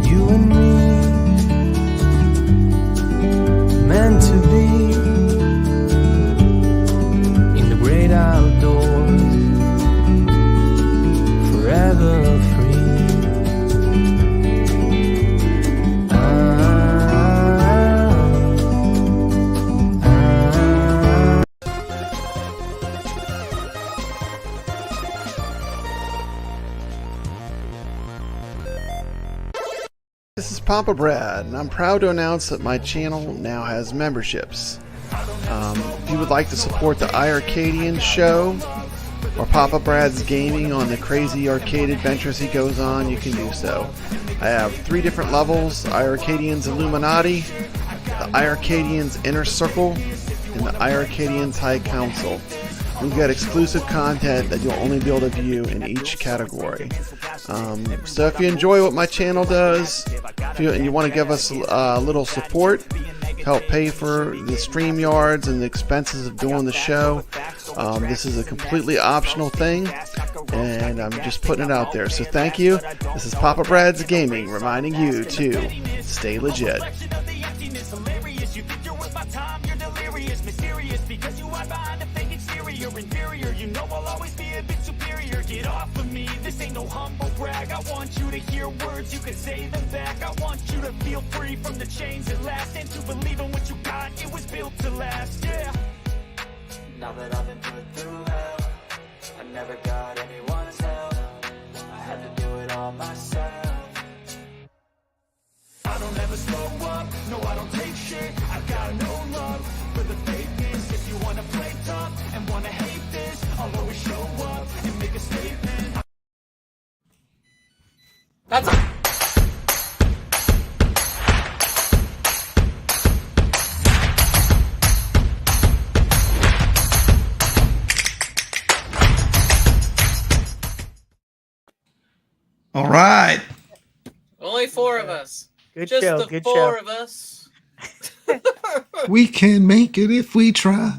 [SPEAKER 18] You and me, meant to be in the great outdoors, forever free.
[SPEAKER 19] Papa Brad, and I'm proud to announce that my channel now has memberships. If you would like to support the iiRcadians show or Papa Brad's gaming on the crazy arcade adventures he goes on, you can do so. I have 3 different levels: iiRcadians Illuminati, the iiRcadians Inner Circle, and the iiRcadians High Council. We've got exclusive content that you'll only be able to view in each category. So if you enjoy what my channel does, and you want to give us a little support, help pay for the StreamYards and the expenses of doing the show, this is a completely optional thing, and I'm just putting it out there. So thank you. This is Papa Brad's Gaming, reminding you to stay legit.
[SPEAKER 4] Inferior, you know I'll always be a bit superior. Get off of me, this ain't no humble brag. I want you to hear words, you can say them back. I want you to feel free from the chains that last, and to believe in what you got, it was built to last, yeah.
[SPEAKER 6] Now that I've been put through hell, I never got anyone's help. I had to do it all myself.
[SPEAKER 4] I don't ever slow up, no I don't take shit. I got no love for the fakeness. If you wanna play tough and wanna hate this, I'll always show up and make a statement.
[SPEAKER 12] That's
[SPEAKER 7] All right.
[SPEAKER 12] only 4 of us.
[SPEAKER 8] Good
[SPEAKER 12] Just
[SPEAKER 8] show,
[SPEAKER 12] the
[SPEAKER 8] good
[SPEAKER 12] 4
[SPEAKER 8] show.
[SPEAKER 12] of us.
[SPEAKER 9] We can make it if we try.